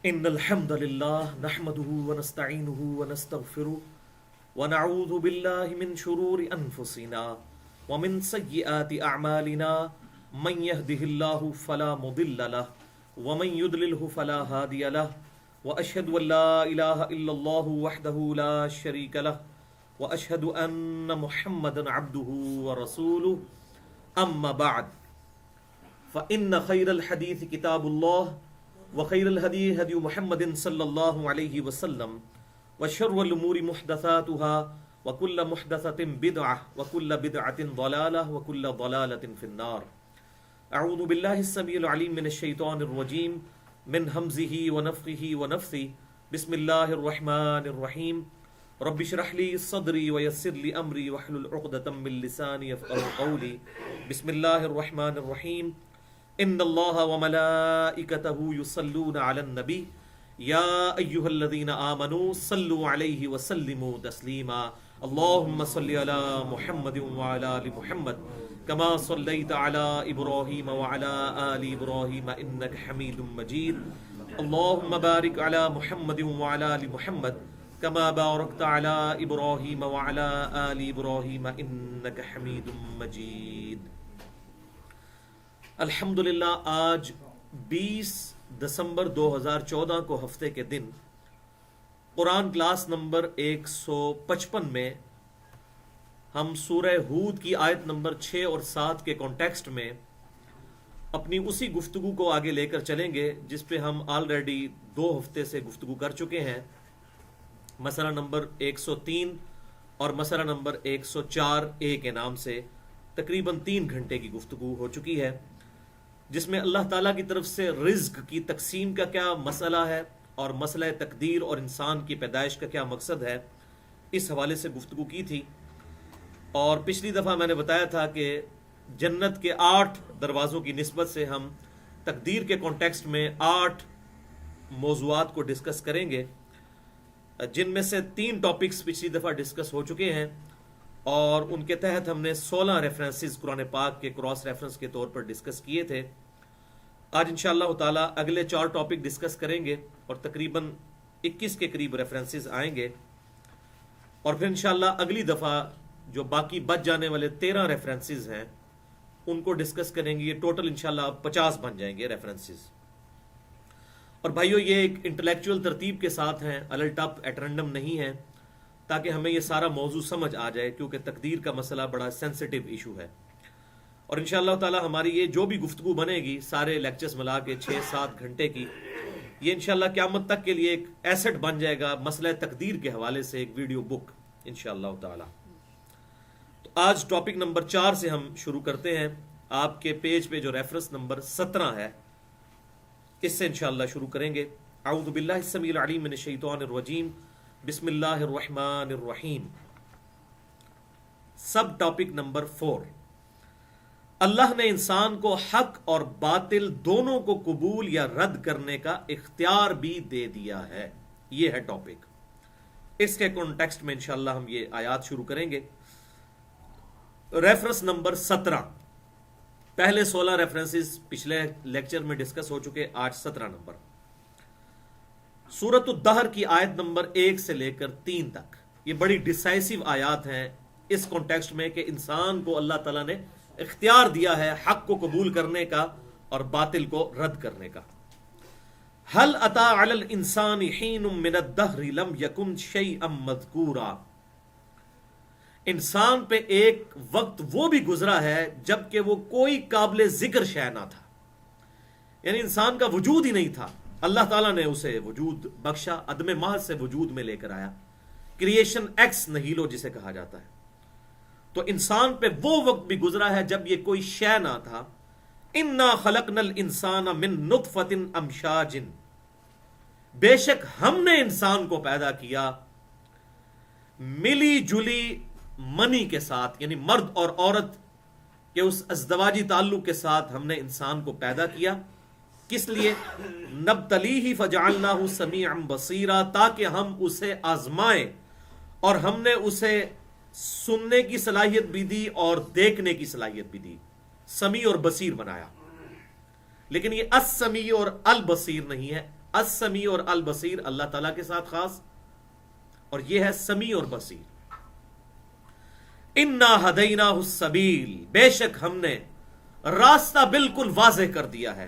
إن الحمد لله نحمده ونستعينه ونستغفره ونعوذ بالله من شرور أنفسنا ومن سيئات أعمالنا من يهده الله فلا مضل له ومن يضلله فلا هادي له وأشهد أن لا إله إلا الله وحده لا شريك له وأشهد أن محمدا عبده ورسوله أما بعد فإن خير الحديث كتاب الله وخير الهدي هدي محمد صلى الله عليه وسلم وشر الأمور محدثاتها وكل محدثة بدعة وكل بدعة ضلالة وكل ضلالة في النار. أعوذ بالله السميع العليم من الشيطان الرجيم من همزه ونفخه ونفثه. بسم الله الرحمن الرحيم. رب اشرح لي صدري ويسر لي أمري واحلل عقدة من لساني يفقهوا قولي. بسم الله الرحمن الرحيم. ان اللہ وملائکتہ یصلون علی النبی یا ایھا الذین آمنوا صلوا علیہ وسلموا تسلیما. اللہم صل علی محمد وعلی آل محمد کما صلیت علی ابراہیم وعلی آل ابراہیم انک حمید مجید. اللہم بارک علی محمد وعلی آل محمد کما بارکت علی ابراہیم وعلی آل ابراہیم انک حمید مجید. الحمدللہ آج 20 دسمبر 2014 کو ہفتے کے دن قرآن کلاس نمبر 155 میں ہم سورہ ہود کی آیت نمبر 6 اور 7 کے کانٹیکسٹ میں اپنی اسی گفتگو کو آگے لے کر چلیں گے جس پہ ہم آلریڈی 2 ہفتے سے گفتگو کر چکے ہیں. مسئلہ نمبر 103 اور مسئلہ نمبر 104A کے نام سے تقریباً 3 گھنٹے کی گفتگو ہو چکی ہے، جس میں اللہ تعالیٰ کی طرف سے رزق کی تقسیم کا کیا مسئلہ ہے اور مسئلہ تقدیر اور انسان کی پیدائش کا کیا مقصد ہے، اس حوالے سے گفتگو کی تھی. اور پچھلی دفعہ میں نے بتایا تھا کہ جنت کے 8 دروازوں کی نسبت سے ہم تقدیر کے کانٹیکسٹ میں 8 موضوعات کو ڈسکس کریں گے، جن میں سے 3 ٹاپکس پچھلی دفعہ ڈسکس ہو چکے ہیں اور ان کے تحت ہم نے 16 ریفرنسز قرآن پاک کے کراس ریفرنس کے طور پر ڈسکس کیے تھے. آج انشاءاللہ تعالی اگلے 4 ٹاپک ڈسکس کریں گے اور تقریباً 21 کے قریب ریفرنسز آئیں گے، اور پھر انشاءاللہ اگلی دفعہ جو باقی بچ جانے والے 13 ریفرنسز ہیں ان کو ڈسکس کریں گے. یہ ٹوٹل انشاءاللہ 50 بن جائیں گے ریفرنسز. اور بھائیو یہ ایک انٹلیکچوئل ترتیب کے ساتھ ہیں، الٹپ ایٹ رینڈم نہیں ہے، تاکہ ہمیں یہ سارا موضوع سمجھ آ جائے، کیونکہ تقدیر کا مسئلہ بڑا سینسٹیو ایشو ہے. اور انشاءاللہ تعالی ہماری یہ جو بھی گفتگو بنے گی سارے لیکچرز ملا کے 6-7 گھنٹے کی، یہ انشاءاللہ قیامت تک کے لیے ایک ایسٹ بن جائے گا مسئلہ تقدیر کے حوالے سے، ایک ویڈیو بک انشاءاللہ تعالی. تو آج ٹاپک نمبر 4 سے ہم شروع کرتے ہیں. آپ کے پیج پہ جو ریفرنس نمبر 17 ہے اس سے انشاءاللہ شروع کریں گے. اعوذ باللہ السمیع العلیم من الشیطان الرجیم. بسم اللہ الرحمن الرحیم. سب ٹاپک نمبر 4. اللہ نے انسان کو حق اور باطل دونوں کو قبول یا رد کرنے کا اختیار بھی دے دیا ہے. یہ ہے ٹاپک. اس کے کانٹیکسٹ میں انشاءاللہ ہم یہ آیات شروع کریں گے. Reference number 17. پہلے 16 ریفرنسز پچھلے لیکچر میں ڈسکس ہو چکے، آج 17 نمبر. سورۃ الدہر کی آیت نمبر 1 سے لے کر 3 تک. یہ بڑی ڈیسائسو آیات ہیں اس کانٹیکسٹ میں کہ انسان کو اللہ تعالیٰ نے اختیار دیا ہے حق کو قبول کرنے کا اور باطل کو رد کرنے کا. هل اتى على الانسان حين من الدهر لم يكن شيئا مذكورا. انسان پہ ایک وقت وہ بھی گزرا ہے جب کہ وہ کوئی قابل ذکر شے نہ تھا، یعنی انسان کا وجود ہی نہیں تھا. اللہ تعالیٰ نے اسے وجود بخشا، عدم محض سے وجود میں لے کر آیا، کریشن ایکس نہیلو جسے کہا جاتا ہے. تو انسان پہ وہ وقت بھی گزرا ہے جب یہ کوئی شے نہ تھا. انا خلقنا الانسان من نطفۃ امشاج. بے شک ہم نے انسان کو پیدا کیا ملی جلی منی کے ساتھ، یعنی مرد اور عورت کے اس ازدواجی تعلق کے ساتھ ہم نے انسان کو پیدا کیا. کس لیے؟ نبتلیہ فجعلناہ سمیعا بصیرا، تاکہ ہم اسے آزمائیں اور ہم نے اسے سننے کی صلاحیت بھی دی اور دیکھنے کی صلاحیت بھی دی. سمیع اور بصیر بنایا. لیکن یہ السمیع اور البصیر نہیں ہے، السمیع اور البصیر اللہ تعالیٰ کے ساتھ خاص، اور یہ ہے سمیع اور بصیر۔ انا ہدیناہ السبیل، بے شک ہم نے راستہ بالکل واضح کر دیا ہے،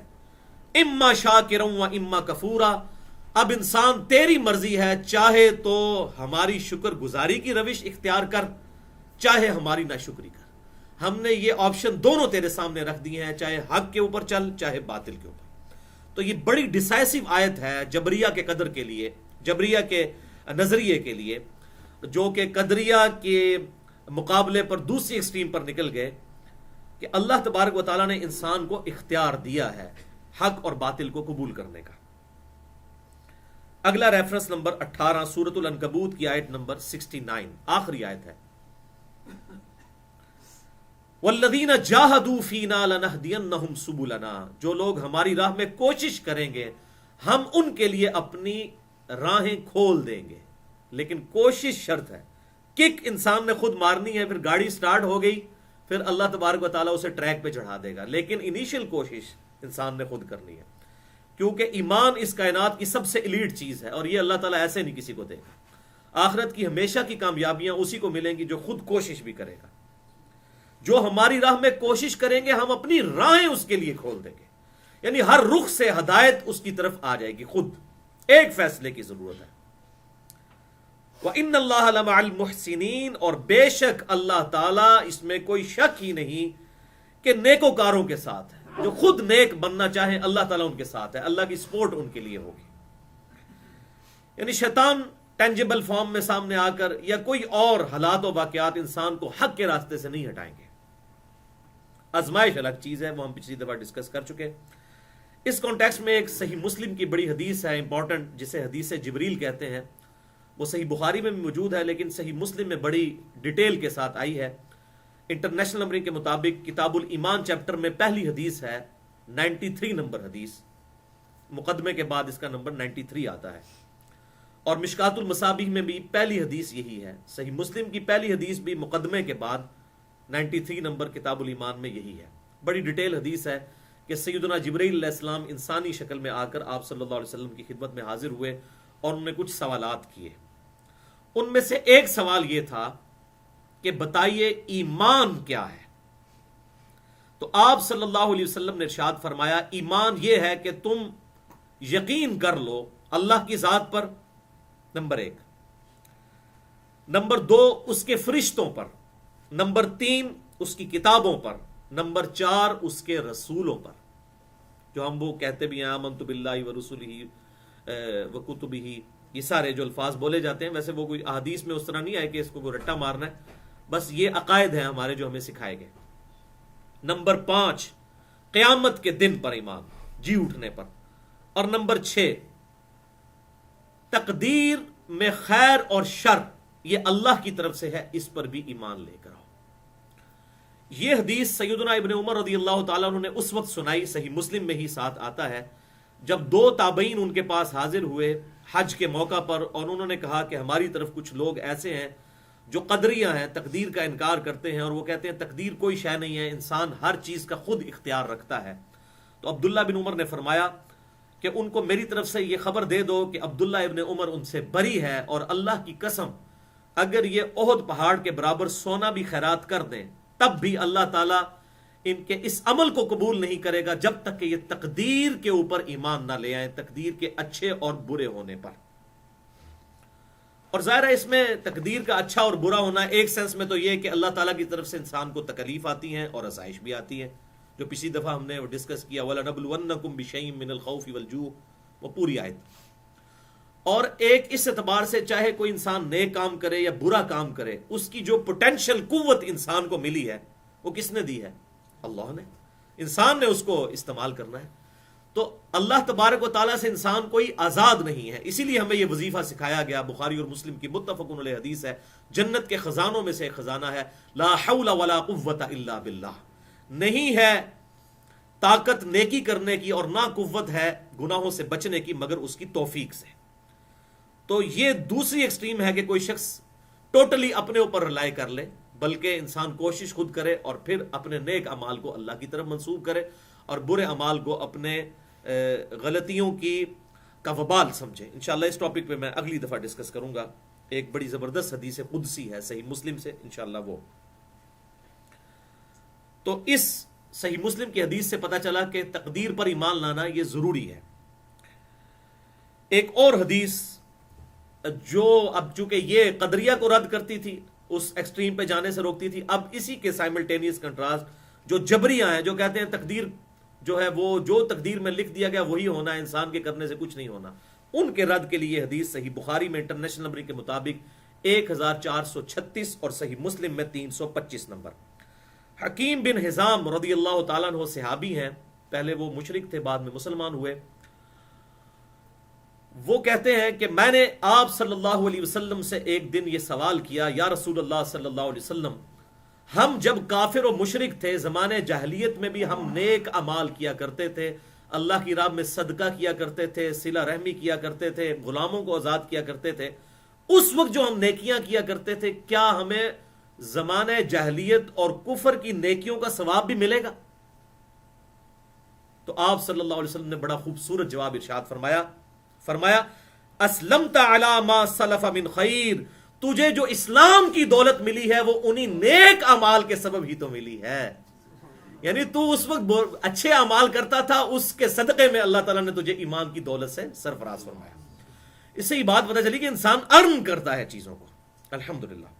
اما شاکرا و اما کفورا، اب انسان تیری مرضی ہے، چاہے تو ہماری شکر گزاری کی روش اختیار کر، چاہے ہماری ناشکری کر۔ ہم نے یہ آپشن دونوں تیرے سامنے رکھ دیے ہیں، چاہے حق کے اوپر چل چاہے باطل کے اوپر۔ تو یہ بڑی ڈیسائسو آیت ہے جبریہ کے قدر کے لیے، جبریہ کے نظریے کے لیے، جو کہ قدریہ کے مقابلے پر دوسری ایکسٹریم پر نکل گئے، کہ اللہ تبارک و تعالیٰ نے انسان کو اختیار دیا ہے حق اور باطل کو قبول کرنے کا۔ اگلا ریفرنس نمبر 18 سورۃ العنکبوت کی آیت نمبر 69، آخری آیت ہے، والذین جاہدوا فینا لنہدینہم سبلنا، جو لوگ ہماری راہ میں کوشش کریں گے ہم ان کے لیے اپنی راہیں کھول دیں گے، لیکن کوشش شرط ہے، کک انسان نے خود مارنی ہے، پھر گاڑی سٹارٹ ہو گئی پھر اللہ تبارک و تعالیٰ اسے ٹریک پہ چڑھا دے گا، لیکن انیشل کوشش انسان نے خود کرنی ہے، کیونکہ ایمان اس کائنات کی سب سے ایلیٹ چیز ہے، اور یہ اللہ تعالیٰ ایسے نہیں کسی کو دے گا۔ آخرت کی ہمیشہ کی کامیابیاں اسی کو ملیں گی جو خود کوشش بھی کرے گا۔ جو ہماری راہ میں کوشش کریں گے ہم اپنی راہیں اس کے لیے کھول دیں گے، یعنی ہر رخ سے ہدایت اس کی طرف آ جائے گی، خود ایک فیصلے کی ضرورت ہے۔ وَإِنَّ اللَّهَ لَمَعَ الْمُحْسِنِينَ، اور بے شک اللہ تعالیٰ، اس میں کوئی شک ہی نہیں کہ نیکوکاروں کے ساتھ ہے، جو خود نیک بننا چاہیں اللہ تعالیٰ ان کے ساتھ ہے، اللہ کی سپورٹ ان کے لیے ہوگی۔ یعنی شیطان ٹینجیبل فارم میں سامنے آ کر یا کوئی اور حالات و واقعات انسان کو حق کے راستے سے نہیں ہٹائیں گے۔ آزمائش الگ چیز ہے، وہ ہم پچھلی دفعہ ڈسکس کر چکے۔ اس کانٹیکسٹ میں ایک صحیح مسلم کی بڑی حدیث ہے امپورٹنٹ، جسے حدیث جبریل کہتے ہیں، وہ صحیح بخاری میں بھی موجود ہے لیکن صحیح مسلم میں بڑی ڈیٹیل کے ساتھ آئی ہے۔ انٹرنیشنل نمبرنگ کے مطابق کتاب الایمان چیپٹر میں پہلی حدیث ہے، 93 نمبر حدیث، مقدمے کے بعد اس کا نمبر 93 آتا ہے، اور مشکات المصابیح میں بھی پہلی حدیث یہی ہے۔ صحیح مسلم کی پہلی حدیث بھی مقدمے کے بعد 93 نمبر کتاب الایمان میں یہی ہے۔ بڑی ڈیٹیل حدیث ہے کہ سیدنا جبرائیل علیہ السلام انسانی شکل میں آ کر آپ صلی اللہ علیہ وسلم کی خدمت میں حاضر ہوئے اور انہوں نے کچھ سوالات کیے۔ ان میں سے ایک سوال یہ تھا کہ بتائیے ایمان کیا ہے؟ تو آپ صلی اللہ علیہ وسلم نے ارشاد فرمایا، ایمان یہ ہے کہ تم یقین کر لو اللہ کی ذات پر، نمبر 1، نمبر 2 اس کے فرشتوں پر، نمبر 3 اس کی کتابوں پر، نمبر 4 اس کے رسولوں پر، جو ہم وہ کہتے بھی ہیں آمنت باللہ ورسولہ وکتبہ، یہ سارے جو الفاظ بولے جاتے ہیں، ویسے وہ کوئی احادیث میں اس طرح نہیں آئے کہ اس کو کوئی رٹا مارنا ہے، بس یہ عقائد ہیں ہمارے جو ہمیں سکھائے گئے۔ نمبر 5 قیامت کے دن پر ایمان، جی اٹھنے پر، اور نمبر 6 تقدیر میں خیر اور شر یہ اللہ کی طرف سے ہے، اس پر بھی ایمان لے کر آؤ۔ یہ حدیث سیدنا ابن عمر رضی اللہ تعالیٰ عنہ نے اس وقت سنائی، صحیح مسلم میں ہی ساتھ آتا ہے، جب 2 تابعین ان کے پاس حاضر ہوئے حج کے موقع پر، اور انہوں نے کہا کہ ہماری طرف کچھ لوگ ایسے ہیں جو قدریہ ہیں، تقدیر کا انکار کرتے ہیں، اور وہ کہتے ہیں تقدیر کوئی شے نہیں ہے، انسان ہر چیز کا خود اختیار رکھتا ہے۔ تو عبداللہ بن عمر نے فرمایا کہ ان کو میری طرف سے یہ خبر دے دو کہ عبداللہ ابن عمر ان سے بری ہے، اور اللہ کی قسم اگر یہ احد پہاڑ کے برابر سونا بھی خیرات کر دیں تب بھی اللہ تعالیٰ ان کے اس عمل کو قبول نہیں کرے گا جب تک کہ یہ تقدیر کے اوپر ایمان نہ لے آئیں، تقدیر کے اچھے اور برے ہونے پر۔ اور ظاہر ہے اس میں تقدیر کا اچھا اور برا ہونا ایک سینس میں تو یہ کہ اللہ تعالیٰ کی طرف سے انسان کو تکلیف آتی ہیں اور آزمائش بھی آتی ہے، جو پچھلی دفعہ ہم نے ڈسکس کیا، وَلَنَبْلُوَنَّكُمْ بِشَيْءٍ مِّنَ الْخَوْفِ وَالْجُوعِ، وہ پوری آیت۔ اور ایک اس اعتبار سے چاہے کوئی انسان نیک کام کرے یا برا کام کرے، اس کی جو پوٹینشیل قوت انسان کو ملی ہے وہ کس نے دی ہے؟ اللہ نے۔ انسان نے اس کو استعمال کرنا ہے۔ تو اللہ تبارک و تعالیٰ سے انسان کوئی آزاد نہیں ہے، اسی لیے ہمیں یہ وظیفہ سکھایا گیا۔ بخاری اور مسلم کی متفق علیہ حدیث ہے، جنت کے خزانوں میں سے ایک خزانہ ہے، لا حول ولا قوت الا باللہ، نہیں ہے طاقت نیکی کرنے کی اور نہ قوت ہے گناہوں سے بچنے کی مگر اس کی توفیق سے۔ تو یہ دوسری ایکسٹریم ہے کہ کوئی شخص ٹوٹلی اپنے اوپر رلائی کر لے، بلکہ انسان کوشش خود کرے اور پھر اپنے نیک اعمال کو اللہ کی طرف منسوب کرے اور برے اعمال کو اپنے غلطیوں کی کا وبال سمجھے. انشاءاللہ اس ٹاپک پہ میں اگلی دفعہ ڈسکس کروں گا. ایک بڑی زبردست حدیث قدسی ہے صحیح مسلم سے, انشاءاللہ وہ. تو اس صحیح مسلم کی حدیث سے پتا چلا کہ تقدیر پر ایمان لانا یہ ضروری ہے. ایک اور حدیث جو اب چونکہ یہ قدریہ کو رد کرتی تھی, اس ایکسٹریم پہ جانے سے روکتی تھی, اب اسی کے سائملٹینیس کنٹراسٹ جو جبریہ ہیں, جو کہتے ہیں تقدیر جو ہے وہ جو تقدیر میں لکھ دیا گیا وہی ہونا ہے, انسان کے کرنے سے کچھ نہیں ہونا, ان کے رد کے لیے حدیث صحیح بخاری میں انٹرنیشنل نمبر کے مطابق 1436 اور صحیح مسلم میں 325 نمبر. حکیم بن حزام رضی اللہ تعالیٰ عنہ صحابی ہیں, پہلے وہ مشرک تھے بعد میں مسلمان ہوئے. وہ کہتے ہیں کہ میں نے آپ صلی اللہ علیہ وسلم سے ایک دن یہ سوال کیا, یا رسول اللہ صلی اللہ علیہ وسلم, ہم جب کافر و مشرک تھے زمانے جاہلیت میں بھی ہم نیک اعمال کیا کرتے تھے, اللہ کی راہ میں صدقہ کیا کرتے تھے, صلہ رحمی کیا کرتے تھے, غلاموں کو آزاد کیا کرتے تھے, اس وقت جو ہم نیکیاں کیا کرتے تھے کیا ہمیں زمانے جاہلیت اور کفر کی نیکیوں کا ثواب بھی ملے گا؟ تو آپ صلی اللہ علیہ وسلم نے بڑا خوبصورت جواب ارشاد فرمایا اسلمت علی ما سلف من خیر, تجھے جو اسلام کی دولت ملی ہے وہ انہی نیک اعمال کے سبب ہی تو ملی ہے. یعنی تو اس وقت اچھے اعمال کرتا تھا, اس کے صدقے میں اللہ تعالیٰ نے تجھے ایمان کی دولت سے سرفراز فرمایا. اس سے یہ بات پتہ چلی کہ انسان ارن کرتا ہے چیزوں کو, الحمدللہ.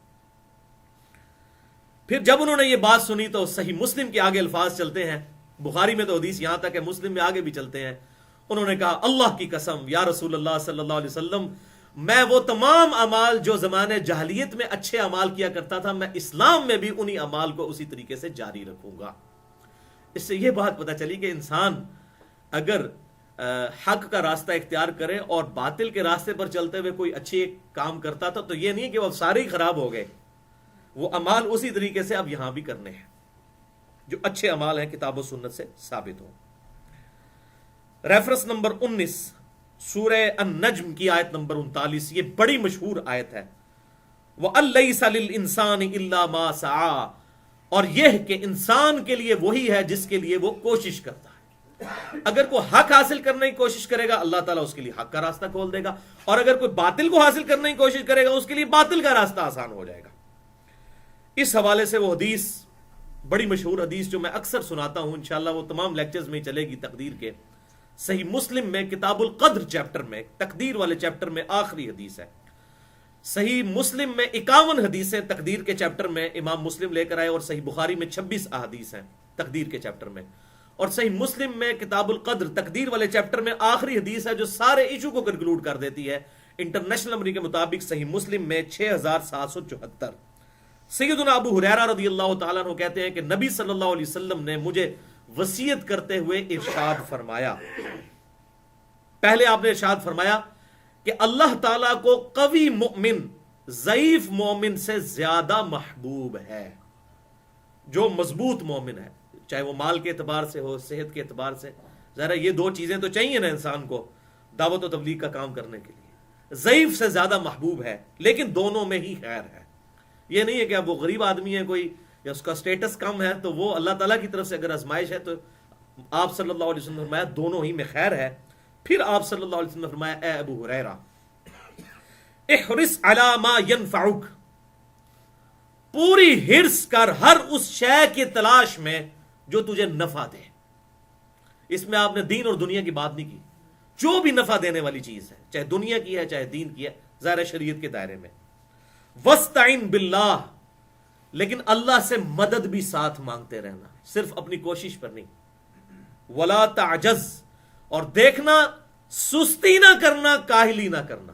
پھر جب انہوں نے یہ بات سنی تو صحیح مسلم کے آگے الفاظ چلتے ہیں, بخاری میں تو حدیث یہاں تک ہے, مسلم میں آگے بھی چلتے ہیں. انہوں نے کہا اللہ کی قسم یا رسول اللہ صلی اللہ علیہ وسلم, میں وہ تمام اعمال جو زمانے جاہلیت میں اچھے اعمال کیا کرتا تھا میں اسلام میں بھی انہی اعمال کو اسی طریقے سے جاری رکھوں گا. اس سے یہ بات پتہ چلی کہ انسان اگر حق کا راستہ اختیار کرے اور باطل کے راستے پر چلتے ہوئے کوئی اچھے کام کرتا تھا تو یہ نہیں کہ وہ سارے ہی خراب ہو گئے, وہ اعمال اسی طریقے سے اب یہاں بھی کرنے ہیں جو اچھے اعمال ہیں کتاب و سنت سے ثابت ہوں. ریفرنس نمبر 19 سورہ النجم کی آیت نمبر 39, یہ بڑی مشہور آیت ہے. وَأَلَّيْسَ لِلْإِنسَانِ إِلَّا مَا سَعَى, اور یہ کہ انسان کے لیے وہی ہے جس کے لیے وہ کوشش کرتا ہے. اگر کوئی حق حاصل کرنے کی کوشش کرے گا اللہ تعالیٰ اس کے لیے حق کا راستہ کھول دے گا, اور اگر کوئی باطل کو حاصل کرنے کی کوشش کرے گا اس کے لیے باطل کا راستہ آسان ہو جائے گا. اس حوالے سے وہ حدیث بڑی مشہور حدیث جو میں اکثر سناتا ہوں, انشاءاللہ وہ تمام لیکچرز میں چلے گی تقدیر کے, صحیح مسلم میں کتاب القدر چیپٹر میں تقدیر والے چیپٹر میں آخری حدیث ہے. صحیح مسلم میں 51 حدیثیں تقدیر کے چیپٹر میں امام مسلم لے کر آئے, اور صحیح بخاری میں 26 احادیث ہیں تقدیر کے چیپٹر میں, اور صحیح مسلم میں کتاب القدر تقدیر والے چیپٹر میں آخری حدیث ہے جو سارے ایشو کو کنکلوڈ کر دیتی ہے. انٹرنیشنل نمبر کے مطابق صحیح مسلم میں 6774. سیدنا ابو ہریرہ رضی اللہ تعالیٰ عنہ کہتے ہیں کہ نبی صلی اللہ علیہ وسلم نے مجھے وصیت کرتے ہوئے ارشاد فرمایا, پہلے آپ نے ارشاد فرمایا کہ اللہ تعالیٰ کو قوی مومن ضعیف مومن سے زیادہ محبوب ہے. جو مضبوط مومن ہے, چاہے وہ مال کے اعتبار سے ہو, صحت کے اعتبار سے, ذرا یہ دو چیزیں تو چاہیے نا انسان کو دعوت و تبلیغ کا کام کرنے کے لیے. ضعیف سے زیادہ محبوب ہے, لیکن دونوں میں ہی خیر ہے. یہ نہیں ہے کہ اب وہ غریب آدمی ہے کوئی یا اس کا سٹیٹس کم ہے تو وہ اللہ تعالیٰ کی طرف سے اگر آزمائش ہے, تو آپ صلی اللہ علیہ وسلم نے فرمایا دونوں ہی میں خیر ہے. پھر آپ صلی اللہ علیہ وسلم نے فرمایا اے ابو ہریرہ احرص علی ما ینفعک, پوری حرص کر ہر اس شے کی تلاش میں جو تجھے نفع دے. اس میں آپ نے دین اور دنیا کی بات نہیں کی, جو بھی نفع دینے والی چیز ہے چاہے دنیا کی ہے چاہے دین کی ہے, ظاہر شریعت کے دائرے میں. وَاسْتَعِن بِاللَّهِ, لیکن اللہ سے مدد بھی ساتھ مانگتے رہنا, صرف اپنی کوشش پر نہیں. وَلَا تَعْجَزْ, اور دیکھنا سستی نہ کرنا, کاہلی نہ کرنا.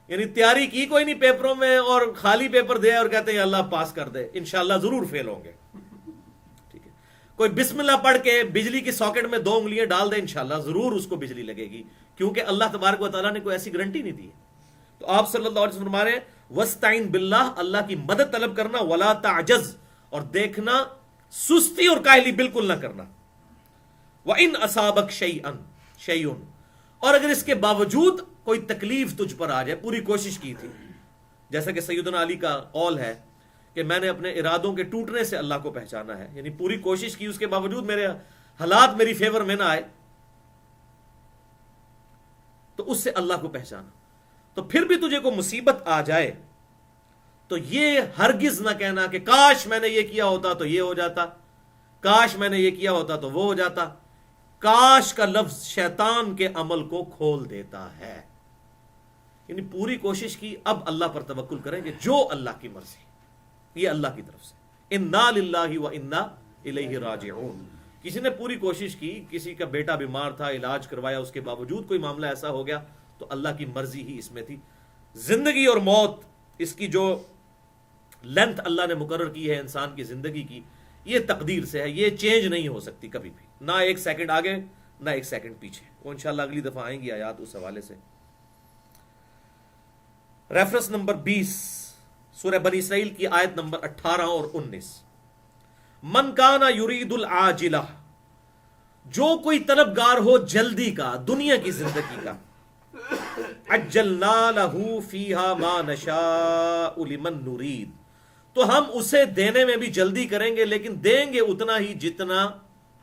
یعنی تیاری کی کوئی نہیں پیپروں میں اور خالی پیپر دے اور کہتے ہیں اللہ پاس کر دے, انشاءاللہ ضرور فیل ہوں گے. ٹھیک ہے, کوئی بسم اللہ پڑھ کے بجلی کی ساکٹ میں 2 انگلیاں ڈال دے, انشاءاللہ ضرور اس کو بجلی لگے گی, کیونکہ اللہ تبارک و تعالیٰ نے کوئی ایسی گارنٹی نہیں دی. تو آپ صلی اللہ علیہ وسلم فرما رہے ہیں وَاسْتَعِن بِاللَّهِ, اللہ کی مدد طلب کرنا. وَلَا تَعْجَزْ, اور دیکھنا سستی اور کاہلی بالکل نہ کرنا. وَإِنْ أَصَابَكْ شَيْءٌ, اور اگر اس کے باوجود کوئی تکلیف تجھ پر آ جائے, پوری کوشش کی تھی, جیسا کہ سیدنا علی کا قول ہے کہ میں نے اپنے ارادوں کے ٹوٹنے سے اللہ کو پہچانا ہے, یعنی پوری کوشش کی, اس کے باوجود میرے حالات میری فیور میں نہ آئے, تو اس سے اللہ کو پہچانا. تو پھر بھی تجھے کوئی مصیبت آ جائے تو یہ ہرگز نہ کہنا کہ کاش میں نے یہ کیا ہوتا تو یہ ہو جاتا, کاش میں نے یہ کیا ہوتا تو وہ ہو جاتا. کاش کا لفظ شیطان کے عمل کو کھول دیتا ہے. یعنی پوری کوشش کی, اب اللہ پر توکل کریں گے, جو اللہ کی مرضی, یہ اللہ کی طرف سے. انا للہ و انا الیہ راجعون. کسی نے پوری کوشش کی, کسی کا بیٹا بیمار تھا, علاج کروایا, اس کے باوجود کوئی معاملہ ایسا ہو گیا تو اللہ کی مرضی ہی اس میں تھی. زندگی اور موت, اس کی جو لینتھ اللہ نے مقرر کی ہے انسان کی زندگی کی, یہ تقدیر سے ہے, یہ چینج نہیں ہو سکتی کبھی بھی, نہ ایک سیکنڈ آگے نہ ایک سیکنڈ پیچھے. وہ انشاءاللہ اگلی دفعہ آئیں گی آیات اس حوالے سے. ریفرنس نمبر 20 سورہ بنی اسرائیل کی آیت نمبر 18 اور 19. من کانا یرید العاجلہ, جو کوئی طلبگار ہو جلدی کا, دنیا کی زندگی کا, عجلنا لہ فیہا ما نشاء لمن نرید, تو ہم اسے دینے میں بھی جلدی کریں گے, لیکن دیں گے اتنا ہی جتنا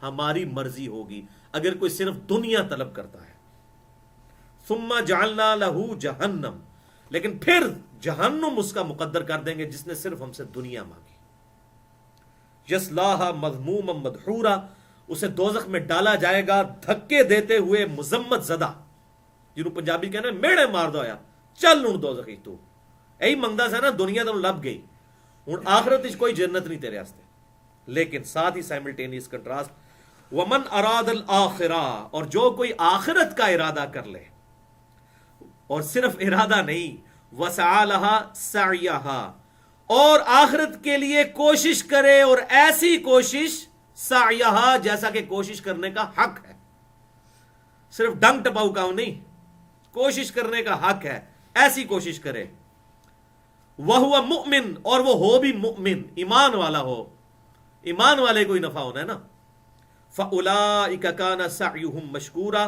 ہماری مرضی ہوگی. اگر کوئی صرف دنیا طلب کرتا ہے, ثم جعلنا لہ جہنم, لیکن پھر جہنم اس کا مقدر کر دیں گے جس نے صرف ہم سے دنیا مانگی. یصلاھا مذموما مدحورا, اسے دوزخ میں ڈالا جائے گا دھکے دیتے ہوئے مذمت زدہ, جنہوں پنجابی کہنا میڑے مار دو یا چل ہوں دوزخی تو یہی منگدا سا نا, دنیا تو لب گئی, ہوں آخرت اس کوئی جنت نہیں تیرے واسطے. لیکن ساتھ ہی سائملٹینیس کنٹراسٹ, ومن اراد الاخرہ, اور جو کوئی آخرت کا ارادہ کر لے, اور صرف ارادہ نہیں, وسعی لہا سعیہا, اور آخرت کے لیے کوشش کرے, اور ایسی کوشش سعیہا جیسا کہ کوشش کرنے کا حق ہے, صرف ڈنگ ٹپاؤ کام نہیں, کوشش کرنے کا حق ہے, ایسی کوشش کرے. وَهُوَ مُؤْمِن, اور وہ ہو بھی مؤمن, ایمان والا ہو, ایمان والے کو ہی نفع ہونا ہے نا. فَأُولَئِكَ كَانَ سَعْيُهُمْ مَشْكُورًا,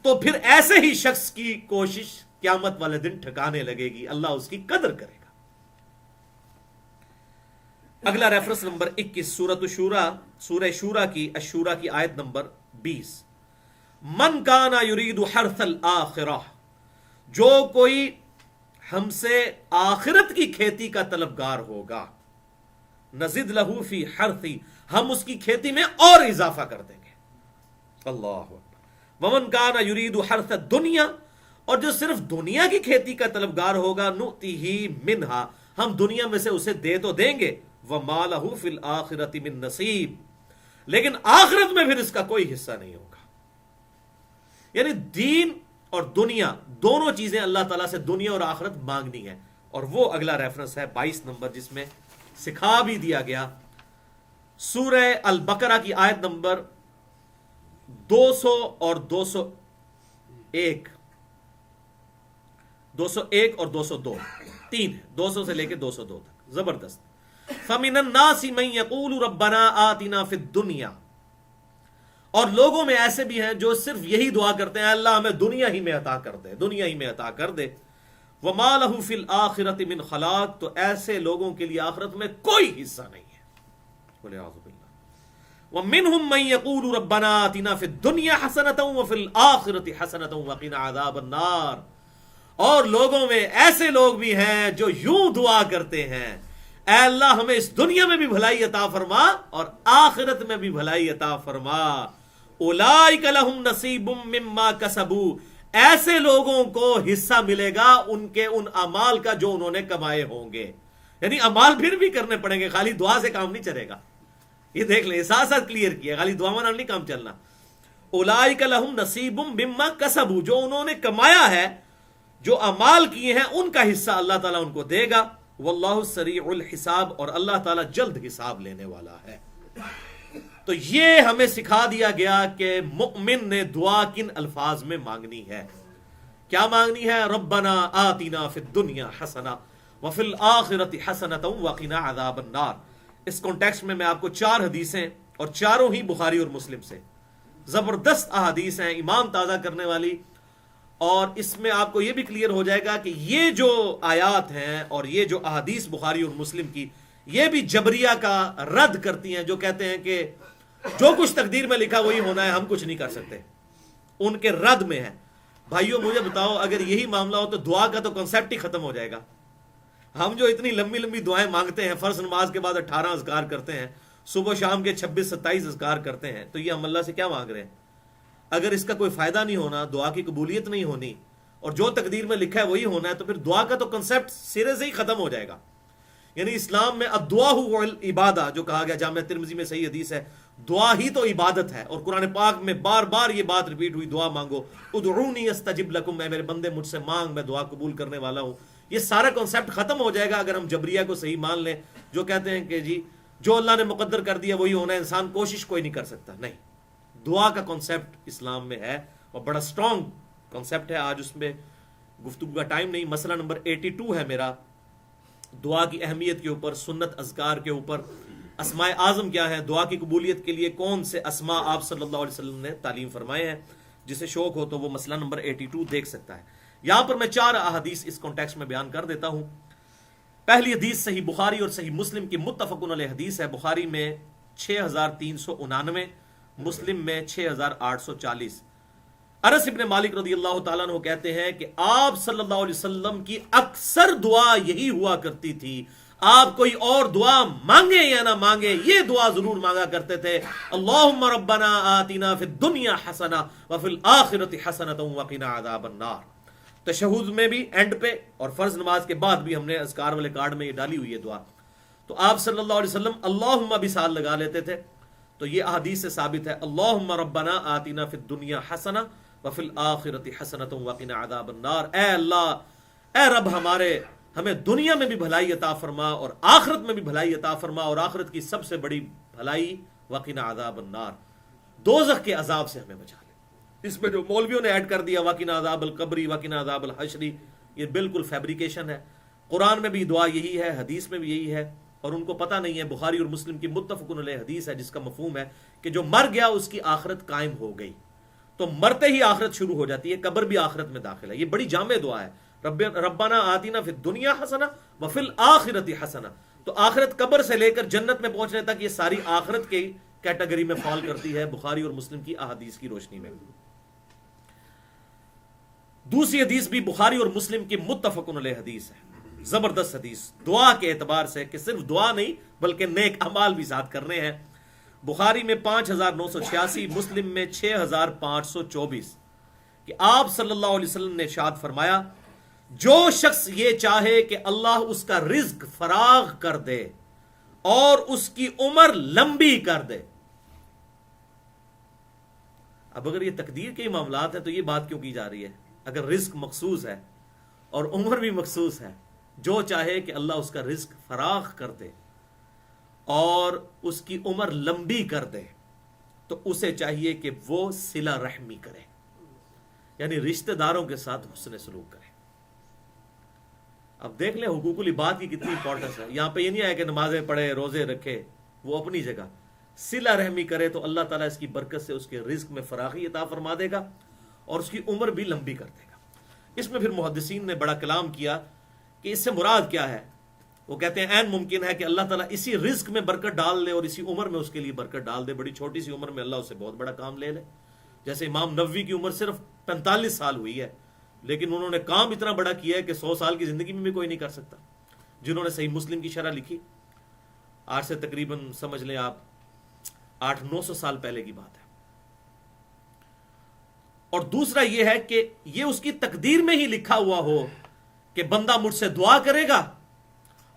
تو پھر ایسے ہی شخص کی کوشش قیامت والے دن ٹھکانے لگے گی, اللہ اس کی قدر کرے گا. اگلا ریفرنس نمبر 21 سورہ شورا کی الشورا کی آیت نمبر 20. من کانا یرید حرث الآخرہ, جو کوئی ہم سے آخرت کی کھیتی کا طلبگار ہوگا, نزد لہو فی حرثی, ہم اس کی کھیتی میں اور اضافہ کر دیں گے. اللہ اکبر. ومن کانا یرید حرث الدنیا, اور جو صرف دنیا کی کھیتی کا طلبگار ہوگا, نؤتیہ منہا, ہم دنیا میں سے اسے دے تو دیں گے, وما لہ فی الآخرۃ من نصیب, لیکن آخرت میں پھر اس کا کوئی حصہ نہیں ہوگا. یعنی دین اور دنیا دونوں چیزیں اللہ تعالیٰ سے دنیا اور آخرت مانگنی ہے. اور وہ اگلا ریفرنس ہے 22 نمبر, جس میں سکھا بھی دیا گیا سورہ البقرہ کی آیت نمبر 200 اور 201 اور 202, 3 200 سے لے کے 202 تک, زبردست. فَمِنَ النَّاسِ مَن يَقُولُ رَبَّنَا آتِنَا فِي الدُّنْيَا, اور لوگوں میں ایسے بھی ہیں جو صرف یہی دعا کرتے ہیں, اللہ ہمیں دنیا ہی میں عطا کر دے, دنیا ہی میں عطا کر دے. وَمَا لَهُ فِي الْآخِرَةِ مِنْ خَلَاقٍ, تو ایسے لوگوں کے لیے آخرت میں کوئی حصہ نہیں ہے. وَلِعَاذُ بِاللَّهِ. وَمِنْهُمْ مَن يَقُولُ رَبَّنَا آتِنَا فِي الدُّنْيَا حَسَنَةً وَفِي الْآخِرَةِ حَسَنَةً وَقِنَا عَذَابَ النَّارِ, اور لوگوں میں ایسے لوگ بھی ہیں جو یوں دعا کرتے ہیں, اے اللہ ہمیں اس دنیا میں بھی بھلائی عطا فرما اور آخرت میں بھی بھلائی عطا فرما. اولئک لہم نصیب مما کسبوا, ایسے لوگوں کو حصہ ملے گا ان کے ان اعمال کا جو انہوں نے کمائے ہوں گے. یعنی اعمال پھر بھی کرنے پڑیں گے, خالی دعا سے کام نہیں چلے گا. یہ دیکھ لیں, ساتھ ساتھ کلیئر کیا, خالی دعا میں نہیں کام چلنا. اولئک لہم نصیب مما کسبوا, جو انہوں نے کمایا ہے, جو اعمال کیے ہیں, ان کا حصہ اللہ تعالیٰ ان کو دے گا. واللہ سریع الحساب, اور اللہ تعالیٰ جلد حساب لینے والا ہے. تو یہ ہمیں سکھا دیا گیا کہ مؤمن نے دعا کن الفاظ میں مانگنی ہے. کیا مانگنی ہے؟ ربنا آتنا فی الدنیا حسنہ وفی الآخرۃ حسنۃ وقنا عذاب النار. اس کانٹیکسٹ میں آپ کو 4 حدیثیں, اور چاروں ہی بخاری اور مسلم سے, زبردست احادیث ہیں, ایمان تازہ کرنے والی. اور اس میں آپ کو یہ بھی کلیئر ہو جائے گا کہ یہ جو آیات ہیں اور یہ جو احادیث بخاری اور مسلم کی, یہ بھی جبریہ کا رد کرتی ہیں, جو کہتے ہیں کہ جو کچھ تقدیر میں لکھا وہی ہونا ہے, ہم کچھ نہیں کر سکتے. ان کے رد میں ہے بھائیوں مجھے بتاؤ اگر یہی معاملہ ہو تو دعا کا تو کنسیپٹ ہی ختم ہو جائے گا. ہم جو اتنی لمبی لمبی دعائیں مانگتے ہیں، فرض نماز کے بعد 18 اذکار کرتے ہیں، صبح شام کے 26-27 اذکار کرتے ہیں، تو یہ ہم اللہ سے کیا مانگ رہے ہیں؟ اگر اس کا کوئی فائدہ نہیں ہونا، دعا کی قبولیت نہیں ہونی، اور جو تقدیر میں لکھا ہے وہی ہونا ہے، تو پھر دعا کا تو کنسیپٹ سرے سے ہی ختم ہو جائے گا. یعنی اسلام میں الدعاء هو العبادہ جو کہا گیا جامعہ ترمذی میں صحیح حدیث ہے، دعا ہی تو عبادت ہے. اور قرآن پاک میں بار بار یہ بات ریپیٹ ہوئی، دعا مانگو، ادعونی استجب لکم، اے میرے بندے مجھ سے مانگ، میں دعا قبول کرنے والا ہوں. یہ سارا کنسیپٹ ختم ہو جائے گا اگر ہم جبریہ کو صحیح مان لیں، جو کہتے ہیں کہ جی جو اللہ نے مقدر کر دیا وہی ہونا ہے، انسان کوشش کوئی نہیں کر سکتا. نہیں، دعا کا کنسیپٹ اسلام میں ہے اور بڑا سٹرونگ کنسیپٹ ہے. آج اس میں گفتگو کا ٹائم نہیں. مسئلہ نمبر 82 ہے میرا، دعا کی اہمیت کے اوپر، سنت اذکار کے اوپر. اسماء اعظم کیا ہے، دعا کی قبولیت کے لیے کون سے اسماء آپ صلی اللہ علیہ وسلم نے تعلیم فرمائے ہیں. جسے شوق ہو تو وہ مسئلہ نمبر 82 دیکھ سکتا ہے. یہاں پر میں 4 احادیث اس کانٹیکسٹ میں بیان کر دیتا ہوں. پہلی حدیث صحیح بخاری اور صحیح مسلم کی متفقن علیہ حدیث ہے. بخاری میں 6399، مسلم میں 6840. انس ابن مالک رضی اللہ تعالیٰ عنہ کہتے ہیں کہ آپ صلی اللہ علیہ وسلم کی اکثر دعا یہی ہوا کرتی تھی، آپ کوئی اور دعا مانگے یا نہ مانگے یہ دعا ضرور مانگا کرتے تھے، اللہم ربنا آتنا فی الدنیا حسنہ وفی الآخرۃ حسنۃ وقنا عذاب النار. تشہد میں بھی اینڈ پہ اور فرض نماز کے بعد بھی ہم نے اذکار والے کارڈ میں یہ ڈالی ہوئی ہے دعا. تو آپ صلی اللہ علیہ وسلم اللہم بھی ساتھ لگا لیتے تھے. تو یہ احادیث سے ثابت ہے، اللہم ربنا آتنا فی الدنیا حسنہ وفی الآخرۃ حسنۃ وقنا عذاب النار. اے اللہ، اے رب ہمارے، ہمیں دنیا میں بھی بھلائی عطا فرما اور آخرت میں بھی بھلائی عطا فرما، اور آخرت کی سب سے بڑی بھلائی وقنا عذاب النار، دوزخ کے عذاب سے ہمیں بچا لے. اس میں جو مولویوں نے ایڈ کر دیا وقنا عذاب القبری، وقنا عذاب الحشری، یہ بالکل فیبریکیشن ہے. قرآن میں بھی دعا یہی ہے، حدیث میں بھی یہی ہے، اور ان کو پتہ نہیں ہے. بخاری اور مسلم کی متفقن علیہ حدیث ہے جس کا مفہوم ہے کہ جو مر گیا اس کی آخرت قائم ہو گئی. تو مرتے ہی آخرت شروع ہو جاتی ہے، قبر بھی آخرت میں داخل ہے. یہ بڑی جامع دعا ہے، ربنا آتینا فی الدنیا حسنہ وفی الآخرۃ حسنہ. تو آخرت قبر سے لے کر جنت میں پہنچنے تک یہ ساری آخرت کی کیٹیگری میں فال کرتی ہے بخاری اور مسلم کی احادیث کی روشنی میں. دوسری حدیث بھی بخاری اور مسلم کی متفقن علیہ حدیث ہے، زبردست حدیث دعا کے اعتبار سے، کہ صرف دعا نہیں بلکہ نیک اعمال بھی ساتھ کرنے ہیں. بخاری میں 5986، مسلم میں 6524، کہ آپ صلی اللہ علیہ وسلم نے ارشاد فرمایا، جو شخص یہ چاہے کہ اللہ اس کا رزق فراغ کر دے اور اس کی عمر لمبی کر دے. اب اگر یہ تقدیر کے معاملات ہیں تو یہ بات کیوں کی جا رہی ہے؟ اگر رزق مخصوص ہے اور عمر بھی مخصوص ہے، جو چاہے کہ اللہ اس کا رزق فراغ کر دے اور اس کی عمر لمبی کر دے، تو اسے چاہیے کہ وہ صلہ رحمی کرے، یعنی رشتہ داروں کے ساتھ حسن سلوک کرے. اب دیکھ لیں حقوق العباد کی کتنی امپورٹنس ہے. یہاں پہ یہ نہیں آیا کہ نمازیں پڑھے، روزے رکھے، وہ اپنی جگہ. صلہ رحمی کرے تو اللہ تعالیٰ اس کی برکت سے اس کے رزق میں فراخی عطا فرما دے گا اور اس کی عمر بھی لمبی کر دے گا. اس میں پھر محدثین نے بڑا کلام کیا کہ اس سے مراد کیا ہے. وہ کہتے ہیں عین ممکن ہے کہ اللہ تعالیٰ اسی رزق میں برکت ڈال دے اور اسی عمر میں اس کے لیے برکت ڈال دے. بڑی چھوٹی سی عمر میں اللہ اسے بہت بڑا کام لے لے. جیسے امام نووی کی عمر صرف 45 سال ہوئی ہے، لیکن انہوں نے کام اتنا بڑا کیا ہے کہ 100 سال کی زندگی میں بھی کوئی نہیں کر سکتا. جنہوں نے صحیح مسلم کی شرح لکھی، آج سے تقریباً سمجھ لیں آپ 800-900 سال پہلے کی بات ہے. اور دوسرا یہ ہے کہ یہ اس کی تقدیر میں ہی لکھا ہوا ہو کہ بندہ مجھ سے دعا کرے گا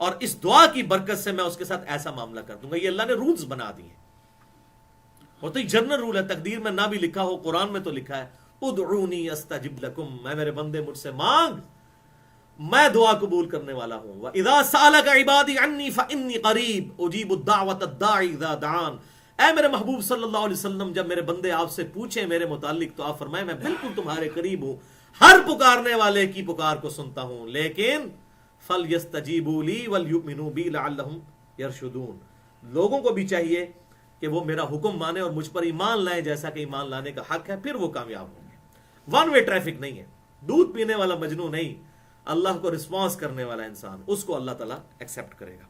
اور اس دعا کی برکت سے میں اس کے ساتھ ایسا معاملہ کر دوں گا. یہ اللہ نے رولز بنا دیے. وہ تو ایک جنرل رول ہے، تقدیر میں نہ بھی لکھا ہو، قرآن میں تو لکھا ہے ادعونی استجب لکم، میں میرے بندے مجھ سے مانگ، میں دعا قبول کرنے والا ہوں. وَإِذَا سَأَلَكَ عِبَادِي عَنِّي فَإِنِّي قَرِيبٌ أُجِيبُ الدَّعْوَةَ الدَّاعِ إِذَا دَعَانِ. اے میرے محبوب صلی اللہ علیہ وسلم، جب میرے بندے آپ سے پوچھیں میرے متعلق تو آپ فرمائیں میں بالکل تمہارے قریب ہوں، ہر پکارنے والے کی پکار کو سنتا ہوں. لیکن فَلْيَسْتَجِيبُوا لِي وَلْيُؤْمِنُوا بِي لَعَلَّهُمْ يَرْشُدُونَ. لوگوں کو بھی چاہیے کہ وہ میرا حکم مانے اور مجھ پر ایمان لائیں جیسا کہ ایمان لانے کا حق ہے، پھر وہ کامیاب ہوں گے. ون وے ٹریفک نہیں ہے، دودھ پینے والا مجنو نہیں، اللہ کو رسپانس کرنے والا انسان، اس کو اللہ تعالیٰ ایکسپٹ کرے گا.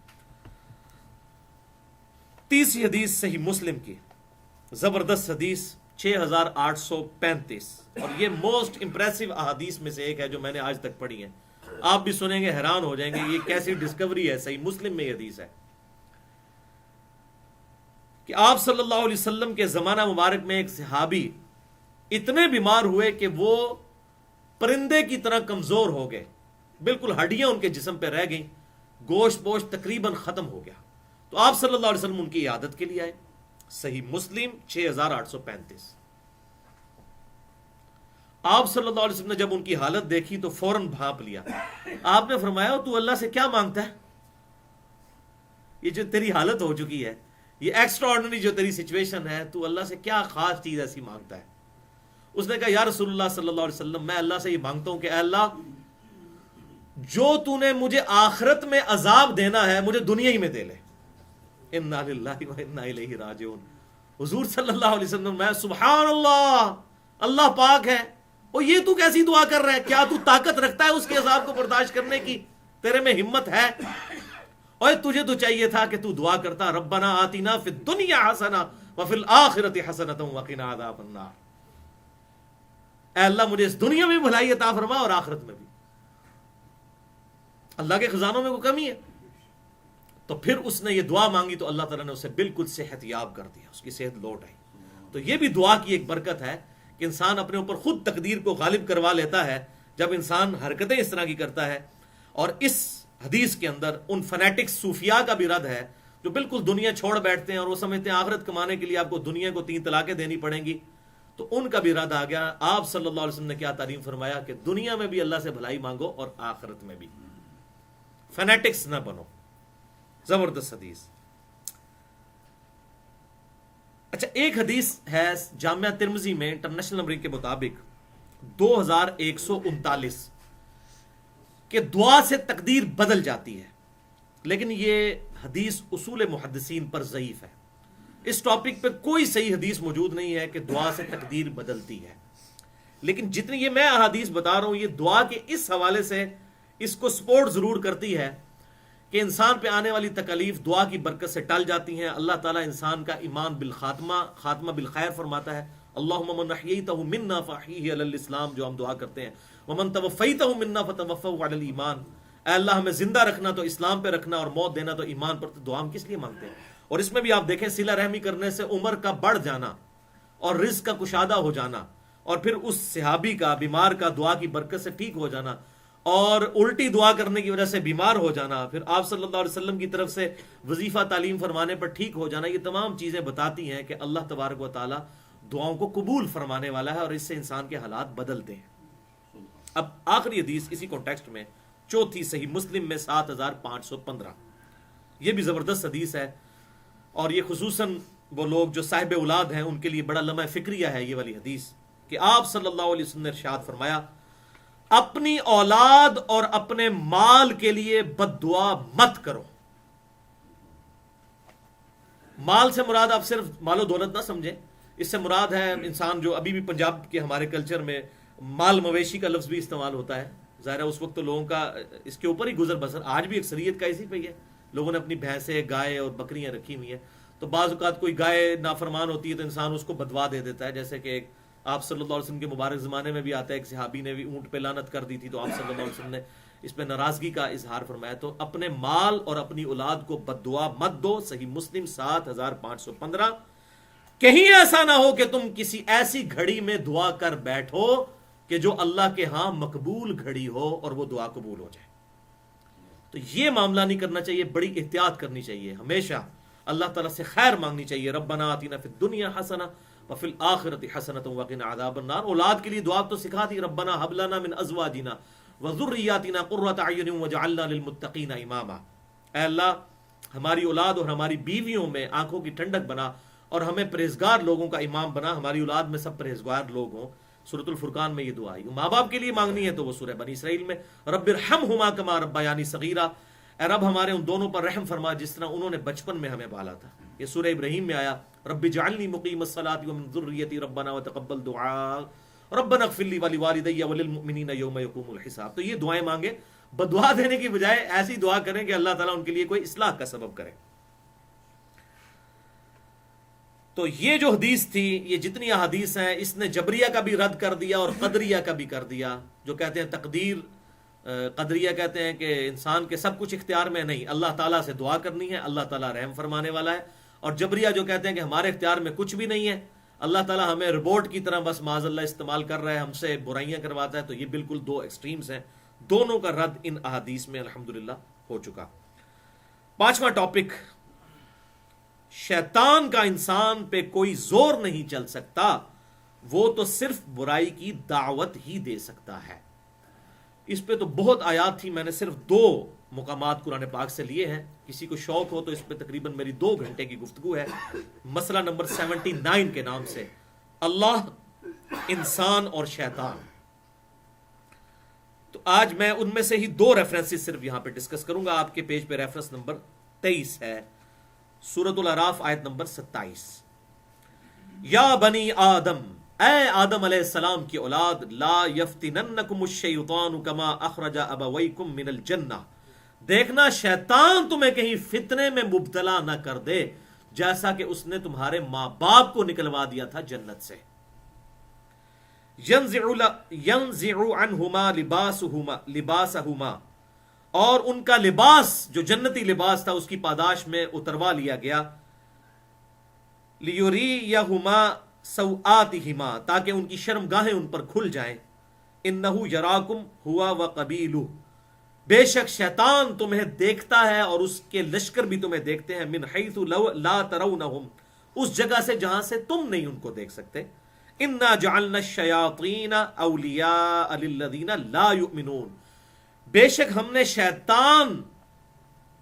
تیسری حدیث صحیح مسلم کی، زبردست حدیث 6835، اور یہ موسٹ امپریسو احادیث میں سے ایک ہے جو میں نے آج تک پڑھی ہیں. آپ بھی سنیں گے حیران ہو جائیں گے یہ کیسی ڈسکوری ہے. صحیح مسلم میں یہ حدیث ہے کہ آپ صلی اللہ علیہ وسلم کے زمانہ مبارک میں ایک صحابی اتنے بیمار ہوئے کہ وہ پرندے کی طرح کمزور ہو گئے، بالکل ہڈیاں ان کے جسم پہ رہ گئیں، گوشت پوشت تقریباً ختم ہو گیا. تو آپ صلی اللہ علیہ وسلم ان کی عیادت کے لیے آئے. صحیح مسلم 6835. آپ صلی اللہ علیہ وسلم نے جب ان کی حالت دیکھی تو فوراً بھانپ لیا. آپ نے فرمایا تو اللہ سے کیا مانگتا ہے؟ یہ جو تیری حالت ہو چکی ہے، یہ ایکسٹرا آرڈنری جو تیری سچویشن ہے، تو اللہ سے کیا خاص چیز ایسی مانگتا ہے؟ اس نے کہا یا رسول اللہ صلی اللہ علیہ وسلم، میں اللہ سے یہ مانگتا ہوں کہ اے اللہ، جو تو نے مجھے آخرت میں عذاب دینا ہے مجھے دنیا ہی میں دے لے. انا للہ و انا الیہ راجعون. حضور صلی اللہ علیہ وسلم، میں سبحان اللہ، اللہ پاک ہے. اور یہ تو کیسی دعا کر رہا ہے؟ کیا تو طاقت رکھتا ہے اس کے عذاب کو برداشت کرنے کی؟ تیرے میں ہمت ہے؟ اور تجھے تو چاہیے تھا کہ تو دعا کرتا ربنا آتنا فی الدنیا حسنہ وفی الآخرۃ حسنۃ وقنا عذاب النار. اے اللہ مجھے اس دنیا میں بھلائی عطا فرما اور آخرت میں بھی. اللہ کے خزانوں میں کوئی کمی ہے؟ تو پھر اس نے یہ دعا مانگی تو اللہ تعالیٰ نے اسے بالکل صحت یاب کر دیا، اس کی صحت لوٹ آئی. تو یہ بھی دعا کی ایک برکت ہے کہ انسان اپنے اوپر خود تقدیر کو غالب کروا لیتا ہے جب انسان حرکتیں اس طرح کی کرتا ہے. اور اس حدیث کے اندر ان فنیٹکس صوفیاء کا بھی رد ہے جو بالکل دنیا چھوڑ بیٹھتے ہیں اور وہ سمجھتے ہیں آخرت کمانے کے لیے آپ کو دنیا کو 3 طلاقیں دینی پڑیں گی. تو ان کا بھی رد آ گیا. آپ صلی اللہ علیہ وسلم نے کیا تعلیم فرمایا کہ دنیا میں بھی اللہ سے بھلائی مانگو اور آخرت میں بھی. فنیٹکس نہ بنو. زبردست حدیث. اچھا، ایک حدیث ہے جامعہ ترمذی میں انٹرنیشنل نمبرنگ کے مطابق 2139 کہ دعا سے تقدیر بدل جاتی ہے، لیکن یہ حدیث اصول محدثین پر ضعیف ہے. اس ٹاپک پہ کوئی صحیح حدیث موجود نہیں ہے کہ دعا سے تقدیر بدلتی ہے. لیکن جتنی یہ میں احادیث بتا رہا ہوں یہ دعا کے اس حوالے سے اس کو سپورٹ ضرور کرتی ہے کہ انسان پہ آنے والی تکالیف دعا کی برکت سے ٹل جاتی ہیں. اللہ تعالیٰ انسان کا ایمان بالخاتمہ، خاتمہ بالخیر فرماتا ہے. اللہم من احییتہ منا فاحیہ علی الاسلام، جو ہم دعا کرتے ہیں. ومن توفیتہ منا فتوفہ علی الایمان، اے اللہ ہمیں زندہ رکھنا تو اسلام پہ رکھنا اور موت دینا تو ایمان پر. تو دعا ہم کس لیے مانگتے ہیں؟ اور اس میں بھی آپ دیکھیں صلہ رحمی کرنے سے عمر کا بڑھ جانا اور رزق کا کشادہ ہو جانا، اور پھر اس صحابی کا بیمار کا دعا کی برکت سے ٹھیک ہو جانا، اور الٹی دعا کرنے کی وجہ سے بیمار ہو جانا، پھر آپ صلی اللہ علیہ وسلم کی طرف سے وظیفہ تعلیم فرمانے پر ٹھیک ہو جانا. یہ تمام چیزیں بتاتی ہیں کہ اللہ تبارک و تعالی دعاؤں کو قبول فرمانے والا ہے اور اس سے انسان کے حالات بدلتے ہیں. اب آخری حدیث اسی کانٹیکسٹ میں، چوتھی صحیح مسلم میں 7515. یہ بھی زبردست حدیث ہے اور یہ خصوصاً وہ لوگ جو صاحب اولاد ہیں ان کے لیے بڑا لمحہ فکریہ ہے یہ والی حدیث کہ آپ صلی اللہ علیہ وسلم نے ارشاد فرمایا اپنی اولاد اور اپنے مال کے لیے بد دعا مت کرو. مال سے مراد آپ صرف مال و دولت نہ سمجھیں، اس سے مراد ہے انسان جو ابھی بھی پنجاب کے ہمارے کلچر میں مال مویشی کا لفظ بھی استعمال ہوتا ہے. ظاہر ہے اس وقت تو لوگوں کا اس کے اوپر ہی گزر بسر، آج بھی اکثریت کا اسی پہ ہی ہے. لوگوں نے اپنی بھینسیں، گائے اور بکریاں رکھی ہوئی ہیں، تو بعض اوقات کوئی گائے نافرمان ہوتی ہے تو انسان اس کو بدوا دے دیتا ہے. جیسے کہ ایک آپ صلی اللہ علیہ وسلم کے مبارک زمانے میں بھی آتا ہے ایک صحابی نے بھی اونٹ پہ لعنت کر دی تھی، تو آپ صلی اللہ علیہ وسلم نے اس پہ ناراضگی کا اظہار فرمایا. تو اپنے مال اور اپنی اولاد کو بد دعا مت دو. صحیح مسلم 7515. کہیں ایسا نہ ہو کہ تم کسی ایسی گھڑی میں دعا کر بیٹھو کہ جو اللہ کے ہاں مقبول گھڑی ہو اور وہ دعا قبول ہو جائے. تو یہ معاملہ نہیں کرنا چاہیے، بڑی احتیاط کرنی چاہیے. ہمیشہ اللہ تعالیٰ سے خیر مانگنی چاہیے. ربنا آتنا فی الدنیا حسنہ وفی الآخرۃ حسنۃ وقنا عذاب النار. اولاد کے لیے دعا تو سکھا دی، ربنا ھب لنا من ازواجنا وذریاتنا قرۃ اعین واجعلنا للمتقین اماما. اے اللہ ہماری اولاد اور ہماری بیویوں میں آنکھوں کی ٹھنڈک بنا اور ہمیں پرہیزگار لوگوں کا امام بنا. ہماری اولاد میں سب پرہیزگار لوگ ہوں. سورۃ الفرقان میں یہ دعا ہے. ماں باپ کے لیے مانگنی ہے تو وہ سورہ بنی اسرائیل میں رب ارحمہما کما ربیانی صغیرا، اے رب ہمارے ان دونوں پر رحم فرما جس طرح انہوں نے بچپن میں ہمیں پالا تھا. یہ سورہ ابراہیم میں آیا رب اجعلنی مقیم الصلاۃ ومن ذریتی ربنا وتقبل دعاء ربنا اغفر لی ولوالدی وللمؤمنین یوم یقوم الحساب. تو یہ دعائیں مانگے، بدعا دینے کی بجائے ایسی دعا کریں کہ اللہ تعالیٰ ان کے لیے کوئی اصلاح کا سبب کرے. تو یہ جو حدیث تھی، یہ جتنی احادیث ہیں، اس نے جبریہ کا بھی رد کر دیا اور قدریہ کا بھی کر دیا، جو کہتے ہیں تقدیر، قدریہ کہتے ہیں کہ انسان کے سب کچھ اختیار میں نہیں، اللہ تعالیٰ سے دعا کرنی ہے، اللہ تعالیٰ رحم فرمانے والا ہے، اور جبریہ جو کہتے ہیں کہ ہمارے اختیار میں کچھ بھی نہیں ہے، اللہ تعالیٰ ہمیں روبوٹ کی طرح بس معاذ اللہ استعمال کر رہا ہے، ہم سے برائیاں کرواتا ہے۔ تو یہ بالکل دو ایکسٹریمز ہیں، دونوں کا رد ان احادیث میں الحمدللہ ہو چکا۔ پانچواں ٹاپک، شیطان کا انسان پہ کوئی زور نہیں چل سکتا، وہ تو صرف برائی کی دعوت ہی دے سکتا ہے۔ اس پہ تو بہت آیات تھی، میں نے صرف 2 مقامات قرآن پاک سے لیے ہیں، کسی کو شوق ہو تو اس پہ تقریباً میری 2 گھنٹے کی گفتگو ہے۔ مسئلہ نمبر 79 کے نام سے، اللہ، انسان اور شیطان۔ تو آج میں ان میں سے ہی 2 ریفرنسز صرف یہاں پہ ڈسکس کروں گا۔ آپ کے پیج پہ ریفرنس نمبر 23 ہے، سورۃ الاعراف آیت نمبر 27۔ یا بنی آدم، اے آدم علیہ السلام کی اولاد، لا یفتننکم الشیطان کما اخرج ابویکم من الجنہ، دیکھنا شیطان تمہیں کہیں فتنے میں مبتلا نہ کر دے جیسا کہ اس نے تمہارے ماں باپ کو نکلوا دیا تھا جنت سے۔ ینزع عنہما لباسہما، اور ان کا لباس جو جنتی لباس تھا اس کی پاداش میں اتروا لیا گیا، لیریہما سوآتہما، تاکہ ان کی شرمگاہیں ان پر کھل جائیں، انہ یراکم ہوا وقبیلہ، بے شک شیطان تمہیں دیکھتا ہے اور اس کے لشکر بھی تمہیں دیکھتے ہیں، من حیث لا ترونہم، اس جگہ سے جہاں سے تم نہیں ان کو دیکھ سکتے، انا جعلنا الشیاطین اولیاء للذین لا یؤمنون، بے شک ہم نے شیطان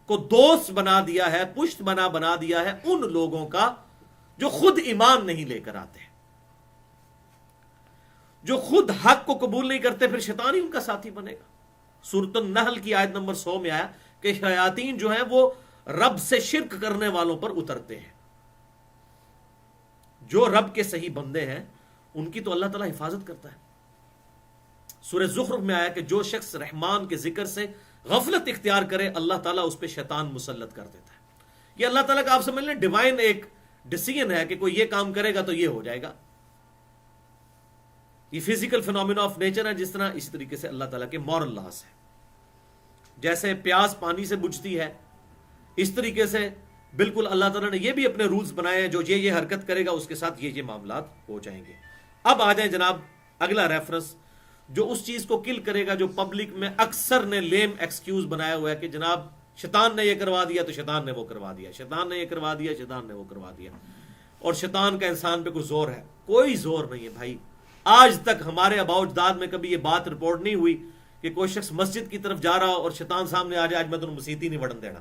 کو دوست بنا دیا ہے، پشت بنا دیا ہے ان لوگوں کا جو خود ایمان نہیں لے کر آتے، جو خود حق کو قبول نہیں کرتے، پھر شیطان ہی ان کا ساتھی بنے گا۔ سورۃ النحل کی آیت نمبر 100 میں آیا کہ شیاطین جو ہیں وہ رب سے شرک کرنے والوں پر اترتے ہیں۔ جو رب کے صحیح بندے ہیں ان کی تو اللہ تعالیٰ حفاظت کرتا ہے۔ سورہ زخرف میں آیا کہ جو شخص رحمان کے ذکر سے غفلت اختیار کرے، اللہ تعالیٰ اس پہ شیطان مسلط کر دیتا ہے۔ یہ اللہ تعالیٰ کا آپ سمجھ لیں ڈیوائن ایک ڈیسیژن ہے کہ کوئی یہ کام کرے گا تو یہ ہو جائے گا۔ یہ فزیکل فینومینا آف نیچر ہے جس طرح، اسی طریقے سے اللہ تعالیٰ کے مورل لاز ہے۔ جیسے پیاس پانی سے بجھتی ہے، اس طریقے سے بالکل اللہ تعالیٰ نے یہ بھی اپنے رولز بنائے ہیں، جو یہ حرکت کرے گا اس کے ساتھ یہ معاملات ہو جائیں گے۔ اب آ جائیں جناب اگلا ریفرنس، جو اس چیز کو کل کرے گا جو پبلک میں اکثر نے لیم ایکسکیوز بنایا ہوا ہے کہ جناب شیطان نے یہ کروا دیا تو شیطان نے وہ کروا دیا، شیطان نے یہ کروا دیا، شیطان نے وہ کروا دیا، اور شیطان کا انسان پہ کوئی زور ہے۔ کوئی زور نہیں ہے بھائی۔ آج تک ہمارے آباء و اجداد میں کبھی یہ بات رپورٹ نہیں ہوئی کہ کوئی شخص مسجد کی طرف جا رہا ہو اور شیطان سامنے آ جائے، آج میں تمہیں مسیت ہی نہیں وڑن دینا۔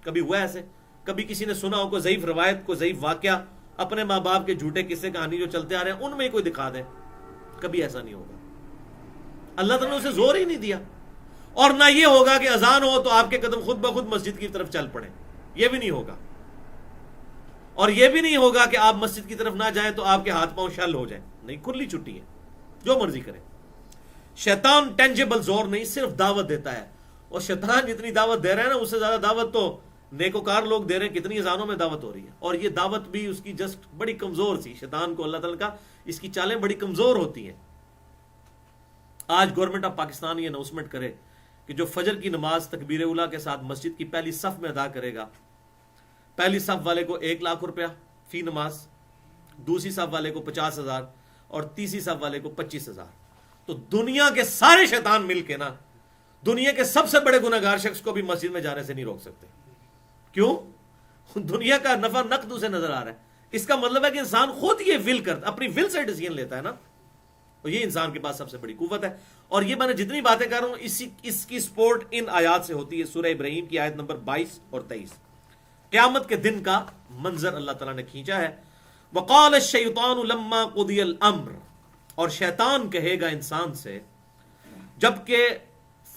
کبھی ہوا ایسے؟ کبھی کسی نے سنا ہو کوئی ضعیف روایت، کوئی ضعیف واقعہ، اپنے ماں باپ کے جھوٹے قصے کہانی جو چلتے آ رہے ہیں ان میں کوئی دکھا دیں؟ کبھی ایسا نہیں ہوگا۔ اللہ تعالیٰ نے اسے زور ہی نہیں دیا، اور نہ یہ ہوگا کہ اذان ہو تو آپ کے قدم خود بخود مسجد کی طرف چل پڑیں، یہ بھی نہیں ہوگا۔ اور یہ بھی نہیں ہوگا کہ آپ مسجد کی طرف نہ جائیں تو آپ کے ہاتھ پاؤں شل ہو جائیں، نہیں، کھلی چھٹی ہے، جو مرضی کریں۔ شیطان ٹینجیبل زور نہیں، صرف دعوت دیتا ہے، اور شیطان جتنی دعوت دے رہا ہے نا اس سے زیادہ دعوت تو نیکوکار لوگ دے رہے ہیں۔ کتنی اذانوں میں دعوت ہو رہی ہے، اور یہ دعوت بھی اس کی جسٹ بڑی کمزور سی، شیطان کو اللہ تعالیٰ کا اس کی چالیں بڑی کمزور ہوتی ہیں۔ آج گورنمنٹ آف پاکستان یہ اناؤنسمنٹ کرے کہ جو فجر کی نماز تکبیر اولیٰ کے ساتھ مسجد کی پہلی صف میں ادا کرے گا، پہلی صف والے کو 1,00,000 روپیہ فی نماز، دوسری صف والے کو 50,000 اور تیسری صف والے کو 25,000، تو دنیا کے سارے شیطان مل کے نا دنیا کے سب سے بڑے گناہگار شخص کو بھی مسجد میں جانے سے نہیں روک سکتے۔ کیوں؟ دنیا کا نفع نقد اسے نظر آ رہا ہے۔ اس کا مطلب ہے کہ انسان خود یہ ول کرتا، اپنی ول سے ڈیسیژن لیتا ہے نا، اور یہ انسان کے پاس سب سے بڑی قوت ہے۔ اور یہ میں نے جتنی باتیں کر رہا ہوں اس کی سپورٹ ان آیات سے ہوتی ہے۔ سورہ ابراہیم کی آیت نمبر 22 اور 23، قیامت کے دن کا منظر اللہ تعالیٰ نے کھینچا ہے۔ وقال الشیطان لما قضی الامر، اور شیطان کہے گا انسان سے جبکہ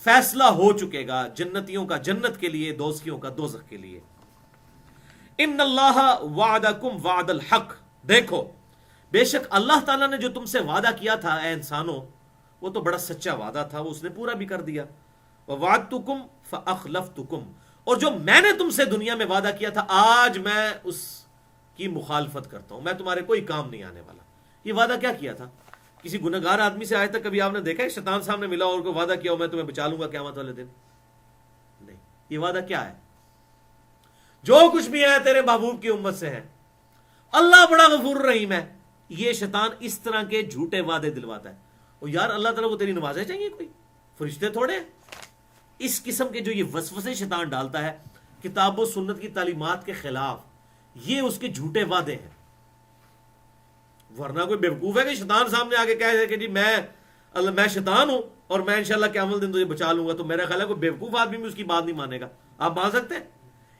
فیصلہ ہو چکے گا جنتیوں کا جنت کے لیے، دوزخیوں کا دوزخ کے لیے، ان اللہ وعدکم وعد الحق، دیکھو بے شک اللہ تعالیٰ نے جو تم سے وعدہ کیا تھا اے انسانوں، وہ تو بڑا سچا وعدہ تھا، وہ اس نے پورا بھی کر دیا۔ وَوَعَدْتُكُمْ فَأَخْلَفْتُكُمْ، اور جو میں نے تم سے دنیا میں وعدہ کیا تھا آج میں اس کی مخالفت کرتا ہوں، میں تمہارے کوئی کام نہیں آنے والا. یہ وعدہ کیا کیا تھا؟ کسی گنہگار آدمی سے آج تک کبھی آپ نے دیکھا ہے شیطان سامنے ملا اور کوئی وعدہ کیا ہو میں تمہیں بچا لوں گا قیامت والے دن؟ نہیں. یہ وعدہ کیا ہے؟ جو کچھ بھی ہے تیرے محبوب کی امت سے ہے، اللہ بڑا غفور رحیم ہے. یہ شیطان اس طرح کے جھوٹے وعدے دلواتا ہے. اور یار اللہ تعالیٰ کو تیری نمازیں چاہیے، کوئی فرشتے تھوڑے ہیں. اس قسم کے جو یہ وسوسے شیطان ڈالتا ہے کتاب و سنت کی تعلیمات کے خلاف، یہ اس کے جھوٹے وعدے ہیں. ورنہ کوئی بیوقوف ہے کہ شیطان سامنے آ کے کہے کہ جی میں شیطان ہوں اور میں انشاءاللہ قیامت دن تجھے بچا لوں گا، تو میرا خیال ہے کوئی بیوقوف آدمی بھی اس کی بات نہیں مانے گا. آپ مان سکتے ہیں؟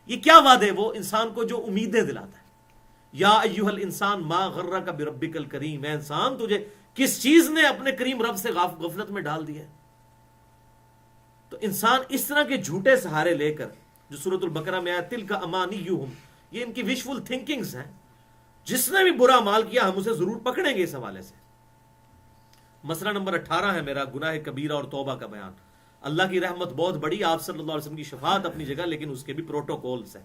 یہ کیا وعدے؟ وہ انسان کو جو امیدیں دلاتا ہے. یا ایھا الانسان ما غرک بربک الکریم، اے انسان تجھے کس چیز نے اپنے کریم رب سے غفلت میں ڈال دیا ہے. تو انسان اس طرح کے جھوٹے سہارے لے کر، جو سورۃ البقرہ میں آیا تلک امانیہم، یہ ان کی وشفل تھنکنگز ہیں. جس نے بھی برا مال کیا ہم اسے ضرور پکڑیں گے اس حوالے سے. مسئلہ نمبر 18 ہے میرا، گناہ کبیرہ اور توبہ کا بیان. اللہ کی رحمت بہت بڑی، آپ صلی اللہ علیہ وسلم کی شفاعت اپنی جگہ، لیکن اس کے بھی پروٹوکولز ہیں.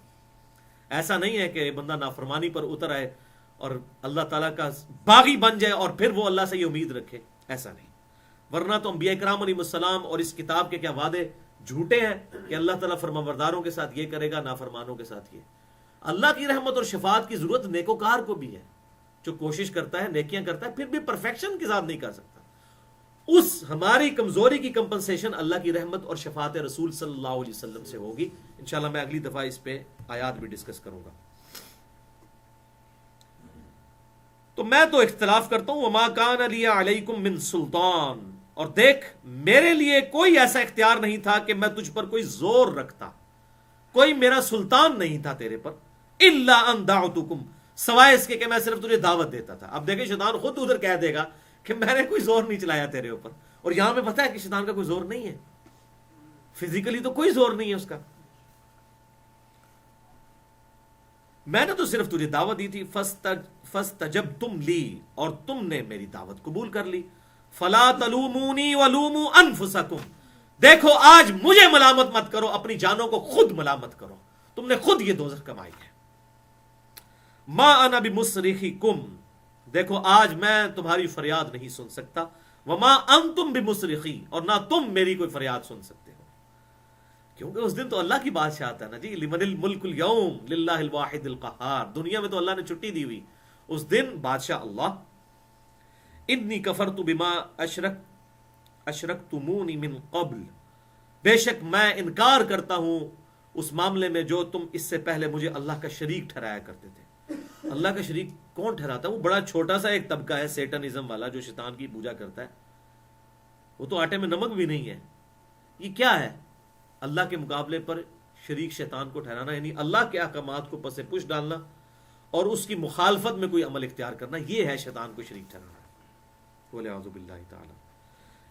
ایسا نہیں ہے کہ بندہ نافرمانی پر اتر آئے اور اللہ تعالیٰ کا باغی بن جائے اور پھر وہ اللہ سے یہ امید رکھے. ایسا نہیں. ورنہ تو انبیاء کرام علیہ السلام اور اس کتاب کے کیا وعدے جھوٹے ہیں کہ اللہ تعالیٰ فرمانبرداروں کے ساتھ یہ کرے گا، نافرمانوں کے ساتھ یہ. اللہ کی رحمت اور شفاعت کی ضرورت نیکوکار کو بھی ہے، جو کوشش کرتا ہے، نیکیاں کرتا ہے، پھر بھی پرفیکشن کے ساتھ نہیں کر سکتا. اس ہماری کمزوری کی کمپنسیشن اللہ کی رحمت اور شفاعت رسول صلی اللہ علیہ وسلم سے ہوگی. انشاءاللہ میں اگلی دفعہ اس پہ آیات بھی ڈسکس کروں گا. تو میں تو اختلاف کرتا ہوں، وما کان لی علیکم من سلطان، اور دیکھ میرے لیے کوئی ایسا اختیار نہیں تھا کہ میں تجھ پر کوئی زور رکھتا، کوئی میرا سلطان نہیں تھا تیرے پر، الا ان دعوتکم، سوائے اس کے کہ میں صرف تجھے دعوت دیتا تھا. اب دیکھیں شیطان خود ادھر کہہ دے گا کہ میں نے کوئی زور نہیں چلایا تیرے اوپر، اور یہاں پہ پتہ ہے کہ شیطان کا کوئی زور نہیں ہے، فزیکلی تو کوئی زور نہیں ہے اس کا. میں نے تو صرف تجھے دعوت دی تھی. فاستجبتم لی، اور تم نے میری دعوت قبول کر لی. فلا تلومونی ولوموا انفسکم، دیکھو آج مجھے ملامت مت کرو، اپنی جانوں کو خود ملامت کرو، تم نے خود یہ دوزخ کمائی ہے. ما انا بمصرخکم، دیکھو آج میں تمہاری فریاد نہیں سن سکتا. وما انتم بمصرخی، اور نہ تم میری کوئی فریاد سن سکتے ہو، کیونکہ اس دن تو اللہ کی بادشاہت ہے نا جی. لمن الملک اليوم للہ الواحد القہار، دنیا میں تو اللہ نے چھٹی دی ہوئی، اس دن بادشاہ اللہ. انی کفرت بما اشرکتمونی من قبل، بے شک میں انکار کرتا ہوں اس معاملے میں جو تم اس سے پہلے مجھے اللہ کا شریک ٹھہرایا کرتے تھے. اللہ کا شریک کون ٹھہراتا ہے؟ وہ بڑا چھوٹا سا ایک طبقہ ہے سیٹنزم والا جو شیطان کی پوجا کرتا ہے. وہ تو آٹے میں نمک بھی نہیں ہے. یہ کیا ہے؟ اللہ کے مقابلے پر شریک شیطان کو ٹھہرانا، یعنی اللہ کے احکامات کو پس پش ڈالنا اور اس کی مخالفت میں کوئی عمل اختیار کرنا، یہ ہے شیطان کو شریک ٹھہرانا. وَلِعَوْذُ بِاللَّهِ تَعَالَى.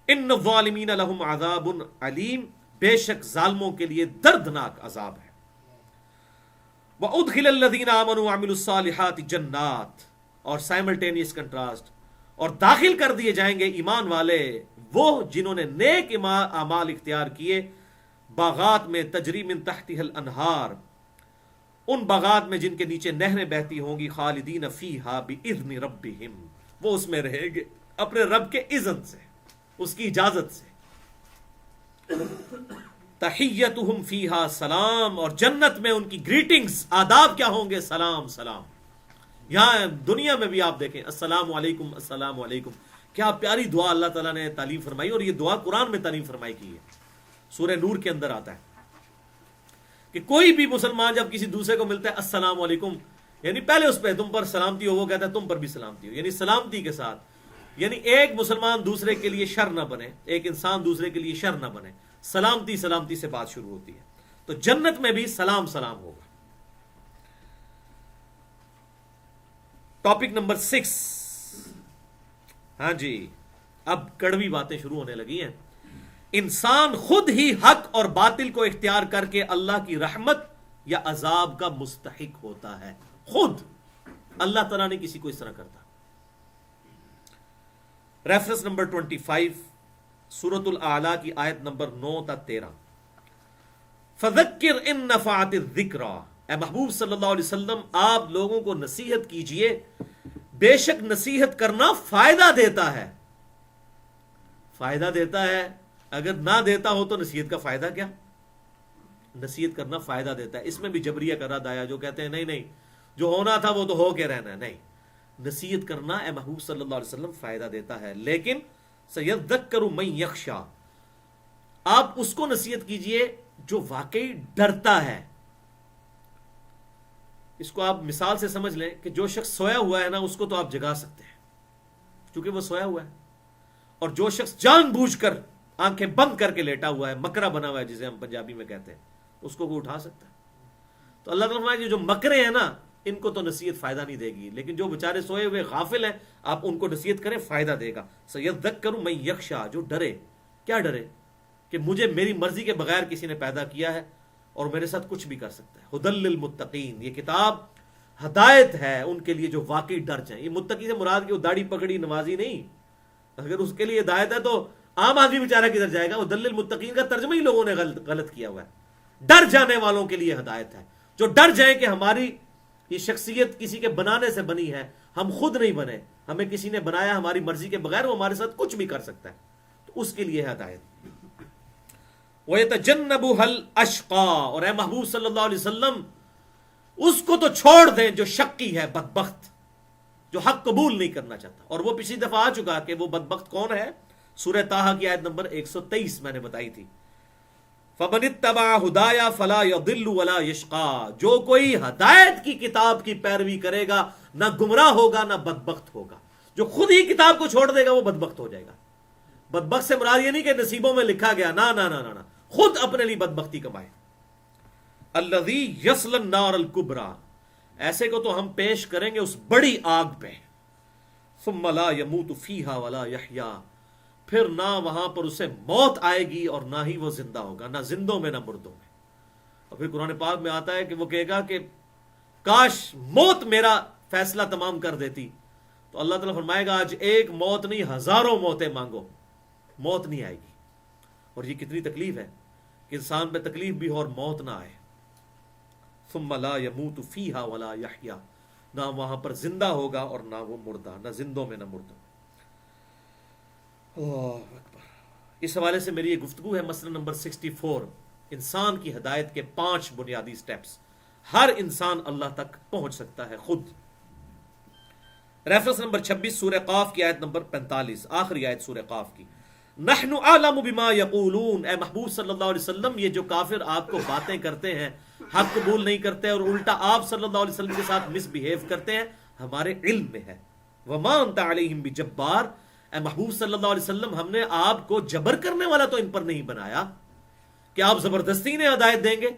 ان الظالمین لہم عذاب علیم، بے شک ظالموں کے لیے دردناک عذاب ہے. وَأُدْخِلَ الَّذِينَ آمَنُوا وَعَمِلُوا الصَّالِحَاتِ جَنَّاتٍ، اور سائملٹینیس کنٹراسٹ، اور داخل کر دیے جائیں گے ایمان والے وہ جنہوں نے نیک اعمال اختیار کیے، باغات میں تجری من تحتها الانہار، ان باغات میں جن کے نیچے نہریں بہتی ہوں گی، خالدین فیہا باذن ربہم، وہ اس میں رہیں گے اپنے رب کے اذن سے، اس کی اجازت سے. تحیتہم فیہا سلام، اور جنت میں ان کی گریٹنگز، آداب کیا ہوں گے؟ سلام سلام. یہاں دنیا میں بھی آپ دیکھیں السلام علیکم السلام علیکم، کیا پیاری دعا اللہ تعالیٰ نے تعلیم فرمائی، اور یہ دعا قرآن میں تعلیم فرمائی کی ہے. سورہ نور کے اندر آتا ہے کہ کوئی بھی مسلمان جب کسی دوسرے کو ملتا ہے السلام علیکم، یعنی پہلے اس پہ تم پر سلامتی ہو، وہ کہتا ہے تم پر بھی سلامتی ہو، یعنی سلامتی کے ساتھ. یعنی ایک مسلمان دوسرے کے لیے شر نہ بنے، ایک انسان دوسرے کے لیے شر نہ بنے، سلامتی سلامتی سے بات شروع ہوتی ہے. تو جنت میں بھی سلام سلام ہوگا. Topic number 6. ہاں جی، اب کڑوی باتیں شروع ہونے لگی ہیں. انسان خود ہی حق اور باطل کو اختیار کر کے اللہ کی رحمت یا عذاب کا مستحق ہوتا ہے. خود اللہ تعالیٰ نے کسی کو اس طرح کرتا. ریفرنس نمبر 25 سورۃ الاعلیٰ کی آیت نمبر 9 تا 13. فذکر ان نفعت الذکریٰ، اے محبوب صلی اللہ علیہ وسلم آپ لوگوں کو نصیحت کیجئے، بے شک نصیحت کرنا فائدہ دیتا ہے. فائدہ دیتا ہے، اگر نہ دیتا ہو تو نصیحت کا فائدہ کیا؟ نصیحت کرنا فائدہ دیتا ہے. اس میں بھی جبریہ کا رد آیا جو کہتے ہیں نہیں نہیں، جو ہونا تھا وہ تو ہو کے رہنا ہے. نہیں، نصیحت کرنا اے محبوب صلی اللہ علیہ وسلم فائدہ دیتا ہے، لیکن سیذکر من یخشی، آپ اس کو نصیحت کیجئے جو واقعی ڈرتا ہے. اس کو آپ مثال سے سمجھ لیں کہ جو شخص سویا ہوا ہے نا، اس کو تو آپ جگا سکتے ہیں کیونکہ وہ سویا ہوا ہے، اور جو شخص جان بوجھ کر آنکھیں بند کر کے لیٹا ہوا ہے، مکرا بنا ہوا ہے جسے ہم پنجابی میں کہتے ہیں، اس کو اٹھا سکتا ہے. تو اللہ تعالیٰ فرمایا جو مکرے ہیں نا، ان کو تو نصیحت فائدہ نہیں دے گی، لیکن جو بیچارے سوئے ہوئے غافل ہیں آپ ان کو نصیحت کریں، فائدہ دے گا. سیذکر من یخشی، جو ڈرے. کیا ڈرے؟ کہ مجھے میری مرضی کے بغیر کسی نے پیدا کیا ہے اور میرے ساتھ کچھ بھی کر سکتا ہے. ھدی للمتقین، یہ کتاب ہدایت ہے ان کے لیے جو واقعی ڈر جائیں. یہ متقی سے مراد کہ وہ داڑھی پکڑی نمازی نہیں، اگر اس کے لیے ہدایت ہے تو عام آدمی بیچارہ کدھر جائے گا. ھدی للمتقین کا ترجمہ ہی لوگوں نے غلط کیا ہوا ہے. ڈر جانے والوں کے لیے ہدایت ہے، جو ڈر جائیں کہ ہماری یہ شخصیت کسی کے بنانے سے بنی ہے، ہم خود نہیں بنے، ہمیں کسی نے بنایا ہماری مرضی کے بغیر، وہ ہمارے ساتھ کچھ بھی کر سکتا ہے. تو اس کے لیے ہدایت. وَيَتَجَنَّبُهَا الْأَشْقَى، اور اے محبوب صلی اللہ علیہ وسلم اس کو تو چھوڑ دیں جو شقی ہے، بدبخت، جو حق قبول نہیں کرنا چاہتا. اور وہ پچھلی دفعہ آ چکا کہ وہ بدبخت کون ہے. سورہ طٰہٰ کی آیت نمبر 123 میں نے بتائی تھی. فَمَنِ اتَّبَعَ هُدَايَ فَلَا يَضِلُّ وَلَا يَشْقَى، جو کوئی ہدایت کی کتاب کی پیروی کرے گا نہ گمراہ ہوگا نہ بدبخت ہوگا. جو خود ہی کتاب کو چھوڑ دے گا وہ بدبخت ہو جائے گا. بدبخت سے مراد یہ نہیں کہ نصیبوں میں لکھا گیا، نہ نہ نہ نہ، خود اپنے لیے بدبختی کمائے. الذی یصلی النار الکبریٰ، ایسے کو تو ہم پیش کریں گے اس بڑی آگ پہ. ثم لا یموت فیہا ولا یحییٰ، پھر نہ وہاں پر اسے موت آئے گی اور نہ ہی وہ زندہ ہوگا، نہ زندوں میں نہ مردوں میں. اور پھر قرآن پاک میں آتا ہے کہ وہ کہے گا کہ کاش موت میرا فیصلہ تمام کر دیتی. تو اللہ تعالیٰ فرمائے گا آج ایک موت نہیں ہزاروں موتیں مانگو، موت نہیں آئے گی. اور یہ کتنی تکلیف ہے کہ انسان پہ تکلیف بھی ہو اور موت نہ آئے. ثم لا یموت فیہا ولا یحییٰ، نہ وہاں پر زندہ ہوگا اور نہ وہ مردہ، نہ زندوں میں نہ مردوں. اللہ اکبر. اس حوالے سے میری یہ گفتگو ہے مسئلہ نمبر 64، انسان کی ہدایت کے 5 بنیادی سٹیپس. ہر انسان اللہ تک پہنچ سکتا ہے خود. ریفرنس نمبر 26 سورہ قاف کی آیت نمبر 45، آخری آیت سورہ قاف کی. نحن اعلم بما یقولون، اے محبوب صلی اللہ علیہ وسلم یہ جو کافر آپ کو باتیں کرتے ہیں، حق قبول نہیں کرتے اور الٹا آپ صلی اللہ علیہ وسلم کے ساتھ مس بہیو کرتے ہیں، ہمارے علم میں ہے. وما انت علیہم بجبار، اے محبوب صلی اللہ علیہ وسلم ہم نے آپ کو جبر کرنے والا تو ان پر نہیں بنایا کہ آپ زبردستی نے ہدایت دیں گے.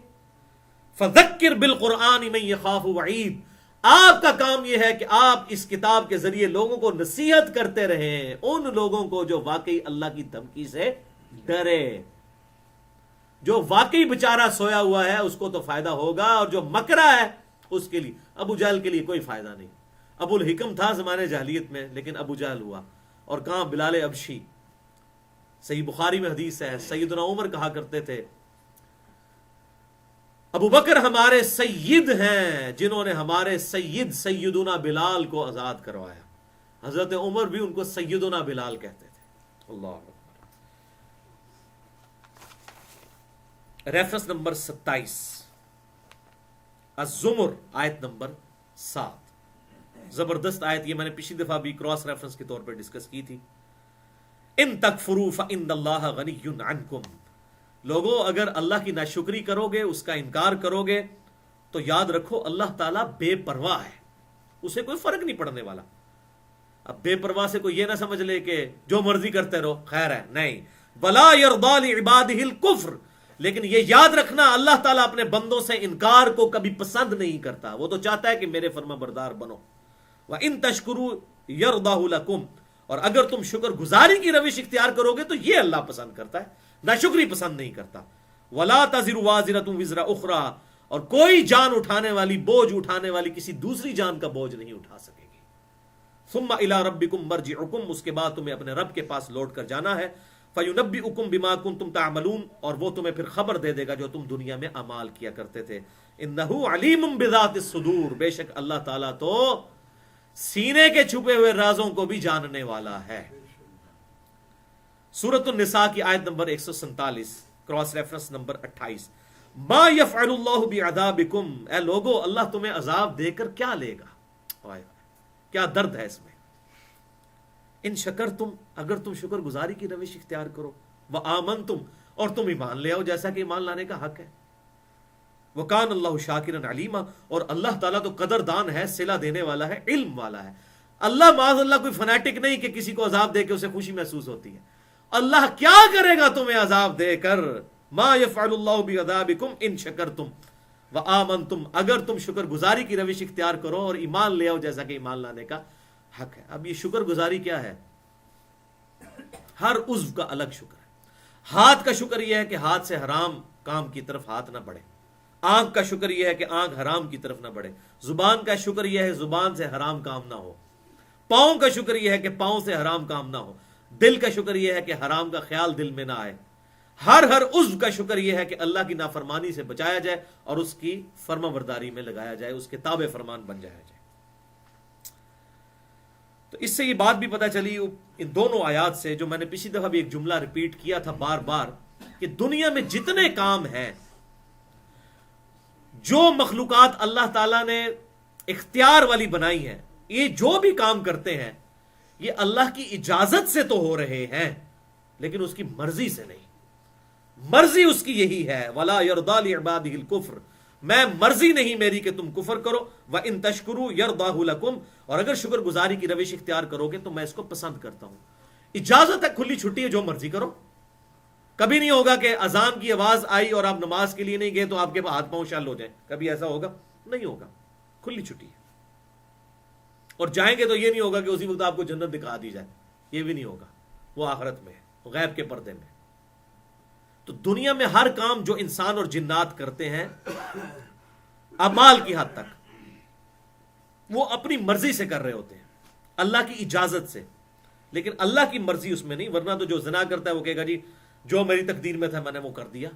فذکر بالقرآن من یخاف وعید، آپ کا کام یہ ہے کہ آپ اس کتاب کے ذریعے لوگوں کو نصیحت کرتے رہیں، ان لوگوں کو جو واقعی اللہ کی دھمکی سے ڈرے. جو واقعی بیچارہ سویا ہوا ہے اس کو تو فائدہ ہوگا، اور جو مکرا ہے اس کے لیے، ابو جہل کے لیے کوئی فائدہ نہیں. ابو الحکم تھا زمانے جاہلیت میں لیکن ابو جہل ہوا. اور کہاں بلال ابشی. صحیح بخاری میں حدیث ہے، سیدنا عمر کہا کرتے تھے ابو بکر ہمارے سید ہیں جنہوں نے ہمارے سید سیدنا بلال کو آزاد کروایا. حضرت عمر بھی ان کو سیدنا بلال کہتے تھے. اللہ اکبر. ریفرنس نمبر 27 الزمر آیت نمبر 7، زبردست آیت. یہ میں نے پچھلی دفعہ بھی کراس ریفرنس کے طور پر ڈسکس کی تھی. ان تکفروا فإن اللہ غنی عنکم، لوگوں اگر اللہ کی ناشکری کرو گے، اس کا انکار کرو گے تو یاد رکھو اللہ تعالیٰ بے پرواہ ہے، اسے کوئی فرق نہیں پڑنے والا. اب بے پرواہ سے کوئی یہ نہ سمجھ لے کہ جو مرضی کرتے رہو، خیر ہے، نہیں. ولا یرضی لعبادہ الکفر، لیکن یہ یاد رکھنا اللہ تعالیٰ اپنے بندوں سے انکار کو کبھی پسند نہیں کرتا، وہ تو چاہتا ہے کہ میرے فرما بردار بنو. وَإِن تَشْكُرُوا يَرْضَهُ لَكُمْ، اور اگر تم شکر گزاری کی روش اختیار کرو گے تو یہ اللہ پسند کرتا ہے، ناشکری پسند نہیں کرتا. وَلَا تَزِرُ وَازِرَةٌ وِزْرَ أُخْرَىٰ، اور کوئی جان اٹھانے والی، بوجھ اٹھانے والی کسی دوسری جان کا بوجھ نہیں اٹھا سکے گی. ثُمَّ إِلَىٰ رَبِّكُمْ مَرْجِعُكُمْ، اس کے بعد تمہیں اپنے رب کے پاس لوٹ کر جانا ہے. فَيُنَبِّئُكُم بِمَا كُنتُم تَعْمَلُونَ، اور وہ تمہیں پھر خبر دے دے گا جو تم دنیا میں اعمال کیا کرتے تھے. إِنَّهُ عَلِيمٌ بِذَاتِ الصُّدُورِ، بے شک اللہ تعالیٰ تو سینے کے چھپے ہوئے رازوں کو بھی جاننے والا ہے. سورۃ النساء کی آیت نمبر 147، کراس ریفرنس نمبر 28. ما یفعل اللہ بعذابکم، اے لوگو اللہ تمہیں عذاب دے کر کیا لے گا؟ کیا درد ہے اس میں. ان شکرتم، اگر تم شکر گزاری کی روش اختیار کرو، وآمنتم، اور تم ایمان لے آؤ جیسا کہ ایمان لانے کا حق ہے. وکان اللہ شاکرا علیما، اور اللہ تعالیٰ تو قدردان ہے، صلہ دینے والا ہے، علم والا ہے. اللہ معاذ اللہ کوئی فنیٹک نہیں کہ کسی کو عذاب دے کے اسے خوشی محسوس ہوتی ہے. اللہ کیا کرے گا تمہیں عذاب دے کر؟ ما یفعل اللہ بعذابکم ان شکرتم وآمنتم، اگر تم شکر گزاری کی روش اختیار کرو اور ایمان لے آؤ جیسا کہ ایمان لانے کا حق ہے. اب یہ شکر گزاری کیا ہے؟ ہر عضو کا الگ شکر ہے. ہاتھ کا شکر یہ ہے کہ ہاتھ سے حرام کام کی طرف ہاتھ نہ بڑھے. آنکھ کا شکر یہ ہے کہ آنکھ حرام کی طرف نہ بڑھے. زبان کا شکر یہ ہے زبان سے حرام کام نہ ہو. پاؤں کا شکر یہ ہے کہ پاؤں سے حرام کام نہ ہو. دل کا شکر یہ ہے کہ حرام کا خیال دل میں نہ آئے. ہر عضو کا شکر یہ ہے کہ اللہ کی نافرمانی سے بچایا جائے اور اس کی فرما برداری میں لگایا جائے، اس کے تابع فرمان بن جایا جائے. تو اس سے یہ بات بھی پتہ چلی ان دونوں آیات سے، جو میں نے پچھلی دفعہ بھی ایک جملہ ریپیٹ کیا تھا بار بار، کہ دنیا میں جتنے کام ہیں، جو مخلوقات اللہ تعالیٰ نے اختیار والی بنائی ہیں، یہ جو بھی کام کرتے ہیں یہ اللہ کی اجازت سے تو ہو رہے ہیں، لیکن اس کی مرضی سے نہیں. مرضی اس کی یہی ہے، وَلَا يَرْضَى لِعِبَادِهِ الْكُفْرِ، میں مرضی نہیں میری کہ تم کفر کرو. وَإِن تَشْكُرُوا يَرْضَاهُ لَكُمْ، اور اگر شکر گزاری کی روش اختیار کرو گے تو میں اس کو پسند کرتا ہوں. اجازت ہے، کھلی چھٹی ہے، جو مرضی کرو. کبھی نہیں ہوگا کہ اذان کی آواز آئی اور آپ نماز کے لیے نہیں گئے تو آپ کے ہاتھ پاؤں شل ہو جائیں. کبھی ایسا ہوگا؟ نہیں ہوگا. کھلی چھٹی ہے. اور جائیں گے تو یہ نہیں ہوگا کہ اسی وقت آپ کو جنت دکھا دی جائے، یہ بھی نہیں ہوگا. وہ آخرت میں ہے، غیب کے پردے میں. تو دنیا میں ہر کام جو انسان اور جنات کرتے ہیں اعمال کی حد تک وہ اپنی مرضی سے کر رہے ہوتے ہیں، اللہ کی اجازت سے. لیکن اللہ کی مرضی اس میں نہیں، ورنہ تو جو زنا کرتا ہے وہ کہے گا جی جو میری تقدیر میں تھا میں نے وہ کر دیا.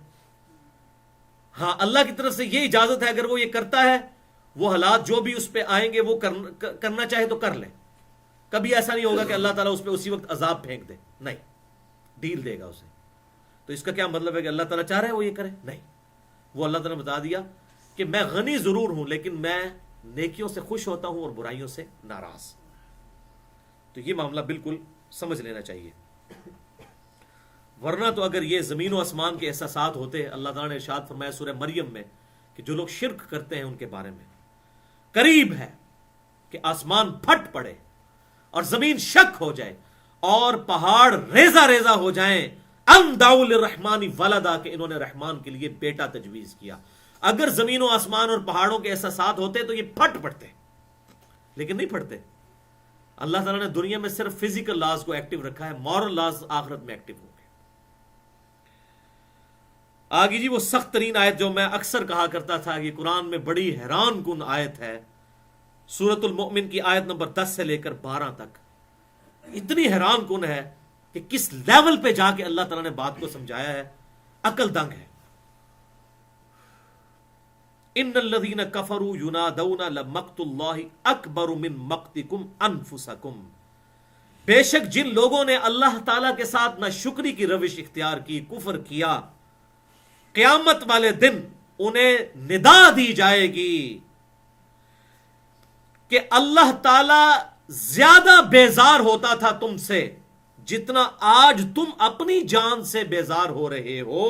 ہاں اللہ کی طرف سے یہ اجازت ہے، اگر وہ یہ کرتا ہے وہ حالات جو بھی اس پہ آئیں گے وہ کرنا چاہے تو کر لیں. کبھی ایسا نہیں ہوگا کہ اللہ تعالیٰ اس پہ اسی وقت عذاب پھینک دے، نہیں، ڈیل دے گا اسے. تو اس کا کیا مطلب ہے کہ اللہ تعالیٰ چاہ رہے ہیں وہ یہ کرے؟ نہیں. وہ اللہ تعالیٰ نے بتا دیا کہ میں غنی ضرور ہوں لیکن میں نیکیوں سے خوش ہوتا ہوں اور برائیوں سے ناراض. تو یہ معاملہ بالکل سمجھ لینا چاہیے. ورنہ تو اگر یہ زمین و آسمان کے احساسات ہوتے، اللہ تعالیٰ نے ارشاد فرمایا سورہ مریم میں کہ جو لوگ شرک کرتے ہیں ان کے بارے میں، قریب ہے کہ آسمان پھٹ پڑے اور زمین شک ہو جائے اور پہاڑ ریزہ ریزہ ہو جائیں، ان دعوا للرحمن ولدا، کہ انہوں نے رحمان کے لیے بیٹا تجویز کیا. اگر زمین و آسمان اور پہاڑوں کے احساسات ہوتے تو یہ پھٹ پڑتے، لیکن نہیں پھٹتے. اللہ تعالیٰ نے دنیا میں صرف فزیکل لاز کو ایکٹیو رکھا ہے، مورل لاز آخرت میں ایکٹیو ہوں گے. آگے جی وہ سخت ترین آیت جو میں اکثر کہا کرتا تھا، یہ قرآن میں بڑی حیران کن آیت ہے، سورۃ المؤمن کی آیت نمبر 10 سے لے کر 12 تک. اتنی حیران کن ہے کہ کس لیول پہ جا کے اللہ تعالیٰ نے بات کو سمجھایا ہے، عقل دنگ ہے. ان الذین کفروا ینادون لمقت اللہ اکبر من مقتکم انفسکم، بے شک جن لوگوں نے اللہ تعالیٰ کے ساتھ نہ شکری کی روش اختیار کی، کفر کیا، قیامت والے دن انہیں ندا دی جائے گی کہ اللہ تعالیٰ زیادہ بیزار ہوتا تھا تم سے جتنا آج تم اپنی جان سے بیزار ہو رہے ہو.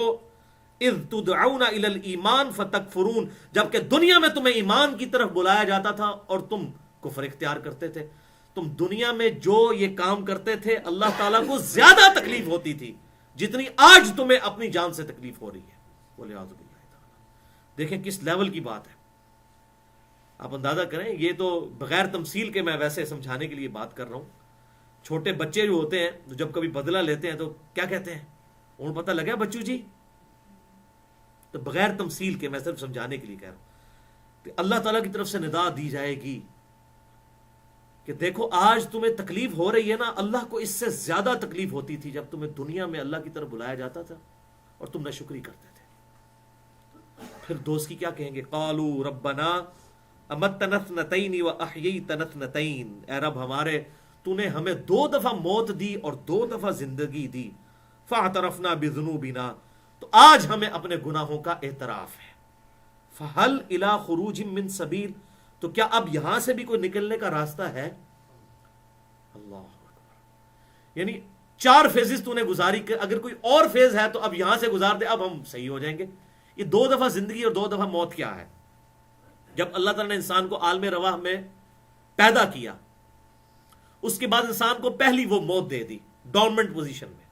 اذ تدعون الی الایمان فتکفرون، جبکہ دنیا میں تمہیں ایمان کی طرف بلایا جاتا تھا اور تم کفر اختیار کرتے تھے. تم دنیا میں جو یہ کام کرتے تھے اللہ تعالیٰ کو زیادہ تکلیف ہوتی تھی جتنی آج تمہیں اپنی جان سے تکلیف ہو رہی ہے. والعیاذ باللہ تعالیٰ. دیکھیں کس لیول کی بات ہے، آپ اندازہ کریں. یہ تو بغیر تمثیل کے میں ویسے سمجھانے کے لیے بات کر رہا ہوں. چھوٹے بچے جو ہوتے ہیں جب کبھی بدلہ لیتے ہیں تو کیا کہتے ہیں؟ انہیں پتہ لگا بچو جی. تو بغیر تمثیل کے میں صرف سمجھانے کے لیے کہہ رہا ہوں کہ اللہ تعالیٰ کی طرف سے ندا دی جائے گی کہ دیکھو آج تمہیں تکلیف ہو رہی ہے نا، اللہ کو اس سے زیادہ تکلیف ہوتی تھی جب تمہیں دنیا میں اللہ کی طرف بلایا جاتا تھا اور تم ناشکری کرتے تھے۔ پھر دوست کی کیا کہیں گے؟ قالوا ربنا امتنا اثنتین واحییتنا اثنتین، اے رب ہمارے، تو نے ہمیں 2 دفعہ موت دی اور 2 دفعہ زندگی دی، فاعترفنا بذنوبنا، تو آج ہمیں اپنے گناہوں کا اعتراف ہے۔ فہل الی خروج من سبیل، تو کیا اب یہاں سے بھی کوئی نکلنے کا راستہ ہے؟ اللہ اکبر، یعنی 4 فیزز تو نے گزاری کہ اگر کوئی اور فیز ہے تو اب یہاں سے گزار دے، اب ہم صحیح ہو جائیں گے۔ یہ 2 دفعہ زندگی اور 2 دفعہ موت کیا ہے؟ جب اللہ تعالیٰ نے انسان کو عالم رواح میں پیدا کیا، اس کے بعد انسان کو پہلی وہ موت دے دی ڈورمنٹ پوزیشن میں،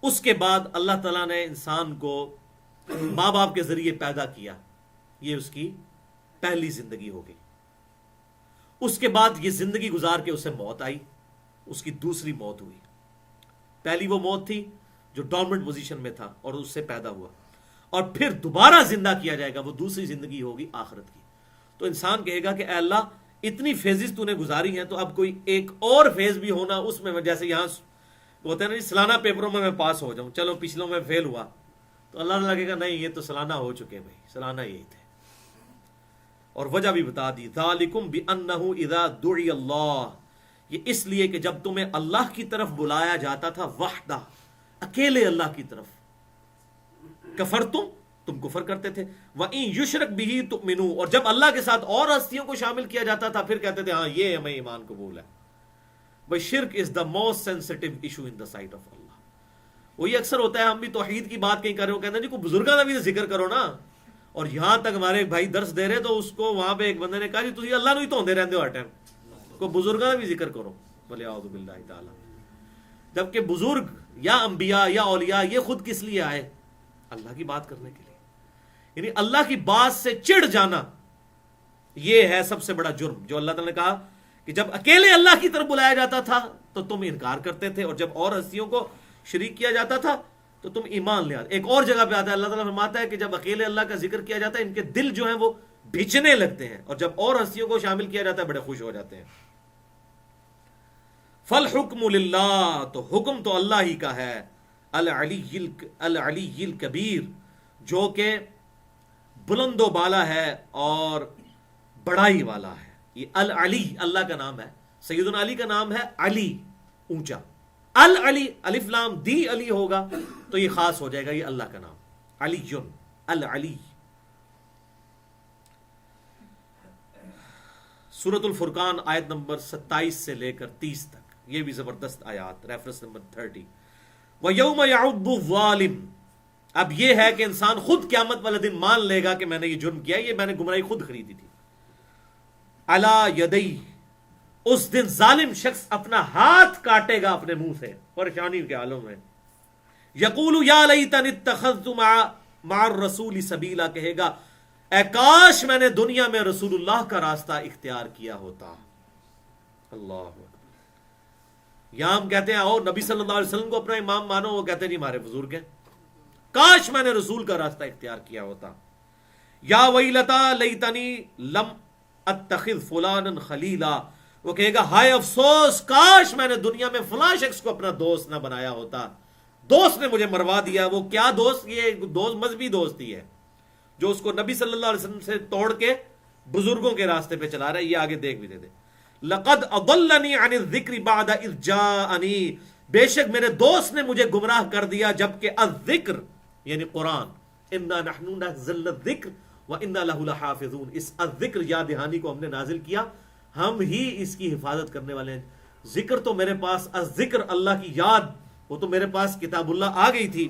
اس کے بعد اللہ تعالیٰ نے انسان کو ماں باپ کے ذریعے پیدا کیا، یہ اس کی پہلی زندگی ہو گئی۔ اس کے بعد یہ زندگی گزار کے اسے موت آئی، اس کی دوسری موت ہوئی۔ پہلی وہ موت تھی جو ڈورمنٹ پوزیشن میں تھا اور اس سے پیدا ہوا، اور پھر دوبارہ زندہ کیا جائے گا، وہ دوسری زندگی ہوگی آخرت کی۔ تو انسان کہے گا کہ اے اللہ اتنی فیزز تو نے گزاری ہیں، تو اب کوئی ایک اور فیز بھی ہونا، اس میں جیسے یہاں ہوتا ہے نا سالانہ پیپروں میں پاس ہو جاؤں، چلو پچھلوں میں فیل ہوا، تو اللہ تعالیٰ کہے گا نہیں یہ تو سالانہ ہو چکے بھائی، سالانہ یہی تھے۔ اور وجہ بھی بتا دی، ذالکم بانہ اذا دعی اللہ، یہ اس لیے کہ جب تمہیں اللہ کی طرف بلایا جاتا تھا وحدہ، اکیلے اللہ کی طرف، کفرتم، تم کفر کرتے تھے، وَإِن يُشْرَكْ بِهِ تُؤْمِنُوا، اور جب اللہ کے ساتھ اور ہستیوں کو شامل کیا جاتا تھا پھر کہتے تھے ہاں یہ ہمیں ایمان قبول ہے۔ بھائی شرک is the most sensitive issue in the sight of Allah. وہی اکثر ہوتا ہے، ہم بھی توحید کی بات کہیں کر رہے ہو، کہتے ہیں جی کوئی بزرگاں کا بھی ذکر کرو نا، اور یہاں تک ہمارے بھائی درس دے رہے تو اس کو وہاں پہ ایک بندے نے کہا جی تسی اللہ نو ہی توندے رہندے ہو ہر ٹائم، کوئی بزرگاں کا بھی ذکر کرو، بھلے اعوذ باللہ تعالی۔ جبکہ بزرگ یا انبیاء یا اولیاء یہ خود کس لیے آئے؟ اللہ کی بات کرنے کے لیے۔ یعنی اللہ کی بات سے چڑ جانا یہ ہے سب سے بڑا جرم، جو اللہ تعالیٰ نے کہا کہ جب اکیلے اللہ کی طرف بلایا جاتا تھا تو تم انکار کرتے تھے، اور جب اور ہستیوں کو شریک کیا جاتا تھا تو تم ایمان لے آتے۔ ایک اور جگہ پہ آتا ہے، اللہ تعالیٰ فرماتا ہے کہ جب اکیلے اللہ کا ذکر کیا جاتا ہے ان کے دل جو ہیں وہ بھیچنے لگتے ہیں، اور جب اور ہستیوں کو شامل کیا جاتا ہے بڑے خوش ہو جاتے ہیں۔ فالحکم للہ، تو حکم تو اللہ ہی کا ہے، العلی الکبیر، جو کہ بلند و بالا ہے اور بڑائی والا ہے۔ یہ العلی اللہ کا نام ہے، سیدنا علی کا نام ہے علی، اونچا۔ العلی الف لام دی علی ہوگا تو یہ خاص ہو جائے گا، یہ اللہ کا نام علی، العلی۔ سورۃ الفرقان آیت نمبر 27 سے لے کر 30 تک، یہ بھی زبردست آیات، ریفرنس نمبر 30۔ وَيَوْمَ يَعُضُّ الظَّالِمُ، اب یہ ہے کہ انسان خود قیامت والے دن مان لے گا کہ میں نے یہ جرم کیا، یہ میں نے گمراہی خود خریدی تھی۔ عَلَى يَدَيْهِ، اس دن ظالم شخص اپنا ہاتھ کاٹے گا اپنے منہ سے پریشانی کے حالوں میں۔ یقول یا لیتنی اتخذت مع الرسول سبیلا، کہے گا اے کاش میں نے دنیا میں رسول اللہ کا راستہ اختیار کیا ہوتا۔ اللہ اکبر۔ یہاں ہم کہتے ہیں اور نبی صلی اللہ علیہ وسلم کو اپنا امام مانو، وہ کہتے ہیں جی ہمارے بزرگ ہیں، کاش میں نے رسول کا راستہ اختیار کیا ہوتا۔ یا ویلتا لیتنی لم اتخذ فلانا خلیلا، وہ کہے گا ہائے افسوس، کاش میں نے دنیا میں فلاں شخص کو اپنا دوست نہ بنایا ہوتا، دوست نے مجھے مروا دیا۔ وہ کیا دوست؟ یہ دوست مذہبی دوستی ہے جو اس کو نبی صلی اللہ علیہ وسلم سے توڑ کے بزرگوں کے راستے پہ چلا رہا ہے۔ یہ آگے دیکھ بھی دے لقد اضلنی عن الذکر بعد اذ جاءنی، بے شک میرے دوست نے مجھے گمراہ کر دیا جبکہ الذکر یعنی قرآن، انا نحن نزلنا الذکر وانا له لحافظون، اس الذکر یاد دہانی کو ہم نے نازل کیا، ہم ہی اس کی حفاظت کرنے والے ہیں۔ ذکر تو میرے پاس، الذکر اللہ کی یاد، وہ تو میرے پاس کتاب اللہ آ گئی تھی،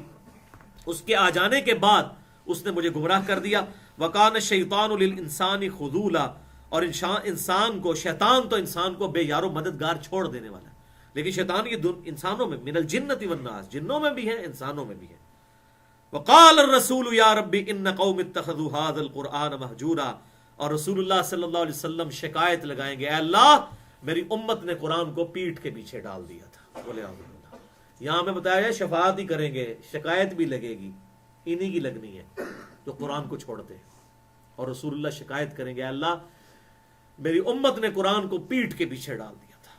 اس کے آ جانے کے بعد اس نے مجھے گمراہ کر دیا۔ وَقَانَ الشَّيْطَانُ لِلْإِنسَانِ خُذُولًا، اور انسان کو، شیطان تو انسان کو بے یار و مددگار چھوڑ دینے والا ہے، لیکن شیطان یہ انسانوں میں، من الجنۃ والناس، جنوں میں بھی ہیں انسانوں میں بھی ہیں۔ وقال الرسول یا ربی ان قوم اتخذوا هذا القرآن مہجورا، اور رسول اللہ صلی اللہ علیہ وسلم شکایت لگائیں گے، اے اللہ میری امت نے قرآن کو پیٹھ کے پیچھے ڈال دیا تھا۔ بولے آمین۔ یہاں ہمیں بتایا جائے شفاعت ہی کریں گے، شکایت بھی لگے گی، انہی کی لگنی ہے جو قرآن کو چھوڑتے ہیں، اور رسول اللہ شکایت کریں گے، اے اللہ میری امت نے قرآن کو پیٹھ کے پیچھے ڈال دیا تھا،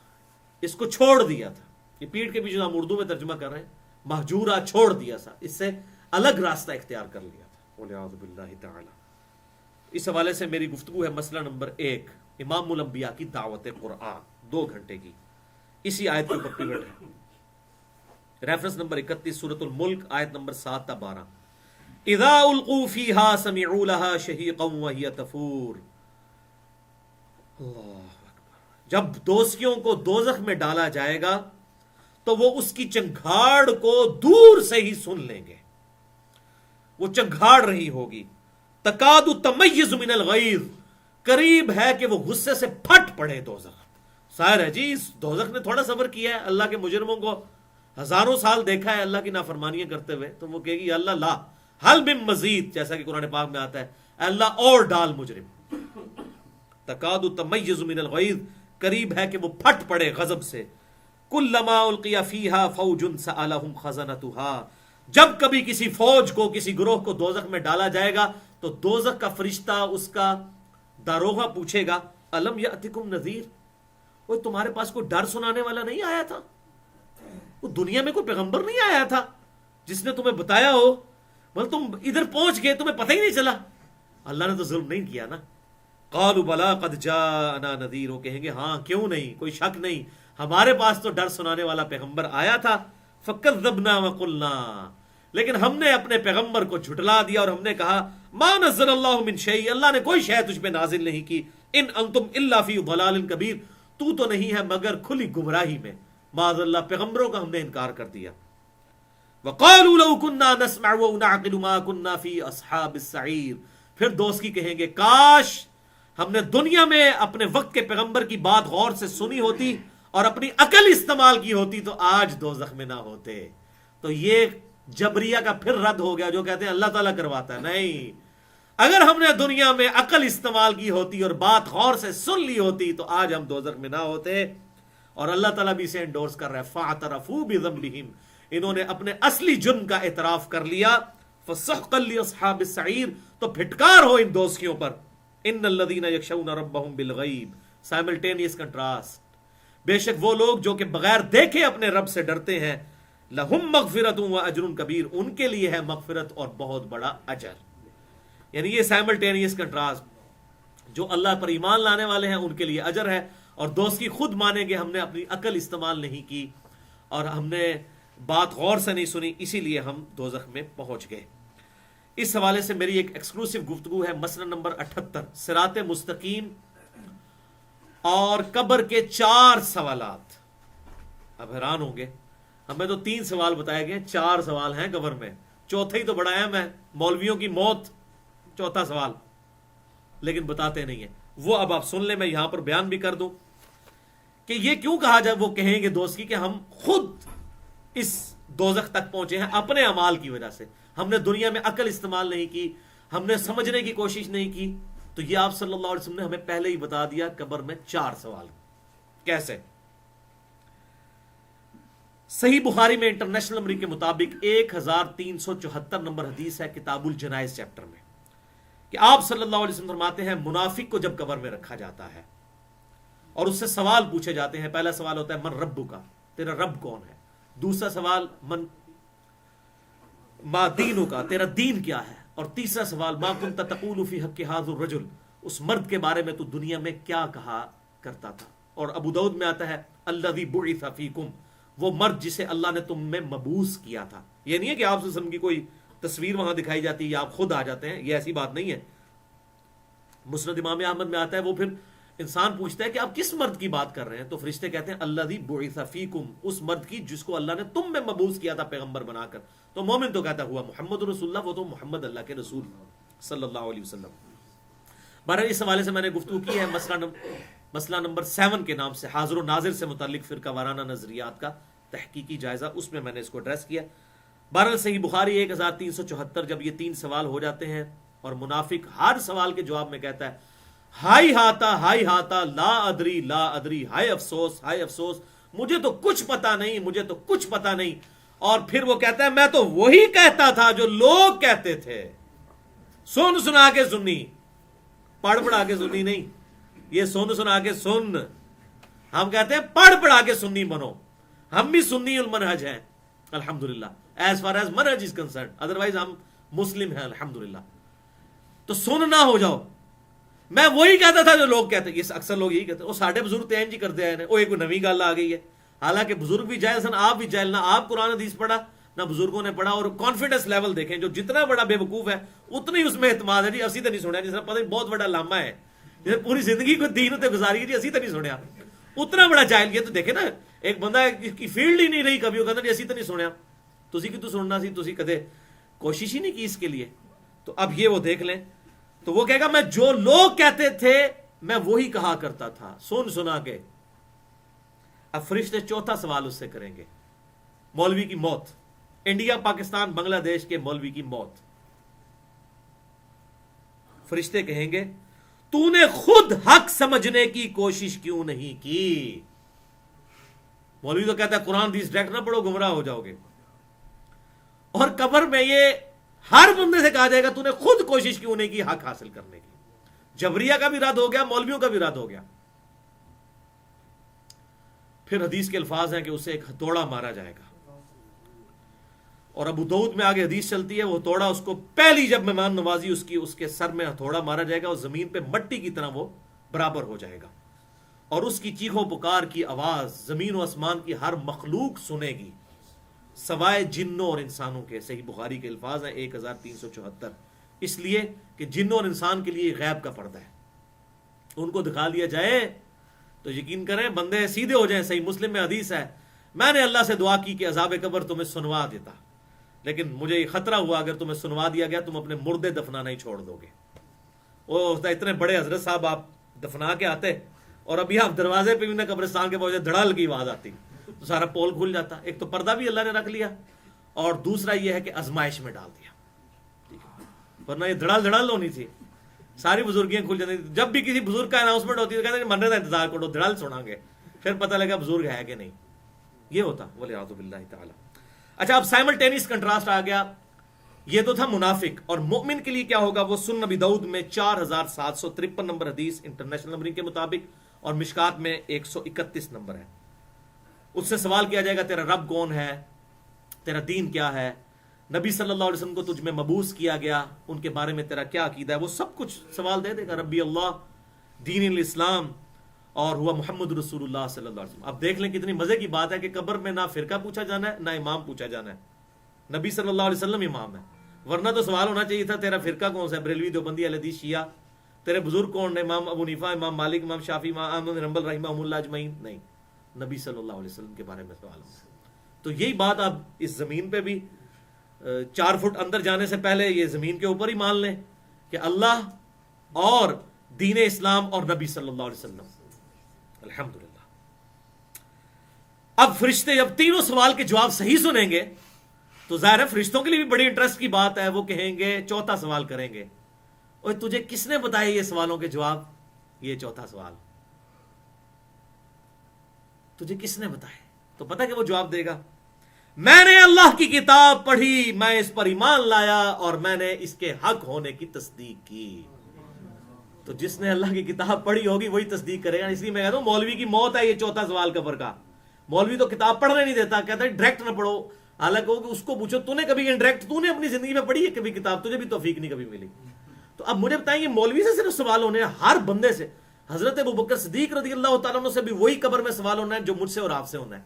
اس کو چھوڑ دیا تھا. یہ پیٹھ کے پیچھے ہم اردو میں ترجمہ کر رہے ہیں، مہجورہ چھوڑ دیا تھا، اس سے الگ راستہ اختیار کر لیا تھا. والعیاذ باللہ تعالی. اس حوالے سے میری گفتگو ہے مسئلہ نمبر 1، امام الانبیاء کی دعوت قرآن، 2 گھنٹے کی، اسی آیت کے اوپر پیوٹ ہے. ریفرنس نمبر 31 سورۃ الملک، آیت نمبر 7 تا 12. اذا القوا فیہا سمعوا لها شہیقا وہی تفور. اللہ اکبر. جب دوزخیوں کو دوزخ میں ڈالا جائے گا تو وہ اس کی چنگھاڑ کو دور سے ہی سن لیں گے، وہ چنگھاڑ رہی ہوگی. تکاد تمیز من الغیظ، قریب ہے کہ وہ غصے سے پھٹ پڑے دوزخ. ظاہر ہے جی اس دوزخ نے تھوڑا صبر کیا ہے، اللہ کے مجرموں کو ہزاروں سال دیکھا ہے اللہ کی نافرمانیاں کرتے ہوئے، تو وہ کہے گی اللہ لا حل بم مزید، جیسا کہ قرآن پاک میں آتا ہے اللہ اور ڈال مجرم. تکاد تمیز من الغیظ، قریب ہے کہ وہ پھٹ پڑے غضب سے. کلما القی فیہا فوج سألہم خزنتہا، جب کبھی کسی فوج کو، کسی گروہ کو دوزخ میں ڈالا جائے گا تو دوزخ کا فرشتہ اس کا داروغہ پوچھے گا الم یأتکم نذیر، وہ تمہارے پاس کوئی ڈر سنانے والا نہیں آیا تھا؟ وہ دنیا میں کوئی پیغمبر نہیں آیا تھا جس نے تمہیں بتایا ہو؟ بل تم ادھر پہنچ گئے تمہیں پتہ ہی نہیں چلا. اللہ نے تو ظلم نہیں کیا نا. قالوا بلا قد جاءنا نذیر، وہ کہیں گے ہاں کیوں نہیں، کوئی شک نہیں، ہمارے پاس تو ڈر سنانے والا پیغمبر آیا تھا. فکذبنا وقلنا، لیکن ہم نے اپنے پیغمبر کو جھٹلا دیا اور ہم نے کہا ما نزل اللہ من شیء، اللہ نے کوئی شے تجھ پہ نازل نہیں کی. ان انتم الا فی ضلال کبیر، تو نہیں ہے مگر کھلی گمراہی میں. معاذ اللہ، پیغمبروں کا ہم نے انکار کر دیا. وقالوا لو كنا نسمع ونعقل ما كنا في اصحاب السعير، پھر دوست کی کہیں گے کاش ہم نے دنیا میں اپنے وقت کے پیغمبر کی بات غور سے سنی ہوتی اور اپنی عقل استعمال کی ہوتی تو آج دوزخ میں نہ ہوتے. تو یہ جبریہ کا پھر رد ہو گیا جو کہتے ہیں اللہ تعالیٰ کرواتا ہے. نہیں، اگر ہم نے دنیا میں عقل استعمال کی ہوتی اور بات غور سے سن لی ہوتی تو آج ہم دوزخ میں نہ ہوتے. اور اللہ تعالیٰ بھی اسے انڈورس کر رہا ہے فَاعْتَرَفُوا بِذَنبِهِمْ، انہوں نے اپنے اصلی جرم کا اعتراف کر لیا. فَسُحْقًا لِأَصْحَابِ السَّعِيرِ، تو پھٹکار ہو ان دوزخیوں پر. ان الذین یخشون ربهم بالغیب، سائملٹینیس کنٹراسٹ، بے شک وہ لوگ جو کہ بغیر دیکھے اپنے رب سے ڈرتے ہیں. لہم مغفرۃ واجر کبیر، ان کے لیے ہے مغفرت اور بہت بڑا اجر. یعنی یہ سائملٹینیس کنٹراسٹ، جو اللہ پر ایمان لانے والے ہیں ان کے لیے اجر ہے، اور دوست کی خود مانیں گے ہم نے اپنی عقل استعمال نہیں کی اور ہم نے بات غور سے نہیں سنی، اسی لیے ہم دوزخ میں پہنچ گئے. اس حوالے سے میری ایک ایکسکلوسیو گفتگو ہے مسئلہ نمبر 78، صراط مستقیم اور قبر کے 4 سوالات. اب حیران ہوں گے، ہمیں تو 3 سوال بتائے گئے، 4 سوال ہیں قبر میں، چوتھا ہی تو بڑا اہم ہے، مولویوں کی موت، چوتھا سوال، لیکن بتاتے نہیں ہیں. وہ اب آپ سن لیں، میں یہاں پر بیان بھی کر دوں کہ یہ کیوں کہا جائے. وہ کہیں گے دوست کی کہ ہم خود اس دوزخ تک پہنچے ہیں اپنے اعمال کی وجہ سے، ہم نے دنیا میں عقل استعمال نہیں کی، ہم نے سمجھنے کی کوشش نہیں کی. تو یہ آپ صلی اللہ علیہ وسلم نے ہمیں پہلے ہی بتا دیا قبر میں 4 سوال. کیسے؟ صحیح بخاری میں انٹرنیشنل نمبر کے مطابق 1374 نمبر حدیث ہے کتاب الجنائز چیپٹر میں، کہ آپ صلی اللہ علیہ وسلم فرماتے ہیں منافق کو جب قبر میں رکھا جاتا ہے اور اس سے سوال پوچھے جاتے ہیں، پہلا سوال ہوتا ہے من ربک، تیرا رب کون ہے؟ دوسرا سوال من ما دینک، تیرا دین کیا ہے؟ اور تیسرا سوال ما کنت تقول فی حق ھذا الرجل، اس مرد کے بارے میں تو دنیا میں کیا کہا کرتا تھا. اور ابو داؤد میں آتا ہے الذی بعث فیکم، وہ مرد جسے اللہ نے تم میں مبعوث کیا تھا. یہ نہیں ہے کہ آپ صلی اللہ علیہ وسلم کی کوئی تصویر وہاں دکھائی جاتی ہے یا آپ خود آ جاتے ہیں، یہ ایسی بات نہیں ہے. مسند امام احمد میں آتا ہے وہ پھر انسان پوچھتا ہے کہ آپ کس مرد کی بات کر رہے ہیں؟ تو فرشتے کہتے ہیں الذی بعث فیکم، اس مرد کی جس کو اللہ نے تم میں مبعوث کیا تھا پیغمبر بنا کر. تو مومن تو کہتا ہوا محمد رسول اللہ، وہ تو محمد اللہ کے رسول صلی اللہ علیہ وسلم. بہرحال اس حوالے سے میں نے گفتگو کی ہے مسئلہ نمبر 7 کے نام سے، حاضر و ناظر سے متعلق فرقہ وارانہ نظریات کا تحقیقی جائزہ، اس میں نے اس کو ایڈریس کیا. بہرحال صحیح بخاری 1374، جب یہ 3 سوال ہو جاتے ہیں اور منافق ہر سوال کے جواب میں کہتا ہے ہائی ہاتا لا ادری، ہائے افسوس ہائے افسوس، مجھے تو کچھ پتا نہیں، مجھے تو کچھ پتا نہیں. اور پھر وہ کہتا ہے میں تو وہی کہتا تھا جو لوگ کہتے تھے، سنا کے سنی، پڑھ پڑھا کے سنی نہیں. یہ سن سنا کے سن. ہم کہتے ہیں پڑھ پڑھا کے سنی بنو. ہم بھی سنی المنہج ہیں الحمدللہ ایز فار ایز منہج از کنسرن, ادروائز ہم مسلم ہیں الحمدللہ. تو سن نہ ہو جاؤ. میں وہی کہتا تھا جو لوگ کہتے ہیں, یہ اکثر لوگ یہی کہتے ہیں, وہ ساڈے بزرگ تین جی کرتے آئے ہیں, وہ ایک نئی گل آ گئی ہے. حالانکہ بزرگ بھی جاہل سن, آپ بھی جاہل. نہ آپ قرآن حدیث پڑھا نہ بزرگوں نے پڑھا. اور کانفیڈنس لیول دیکھیں, جو جتنا بڑا بے وقوف ہے اتنا ہی اس میں اعتماد ہے. جی اسی تو نہیں سنیا, جس نے پتہ نہیں بہت بڑا لامہ ہے, جس نے پوری زندگی کو دین تے گزاری ہے, جی اسی تو نہیں سنیا. اتنا بڑا جاہل. یہ تو دیکھیں نا, ایک بندہ کی فیلڈ ہی نہیں رہی کبھی, وہ کہتا جی اسی تو نہیں سنیا. تسی کی تو سننا سی, تسی کدے کوشش ہی نہیں کی اس کے لیے. تو اب یہ وہ دیکھ لیں. تو وہ کہے گا میں جو لوگ کہتے تھے میں وہی کہا کرتا تھا سن سنا کے. اب فرشتے چوتھا سوال اس سے کریں گے. مولوی کی موت, انڈیا پاکستان بنگلہ دیش کے مولوی کی موت. فرشتے کہیں گے تو نے خود حق سمجھنے کی کوشش کیوں نہیں کی. مولوی تو کہتا ہے قرآن حدیث ڈائریکٹ نہ پڑھو گمراہ ہو جاؤ گے. اور قبر میں یہ ہر بندے سے کہا جائے گا تو نے خود کوشش کیوں نہیں کی حق حاصل کرنے کی. جبریہ کا بھی رد ہو گیا, مولویوں کا بھی رد ہو گیا. پھر حدیث کے الفاظ ہیں کہ اسے ایک ہتھوڑا مارا جائے گا. اور ابو داؤد میں آگے حدیث چلتی ہے, وہ ہتھوڑا اس کو پہلی جب مہمان نوازی اس کے سر میں ہتھوڑا مارا جائے گا, اور زمین پہ مٹی کی طرح وہ برابر ہو جائے گا. اور اس کی چیخوں پکار کی آواز زمین و آسمان کی ہر مخلوق سنے گی سوائے جنوں اور انسانوں کے. صحیح بخاری کے الفاظ ہیں 1374. اس لیے کہ جنوں اور انسان کے لیے غیب کا پردہ ہے. ان کو دکھا دیا جائے تو یقین کریں بندے سیدھے ہو جائیں. صحیح مسلم میں حدیث ہے, میں نے اللہ سے دعا کی کہ عذاب قبر تمہیں سنوا دیتا, لیکن مجھے یہ خطرہ ہوا اگر تمہیں سنوا دیا گیا تم اپنے مردے دفنانا ہی چھوڑ دو گے. وہ ہوتا اتنے بڑے حضرت صاحب آپ دفنا کے آتے, اور ابھی آپ دروازے پہ بھی نہ قبرستان کے پہنچے دھڑال کی آواز آتی تو سارا پول کھل جاتا. ایک تو پردہ بھی اللہ نے رکھ لیا, اور دوسرا یہ ہے کہ آزمائش میں ڈال دیا, ورنہ یہ دھڑال ہونی تھی. ساری بزرگیاں کھل جاتی. جب بھی کسی بزرگ کا اناؤنسمنٹ ہوتی ہے تو کہتے ہیں مرنے کا انتظار کرو, دھڑال سنا گے, پھر پتہ لگا بزرگ ہے کہ نہیں. یہ ہوتا ولیعوذ باللہ تعالی. اچھا, اب سائملٹینیس کنٹراسٹ آ گیا. یہ تو تھا منافق. اور مومن کے لیے کیا ہوگا, وہ سنن نبی داؤد میں 4753 نمبر حدیث انٹرنیشنل نمبرنگ کے مطابق, اور مشکات میں 131 نمبر ہے. اس سے سوال کیا جائے گا تیرا رب کون ہے, تیرا دین کیا ہے, نبی صلی اللہ علیہ وسلم کو تجھ میں مبعوث کیا گیا, ان کے بارے میں تیرا کیا عقیدہ ہے. وہ سب کچھ سوال دے دے گا. ربی اللہ, دین الاسلام, اور ہوا محمد رسول اللہ صلی اللہ علیہ وسلم. اب دیکھ لیں کتنی مزے کی بات ہے کہ قبر میں نہ فرقہ پوچھا جانا ہے نہ امام پوچھا جانا ہے. نبی صلی اللہ علیہ وسلم امام ہے. ورنہ تو سوال ہونا چاہیے تھا تیرا فرقہ کون سا ہے, بریلوی, دیوبندی, اہل حدیث, شیعہ, تیرے بزرگ کون نے, امام ابو حنیفہ, امام مالک, امام شافعی, امام احمد بن حنبل رحمہ اللہ اجمعین. نہیں, نبی صلی اللہ علیہ وسلم کے بارے میں سوال ہے. تو یہی بات آپ اس زمین پہ بھی 4 فٹ اندر جانے سے پہلے یہ زمین کے اوپر ہی مان لیں کہ اللہ اور دین اسلام اور نبی صلی اللہ علیہ وسلم. الحمدللہ. اب فرشتے جب تینوں سوال کے جواب صحیح سنیں گے تو ظاہر ہے فرشتوں کے لیے بھی بڑی انٹرسٹ کی بات ہے. وہ کہیں گے, چوتھا سوال کریں گے, اور تجھے کس نے بتائے یہ سوالوں کے جواب. یہ چوتھا سوال تجھے کس نے بتائے. تو پتہ کہ وہ جواب دے گا, میں نے اللہ کی کتاب پڑھی, میں اس پر ایمان لایا, اور میں نے اس کے حق ہونے کی تصدیق کی. تو جس نے اللہ کی کتاب پڑھی ہوگی وہی تصدیق کرے گا. اس لیے میں کہتا ہوں مولوی کی موت ہے یہ چوتھا سوال قبر کا. مولوی تو کتاب پڑھنے نہیں دیتا, کہتا ہے ڈائریکٹ نہ پڑھو. حالانکہ اس کو پوچھو تو نے کبھی انڈائریکٹ تو نے اپنی زندگی میں پڑھی ہے کبھی کتاب, تجھے بھی توفیق نہیں کبھی ملی. تو اب مجھے بتائیں یہ مولوی سے صرف سوال ہونے ہیں, ہر بندے سے. حضرت ابوبکر صدیق رضی اللہ تعالیٰ عنہ سے بھی وہی قبر میں سوال ہونا ہے جو مجھ سے اور آپ سے ہونا ہے.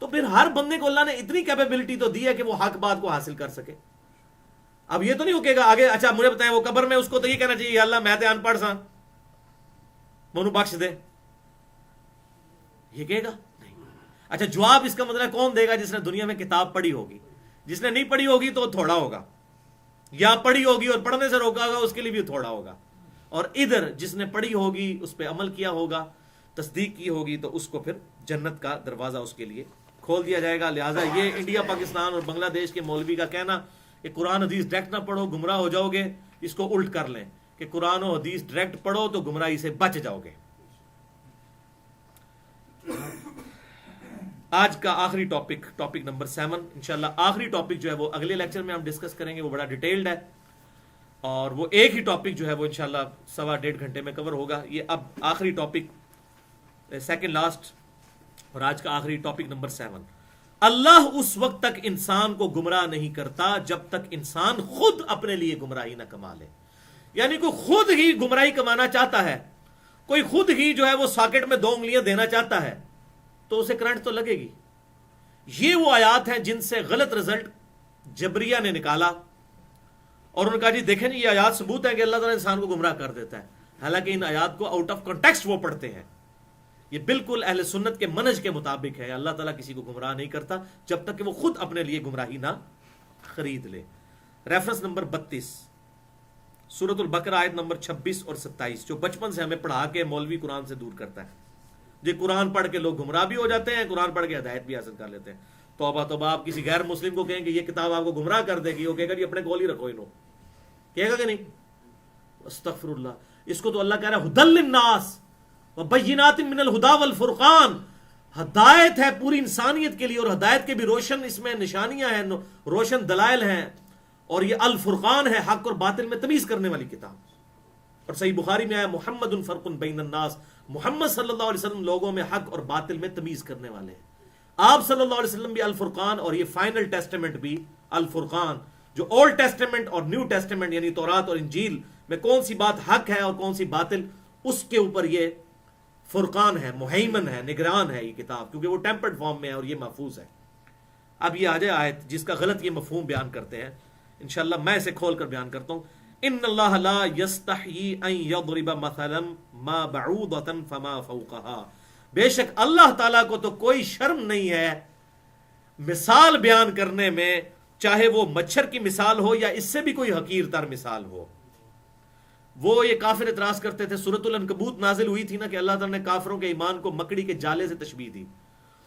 تو پھر ہر بندے کو اللہ نے اتنی کیپیبلٹی تو دی ہے کہ وہ حق بات کو حاصل کر سکے. اب یہ تو نہیں ہوگے گا آگے, اچھا مجھے بتائیں وہ قبر میں اس کو تو یہ کہنا چاہیے یا اللہ میں تے ان پڑھ سا مونو بخش دے, یہ کہے گا نہیں. اچھا جواب اس کا مطلب کون دے گا, جس نے دنیا میں کتاب پڑھی ہوگی. جس نے نہیں پڑھی ہوگی تو تھوڑا ہوگا, یا پڑھی ہوگی اور پڑھنے سے روکا ہوگا اس کے لیے بھی تھوڑا ہوگا. اور ادھر جس نے پڑھی ہوگی, اس پہ عمل کیا ہوگا, تصدیق کی ہوگی, تو اس کو پھر جنت کا دروازہ اس کے لیے کھول دیا جائے گا. لہٰذا یہ انڈیا پاکستان اور بنگلہ دیش کے مولوی کا کہنا کہ قرآن حدیث ڈائریکٹ نہ پڑھو گمراہ ہو جاؤ گے, اس کو الٹ کر لیں کہ قرآن و حدیث ڈائریکٹ پڑھو تو گمراہی سے بچ جاؤ گے. آج کا آخری ٹاپک نمبر 7, انشاءاللہ آخری ٹاپک جو ہے وہ اگلے لیکچر میں ہم ڈسکس کریں گے, وہ بڑا ڈیٹیلڈ ہے. اور وہ ایک ہی ٹاپک جو ہے وہ انشاءاللہ 1.5 گھنٹے میں کور ہوگا. یہ اب آخری ٹاپک سیکنڈ لاسٹ اور آج کا آخری ٹاپک نمبر 7. اللہ اس وقت تک انسان کو گمراہ نہیں کرتا جب تک انسان خود اپنے لیے گمراہی نہ کما لے. یعنی کوئی خود ہی گمراہی کمانا چاہتا ہے, کوئی خود ہی جو ہے وہ ساکٹ میں 2 انگلیاں دینا چاہتا ہے, تو اسے کرنٹ تو لگے گی. یہ وہ آیات ہیں جن سے غلط رزلٹ جبریہ نے نکالا اور انہوں نے کہا جی دیکھیں یہ آیات ثبوت ہے کہ اللہ تعالیٰ انسان کو گمراہ کر دیتا ہے. حالانکہ ان آیات کو آؤٹ آف کنٹیکسٹ وہ پڑھتے ہیں. یہ بالکل اہل سنت کے منہج کے مطابق ہے. اللہ تعالیٰ کسی کو گمراہ نہیں کرتا جب تک کہ وہ خود اپنے لیے گمراہی نہ خرید لے. ریفرنس نمبر 32 سورۃ البقرہ آیت نمبر 26 اور 27, جو بچپن سے ہمیں پڑھا کے مولوی قرآن سے دور کرتا ہے. جی قرآن پڑھ کے لوگ گمراہ بھی ہو جاتے ہیں, قرآن پڑھ کے ہدایت بھی حاصل کر لیتے ہیں. توبہ توبہ. آپ کسی غیر مسلم کو کہیں کہ یہ کتاب آپ کو گمراہ کر دے گی, وہ کہے گا جی اپنے گول ہی رکھو انہوں, کہے گا کہ نہیں؟ استغفر اللہ. اس کو تو اللہ کہہ رہا ہے ہدی للناس وبینات من الہدی والفرقان. ہدایت ہے پوری انسانیت کے لیے, اور ہدایت کے بھی روشن اس میں نشانیاں ہیں, روشن دلائل ہیں, اور یہ الفرقان ہے حق اور باطل میں تمیز کرنے والی کتاب. اور صحیح بخاری میں آیا محمد فرق بین الناس, محمد صلی اللہ علیہ وسلم لوگوں میں حق اور باطل میں تمیز کرنے والے ہیں. آپ صلی اللہ علیہ وسلم بھی الفرقان, اور یہ فائنل ٹیسٹمنٹ بھی الفرقان. جو اولڈ ٹیسٹمنٹ اور نیو ٹیسٹمنٹ یعنی تورات اور انجیل میں کون سی بات حق ہے اور کون سی باطل, اس کے اوپر یہ فرقان ہے, مہیمن ہے, نگران ہے یہ کتاب, کیونکہ وہ ٹیمپرڈ فارم میں ہے اور یہ محفوظ ہے. اب یہ آ جائے آیت جس کا غلط یہ مفہوم بیان کرتے ہیں. انشاءاللہ میں اسے کھول کر بیان کرتا ہوں. ان اللہ لا یستحیی ان یضرب مثلا ما بعوضۃ فما فوقها. بے شک اللہ تعالیٰ کو تو کوئی شرم نہیں ہے مثال بیان کرنے میں, چاہے وہ مچھر کی مثال ہو یا اس سے بھی کوئی حقیر تر مثال ہو. وہ یہ کافر اعتراض کرتے تھے, سورۃ العنکبوت نازل ہوئی تھی نا کہ اللہ تعالیٰ نے کافروں کے ایمان کو مکڑی کے جالے سے تشبیہ دی,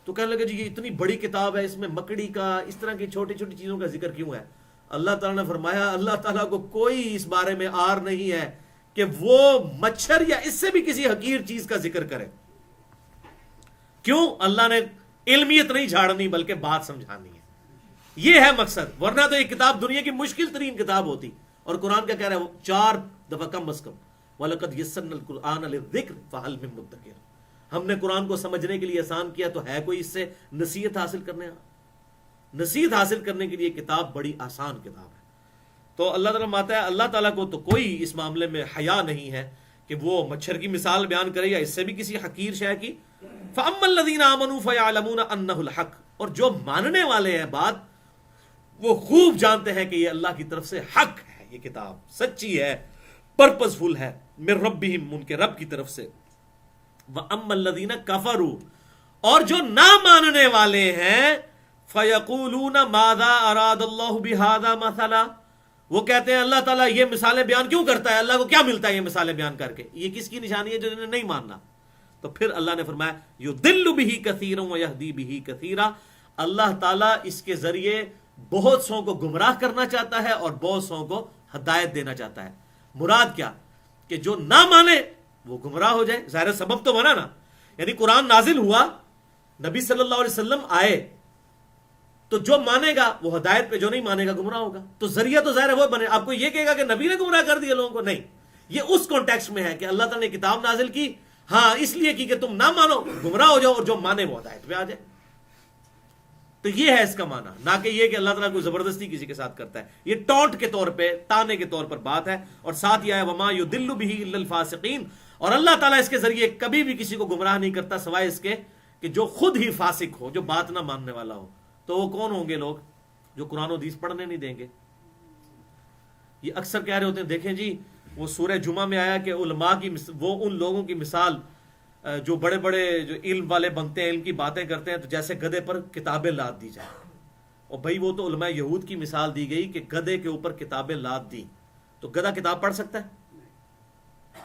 تو کہنے لگے جی یہ اتنی بڑی کتاب ہے, اس میں مکڑی کا اس طرح کی چھوٹی چھوٹی چیزوں کا ذکر کیوں ہے؟ اللہ تعالیٰ نے فرمایا اللہ تعالیٰ کو کوئی اس بارے میں آر نہیں ہے کہ وہ مچھر یا اس سے بھی کسی حقیر چیز کا ذکر کرے. کیوں؟ اللہ نے علمیت نہیں جھاڑنی بلکہ بات سمجھانی ہے, یہ ہے مقصد. ورنہ تو یہ کتاب دنیا کی مشکل ترین کتاب ہوتی, اور قرآن کیا کہہ رہا ہے وہ 4 دفعہ کم از کم وَلَقَدْ يَسَّرْنَا الْقُرْآنَ لِلذِّكْرِ فَهَلْ مِن مُدَّكِرٍ. ہم نے قرآن کو سمجھنے کے لیے آسان کیا, تو ہے کوئی اس سے نصیحت حاصل کرنے؟ نصیحت حاصل کرنے کے لیے کتاب بڑی آسان کتاب ہے. تو اللہ تعالیٰ ماتا ہے اللہ تعالیٰ کو تو کوئی اس معاملے میں حیا نہیں ہے کہ وہ مچھر کی مثال بیان کرے یا اس سے بھی کسی حقیر شے کی. فَأَمَّا الَّذِينَ آمَنُوا فَيَعْلَمُونَ أَنَّهُ الْحَقُّ. اور جو ماننے والے ہیں بات, وہ خوب جانتے ہیں کہ یہ اللہ کی طرف سے حق ہے, یہ کتاب سچی ہے, پرپز فل ہے, من ربہم, ان کے رب کی طرف سے. وَأَمَّا الَّذِينَ كَفَرُوا. اور جو نہ ماننے والے ہیں, فَيَقُولُونَ مَاذَا أَرَادَ اللَّهُ بِهَذَا مَثَلًا. وہ کہتے ہیں اللہ تعالیٰ یہ مثالیں بیان کیوں کرتا ہے, اللہ کو کیا ملتا ہے یہ مثالیں بیان کر کے؟ یہ کس کی نشانی ہے جو انہیں نہیں ماننا؟ تو پھر اللہ نے فرمایا یضل بہ کثیرا ویہدی بہ کثیرا. اللہ تعالیٰ اس کے ذریعے بہت سو کو گمراہ کرنا چاہتا ہے اور بہت سو کو ہدایت دینا چاہتا ہے. مراد کیا؟ کہ جو نہ مانے وہ گمراہ ہو جائے. ظاہر سبب تو بنا نا, یعنی قرآن نازل ہوا, نبی صلی اللہ علیہ وسلم آئے, تو جو مانے گا وہ ہدایت پہ, جو نہیں مانے گا گمراہ ہوگا. تو ذریعہ تو ظاہر ہے وہ بنے. آپ کو یہ کہے گا کہ نبی نے گمراہ کر دیا لوگوں کو؟ نہیں, یہ اس کانٹیکسٹ میں ہے کہ اللہ تعالیٰ نے کتاب نازل کی, ہاں اس لیے کی کہ تم نہ مانو گمراہ ہو جاؤ, اور جو مانے وہ ہدایت پہ آ جائے. تو یہ ہے اس کا معنی, نہ کہ یہ کہ اللہ تعالیٰ کو زبردستی کسی کے ساتھ کرتا ہے. یہ ٹونٹ کے طور پہ, تانے کے طور پر بات ہے. اور ساتھ یہ ہے وما یضل بہ الا الفاسقین. اور اللہ تعالیٰ اس کے ذریعے کبھی بھی کسی کو گمراہ نہیں کرتا سوائے اس کے کہ جو خود ہی فاسق ہو, جو بات نہ ماننے والا ہو. تو وہ کون ہوں گے لوگ جو قرآن و حدیث پڑھنے نہیں دیں گے؟ یہ اکثر کہہ رہے ہوتے ہیں دیکھیں جی وہ سورہ جمعہ میں آیا کہ علماء کی وہ ان لوگوں کی مثال جو بڑے بڑے جو علم والے بنتے ہیں, علم کی باتیں کرتے ہیں, تو جیسے گدھے پر کتابیں لاد دی جائیں. اور بھائی وہ تو علماء یہود کی مثال دی گئی کہ گدھے کے اوپر کتابیں لاد دی, تو گدھا کتاب پڑھ سکتا ہے؟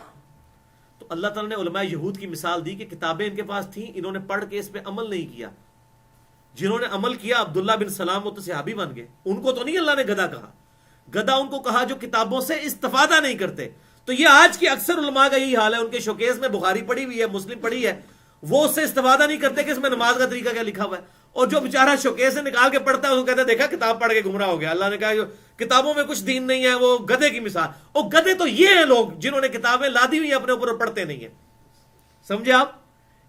تو اللہ تعالیٰ نے علماء یہود کی مثال دی کہ کتابیں ان کے پاس تھیں, انہوں نے پڑھ کے اس پہ عمل نہیں کیا. جنہوں نے عمل کیا عبداللہ بن سلام وہ تو صحابی بن گئے, ان کو تو نہیں اللہ نے گدھا کہا. گدھا ان کو کہا جو کتابوں سے استفادہ نہیں کرتے. تو یہ آج کی اکثر علماء کا یہی حال ہے, ان کے شوکیس میں بخاری پڑھی ہوئی ہے, مسلم پڑھی ہے, وہ اس سے استفادہ نہیں کرتے کہ اس میں نماز کا طریقہ کیا لکھا ہوا ہے. اور جو بیچارہ شوکیس سے نکال کے پڑھتا ہے اس کو کہتے ہیں دیکھا کتاب پڑھ کے گمراہ ہو گیا. اللہ نے کہا جو کتابوں میں کچھ دین نہیں ہے وہ گدھے کی مثال. اور گدھے تو یہ ہیں لوگ جنہوں نے کتابیں لادی ہوئی اپنے اوپر پڑھتے نہیں ہیں. سمجھے آپ؟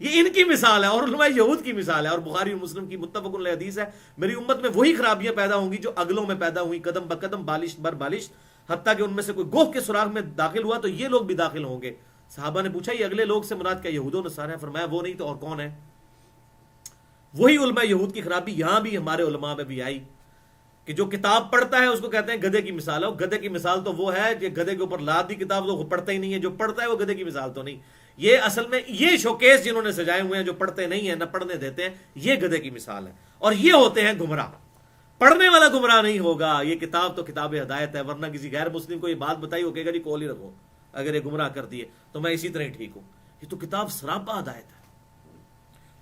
یہ ان کی مثال ہے اور علماء یہود کی مثال ہے. اور بخاری و مسلم کی متفق علیہ حدیث ہے میری امت میں وہی خرابیاں پیدا ہوں گی جو اگلوں میں پیدا ہوئی قدم بقدم بالش بر بالش, حتیٰ کہ ان میں سے کوئی گوہ کے سراغ میں داخل ہوا تو یہ لوگ بھی داخل ہوں گے. صحابہ نے پوچھا یہ اگلے لوگ سے مراد کیا یہود و نصارہ ہیں؟ فرمایا وہ نہیں تو اور کون ہے؟ وہی علماء یہود کی خرابی یہاں بھی ہمارے علماء میں بھی آئی کہ جو کتاب پڑھتا ہے اس کو کہتے ہیں گدھے کی مثال ہے. گدھے کی مثال تو وہ ہے کہ گدھے کے اوپر لاد دی کتاب تو وہ پڑھتا ہی نہیں ہے, جو پڑھتا ہے وہ گدھے کی مثال تو نہیں. یہ اصل میں یہ شوکیس جنہوں نے سجائے ہوئے ہیں جو پڑھتے نہیں ہیں نہ پڑھنے دیتے ہیں, یہ گدھے کی مثال ہے. اور یہ ہوتے ہیں گمراہ. پڑھنے والا گمراہ نہیں ہوگا. یہ کتاب تو کتاب ہدایت ہے, ورنہ کسی غیر مسلم کو یہ بات بتائی ہو کہے گا جی کول ہی رکھو, اگر یہ گمراہ کر دیے تو میں اسی طرح ہی ٹھیک ہوں. یہ تو کتاب سراپا ہدایت ہے.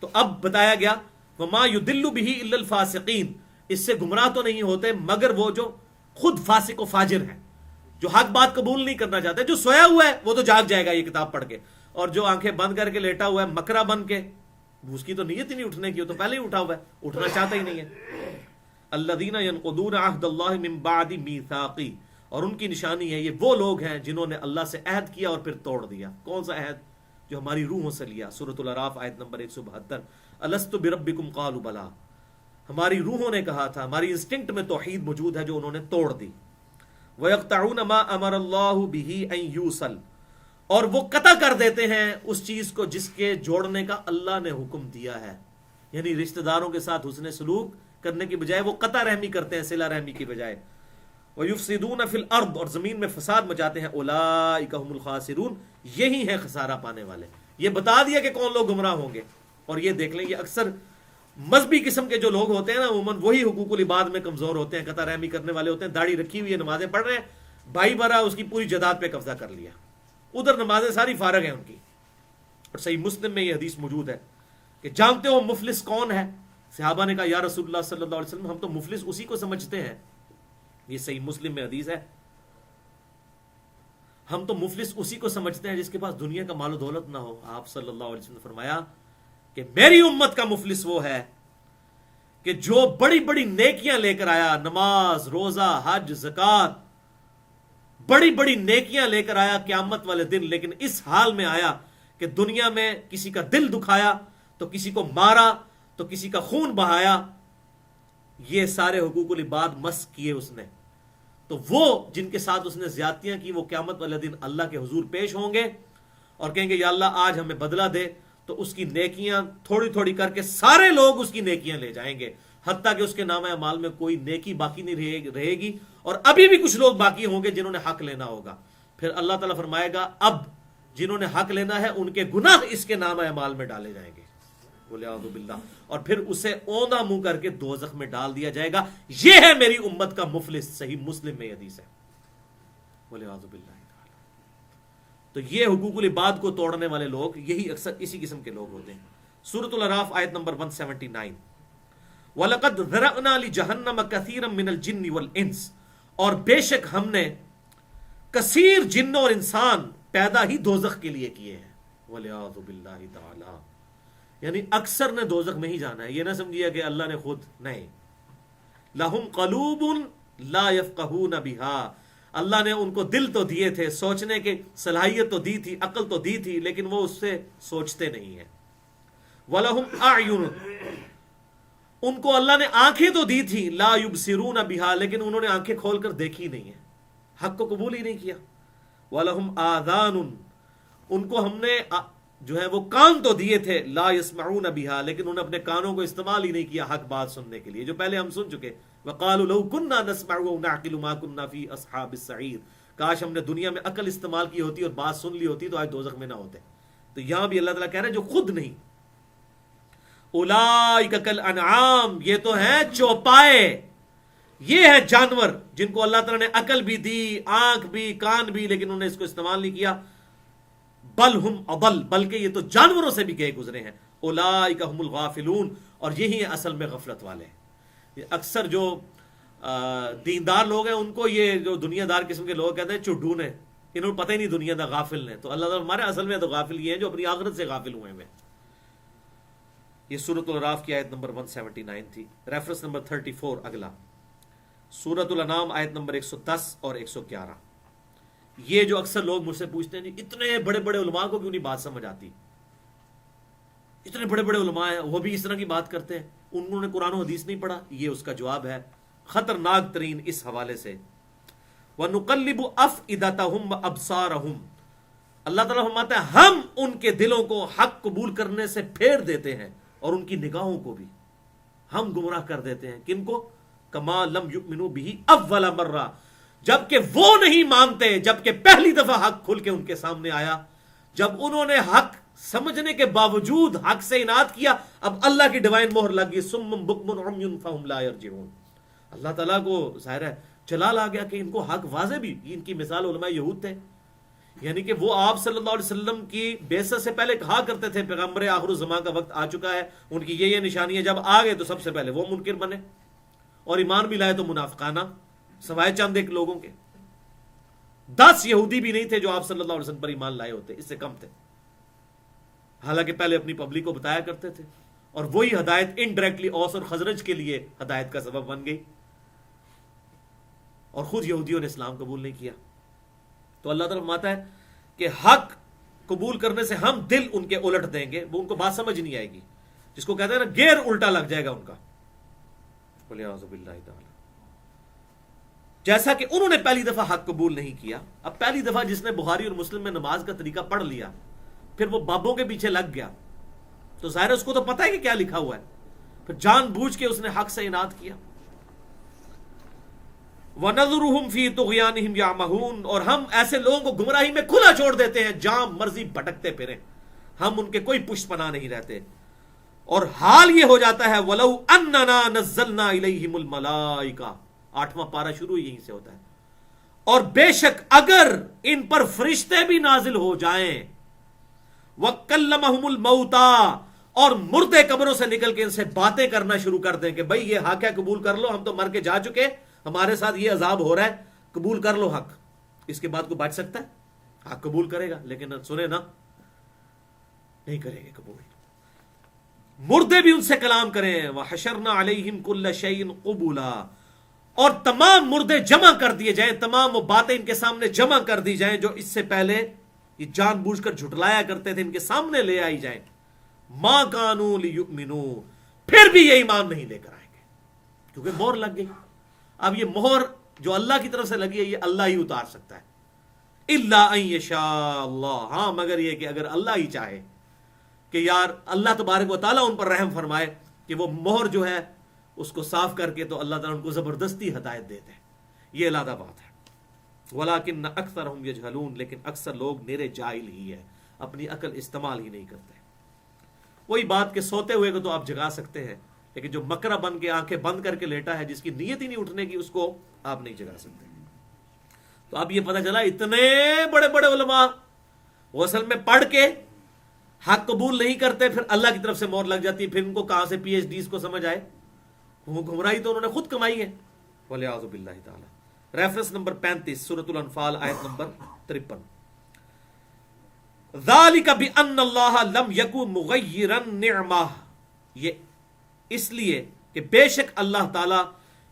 تو اب بتایا گیا وَمَا يُدِلُّ بِهِ إِلَّا الْفَاسِقِينَ, اس سے گمراہ تو نہیں ہوتے مگر وہ جو خود فاسق و فاجر ہیں, جو حق بات قبول نہیں کرنا چاہتے. جو سویا ہوا ہے وہ تو جاگ جائے گا یہ کتاب پڑھ کے, اور جو آنکھیں بند کر کے لیٹا ہوا ہے مکرا بن کے, اس کی تو نیت ہی نہیں اٹھنے کی, وہ تو پہلے ہی اٹھا ہوا ہے, اٹھنا چاہتا ہی نہیں ہے. الذین ينقضون عہد اللہ من بعد میثاقہ, اور ان کی نشانی ہے یہ وہ لوگ ہیں جنہوں نے اللہ سے عہد کیا اور پھر توڑ دیا. کون سا عہد؟ جو ہماری روحوں سے لیا. سورۃ الاعراف آیت نمبر 172, الست بربکم قالوا بلا, ہماری روحوں نے کہا تھا, ہماری انسٹنکٹ میں توحید موجود ہے جو انہوں نے توڑ دی. وَيَقْطَعُونَ مَا أَمَرَ اللَّهُ بِهِ أَن يُوصَلَ, اور وہ قطع کر دیتے ہیں اس چیز کو جس کے جوڑنے کا اللہ نے حکم دیا ہے. یعنی رشتہ داروں کے ساتھ حسن سلوک کرنے کی بجائے وہ قطع رحمی کرتے ہیں صلہ رحمی کی بجائے. وَيُفْسِدُونَ فِي الْأَرْضِ, اور زمین میں فساد مچاتے ہیں. أُولَٰئِكَ هُمُ الْخَاسِرُونَ, یہی ہیں خسارہ پانے والے. یہ بتا دیا کہ کون لوگ گمراہ ہوں گے. اور یہ دیکھ لیں یہ اکثر مذہبی قسم کے جو لوگ ہوتے ہیں نا عموماً وہی حقوق العباد میں کمزور ہوتے ہیں, قطع رحمی کرنے والے ہوتے ہیں. داڑھی رکھی ہوئی ہے, نمازیں پڑھ رہے ہیں, بھائی برا اس کی پوری جائیداد پہ قبضہ کر لیا, ادھر نمازیں ساری فارغ ہیں ان کی. اور صحیح مسلم میں یہ حدیث موجود ہے کہ جانتے ہو مفلس کون ہے؟ صحابہ نے کہا یا رسول اللہ صلی اللہ علیہ وسلم ہم تو مفلس اسی کو سمجھتے ہیں. یہ صحیح مسلم میں حدیث ہے, ہم تو مفلس اسی کو سمجھتے ہیں جس کے پاس دنیا کا مال و دولت نہ ہو. آپ صلی اللہ علیہ وسلم نے فرمایا کہ میری امت کا مفلس وہ ہے کہ جو بڑی بڑی نیکیاں لے کر آیا, نماز روزہ حج زکوٰۃ, بڑی بڑی نیکیاں لے کر آیا قیامت والے دن, لیکن اس حال میں آیا کہ دنیا میں کسی کا دل دکھایا, تو کسی کو مارا, تو کسی کا خون بہایا, یہ سارے حقوق العباد مس کیے اس نے. تو وہ جن کے ساتھ اس نے زیادتیاں کی وہ قیامت والے دن اللہ کے حضور پیش ہوں گے اور کہیں گے یا اللہ آج ہمیں بدلہ دے. تو اس کی نیکیاں تھوڑی تھوڑی کر کے سارے لوگ اس کی نیکیاں لے جائیں گے, حتیٰ کہ اس کے نامہ اعمال میں کوئی نیکی باقی نہیں رہے گی. اور ابھی بھی کچھ لوگ باقی ہوں گے جنہوں نے حق لینا ہوگا. پھر اللہ تعالیٰ فرمائے گا اب جنہوں نے حق لینا ہے ان کے گناہ اس کے نامہ اعمال میں ڈالے جائیں گے. بولے اعوذ باللہ, اور پھر اسے اوندا منہ کر کے دوزخ میں ڈال دیا جائے گا. یہ ہے میری امت کا مفلس. صحیح مسلم میں حدیث ہے. بولے اعوذ باللہ. تو یہ حقوق العباد کو توڑنے والے لوگ یہی اکثر اسی قسم کے لوگ ہوتے ہیں. سورۃ الاعراف آیت نمبر 179, وَلَقَدْ ذَرَأْنَا لِجَهَنَّمَ كَثِيرًا مِنَ الْجِنِّ وَالْإِنسِ, اور بے شک ہم نے کثیر جن اور انسان پیدا ہی دوزخ کے لیے کیے ہیں. وَلِعَاذُ بِاللَّهِ تَعَالَى, یعنی اکثر نے دوزخ میں ہی جانا ہے. یہ نہ سمجھیے کہ اللہ نے خود نہیں. لَهُمْ قَلُوبٌ لَا يَفْقَهُونَ بِهَا, اللہ نے ان کو دل تو دیے تھے, سوچنے کی صلاحیت تو دی تھی, عقل تو دی تھی, لیکن وہ اس سے سوچتے نہیں ہیں. وَلَهُمْ أَعْيُنٌ, ان کو اللہ نے آنکھیں تو دی تھی, لا یبصرون بہا, لیکن انہوں نے آنکھیں کھول کر دیکھی نہیں ہے, حق کو قبول ہی نہیں کیا. وَلَهُمْ آذَانٌ, ان کو ہم نے جو ہے وہ کان تو دیے تھے, لا یسمعون بہا, لیکن انہوں نے اپنے کانوں کو استعمال ہی نہیں کیا حق بات سننے کے لیے, جو پہلے ہم سن چکے. وَقَالُوا لَوْ كُنَّا نَسْمَعُ أَوْ نَعْقِلُ مَا كُنَّا فِي أَصْحَابِ السَّعِيرِ, کاش ہم نے دنیا میں عقل استعمال کی ہوتی اور بات سن لی ہوتی تو آج دوزخ میں نہ ہوتے. تو یہاں بھی اللہ تعالیٰ کہہ رہے ہیں جو خود نہیں. اولئک کالانعام, یہ تو ہیں چوپائے, یہ ہے جانور جن کو اللہ تعالیٰ نے عقل بھی دی, آنکھ بھی, کان بھی, لیکن انہوں نے اس کو استعمال نہیں کیا. بل ہم اضل, بلکہ یہ تو جانوروں سے بھی گئے گزرے ہیں. اولئک هم الغافلون, اور یہی ہیں اصل میں غفلت والے. اکثر جو دیندار لوگ ہیں ان کو یہ جو دنیا دار قسم کے لوگ کہتے ہیں چڈون ہیں, انہوں نے پتہ ہی نہیں دنیا دا, غافل ہیں. تو اللہ تعالیٰ ہمارے اصل میں تو غافل یہ ہیں جو اپنی آخرت سے غافل ہوئے ہیں. یہ سورۃ الاعراف کی آیت نمبر 179 تھی. ریفرنس نمبر 34 اگلا سورۃ الانعام آیت نمبر 110 اور 111. یہ جو اکثر لوگ مجھ سے پوچھتے ہیں جی اتنے بڑے بڑے علماء کو کیوں نہیں بات سمجھ آتی؟ اتنے بڑے بڑے علماء ہیں وہ بھی اس طرح کی بات کرتے ہیں، انہوں نے قرآن و حدیث نہیں پڑھا. یہ اس کا جواب ہے خطرناک ترین اس حوالے سے. وَنُقَلِّبُ أَفْئِدَتَهُمْ وَأَبْصَارَهُمْ، اللہ تعالیٰ فرماتا ہے ہم ان کے دلوں کو حق قبول کرنے سے پھیر دیتے ہیں اور ان کی نگاہوں کو بھی ہم گمراہ کر دیتے ہیں. کن کو؟ کما لم یؤمنوا به اول مرہ، جبکہ وہ نہیں مانتے جبکہ پہلی دفعہ حق کھل کے ان کے سامنے آیا. جب انہوں نے حق سمجھنے کے باوجود حق سے اناد کیا، اب اللہ کی ڈیوائن مہر لگ گئی، سم بکم عمی فہم لا یرجعون. اللہ تعالیٰ کو ظاہر ہے جلال آ گیا کہ ان کو حق واضح بھی. ان کی مثال علماء یہود تھے، یعنی کہ وہ آپ صلی اللہ علیہ وسلم کی بعثت سے پہلے کہا کرتے تھے پیغمبر آخر الزمان کا وقت آ چکا ہے، ان کی یہ نشانی ہے. جب آ گئے تو سب سے پہلے وہ منکر بنے اور ایمان بھی لائے تو منافقانہ، سوائے چند ایک لوگوں کے. 10 یہودی بھی نہیں تھے جو آپ صلی اللہ علیہ وسلم پر ایمان لائے ہوتے، اس سے کم تھے. حالانکہ پہلے اپنی پبلک کو بتایا کرتے تھے، اور وہی ہدایت انڈائریکٹلی اوس اور خزرج کے لیے ہدایت کا سبب بن گئی، اور خود یہودیوں نے اسلام قبول نہیں کیا. تو اللہ تعالیٰ فرماتا ہے کہ حق قبول کرنے سے ہم دل ان کے الٹ دیں گے، وہ ان کو بات سمجھ نہیں آئے گی، جس کو کہتے ہیں نا گیئر الٹا لگ جائے گا ان کا. وَلِعَوْذُ بِاللَّهِ تَعَالَى. جیسا کہ انہوں نے پہلی دفعہ حق قبول نہیں کیا. اب پہلی دفعہ جس نے بخاری اور مسلم میں نماز کا طریقہ پڑھ لیا، پھر وہ بابوں کے پیچھے لگ گیا، تو ظاہر اس کو تو پتہ ہے کہ کیا لکھا ہوا ہے، پھر جان بوجھ کے اس نے حق سے اناد کیا. وَنَذُرُهُمْ فِي طُغْيَانِهِمْ يَعْمَهُونَ، اور ہم ایسے لوگوں کو گمراہی میں کھلا چھوڑ دیتے ہیں، جہاں مرضی بھٹکتے پھریں، ہم ان کے کوئی پشت پناہ نہیں رہتے. اور حال یہ ہو جاتا ہے وَلَوْ أَنَّنَا نَزَّلْنَا إِلَيْهِمُ الْمَلَائِكَةَ، 8واں پارہ شروع یہیں سے ہوتا ہے. اور بے شک اگر ان پر فرشتے بھی نازل ہو جائیں، وَكَلَّمَهُمُ الْمَوْتَى، اور مردے قبروں سے نکل کے ان سے باتیں کرنا شروع کر دیں کہ بھئی یہ حق ہے قبول کر لو، ہم تو مر کے جا چکے، ہمارے ساتھ یہ عذاب ہو رہا ہے، قبول کر لو حق. اس کے بعد کو بچ سکتا ہے؟ حق قبول کرے گا، لیکن سنے نا نہیں کریں گے قبول. مردے بھی ان سے کلام کریں. وَحَشَرْنَا عَلَيْهِمْ كُلَّ شَيْءٍ قُبُولًا، اور تمام مردے جمع کر دیے جائیں، تمام وہ باتیں ان کے سامنے جمع کر دی جائیں جو اس سے پہلے یہ جان بوجھ کر جھٹلایا کرتے تھے، ان کے سامنے لے آئی جائیں. مَا كَانُوا لِيُؤْمِنُوا، پھر بھی یہ ایمان نہیں لے کر آئیں گے، کیونکہ مہر لگ گئی. اب یہ مہر جو اللہ کی طرف سے لگی ہے یہ اللہ ہی اتار سکتا ہے. الا ان یشاء اللہ، ہاں مگر یہ کہ اگر اللہ ہی چاہے کہ یار اللہ تبارک و تعالیٰ ان پر رحم فرمائے کہ وہ مہر جو ہے اس کو صاف کر کے، تو اللہ تعالیٰ ان کو زبردستی ہدایت دیتے ہیں. یہ علیحدہ بات ہے. وَلَٰكِنَّ أَكْثَرَهُمْ يَجْهَلُونَ، لیکن اکثر لوگ نیرے جاہل ہی ہے، اپنی عقل استعمال ہی نہیں کرتے. وہی بات کہ سوتے ہوئے کو تو آپ جگا سکتے ہیں، لیکن جو مکرہ بن کے آنکھیں بند کر کے لیٹا ہے، جس کی نیت ہی نہیں اٹھنے کی، اس کو آپ نہیں جگا سکتے. تو اب یہ پتہ چلا اتنے بڑے بڑے علماء وہ اصل میں پڑھ کے حق قبول نہیں کرتے، پھر اللہ کی طرف سے مہر لگ جاتی ہے، پھر ان کو کہاں سے پی ایچ ڈیز کو سمجھ آئے. وہ گمراہی تو انہوں نے خود کمائی ہے. وَلِعَوْذُ بِاللَّهِ تعالی. ریفرنس نمبر 35 سورۃ الانفال آیت نمبر 53. ذَلِكَ بِأَنَّ اللَّهَ لَمْ يَكُنْ مُغَيِّرًا نِعْمَةً، یہ اس لیے کہ بے شک اللہ تعالی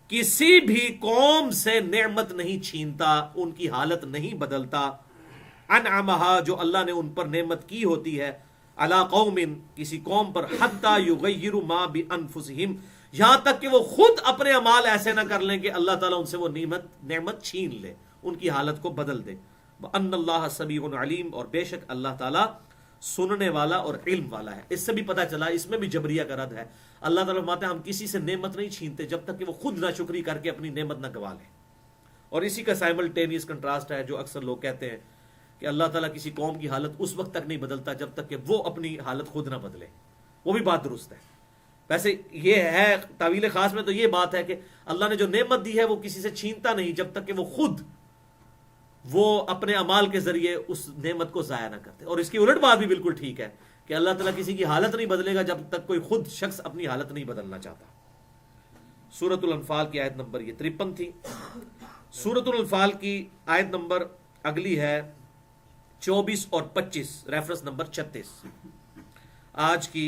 کسی بھی قوم سے نعمت نہیں چھینتا، ان کی حالت نہیں بدلتا. انعمها، جو اللہ نے ان پر نعمت کی ہوتی ہے، علی قوم، کسی قوم پر، حتی یغیروا ما بانفسہم، یہاں تک کہ وہ خود اپنے اعمال ایسے نہ کر لیں کہ اللہ تعالیٰ ان سے وہ نعمت چھین لے، ان کی حالت کو بدل دے. وَأَنَّ اللَّهَ سَمِيعٌ عَلِيمٌ، اور بے شک اللہ تعالیٰ سننے والا اور علم والا ہے. اس سے بھی پتہ چلا، اس میں بھی جبریہ کا رد ہے. اللہ تعالیٰ فرماتے ہیں ہم کسی سے نعمت نہیں چھینتے جب تک کہ وہ خود ناشکری کر کے اپنی نعمت نہ گوا لے. اور اسی کا سائملٹینیس کنٹراسٹ ہے جو اکثر لوگ کہتے ہیں کہ اللہ تعالیٰ کسی قوم کی حالت اس وقت تک نہیں بدلتا جب تک کہ وہ اپنی حالت خود نہ بدلے. وہ بھی بات درست ہے. ویسے یہ ہے تعویل خاص میں تو یہ بات ہے کہ اللہ نے جو نعمت دی ہے وہ کسی سے چھینتا نہیں جب تک کہ وہ خود وہ اپنے اعمال کے ذریعے اس نعمت کو ضائع نہ کرتے. اور اس کی الٹ بات بھی بالکل ٹھیک ہے کہ اللہ تعالیٰ کسی کی حالت نہیں بدلے گا جب تک کوئی خود شخص اپنی حالت نہیں بدلنا چاہتا. سورۃ الانفال کی آیت نمبر یہ 53 تھی. سورۃ الانفال کی آیت نمبر اگلی ہے 24 اور 25، ریفرنس نمبر 36. آج کی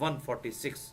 146।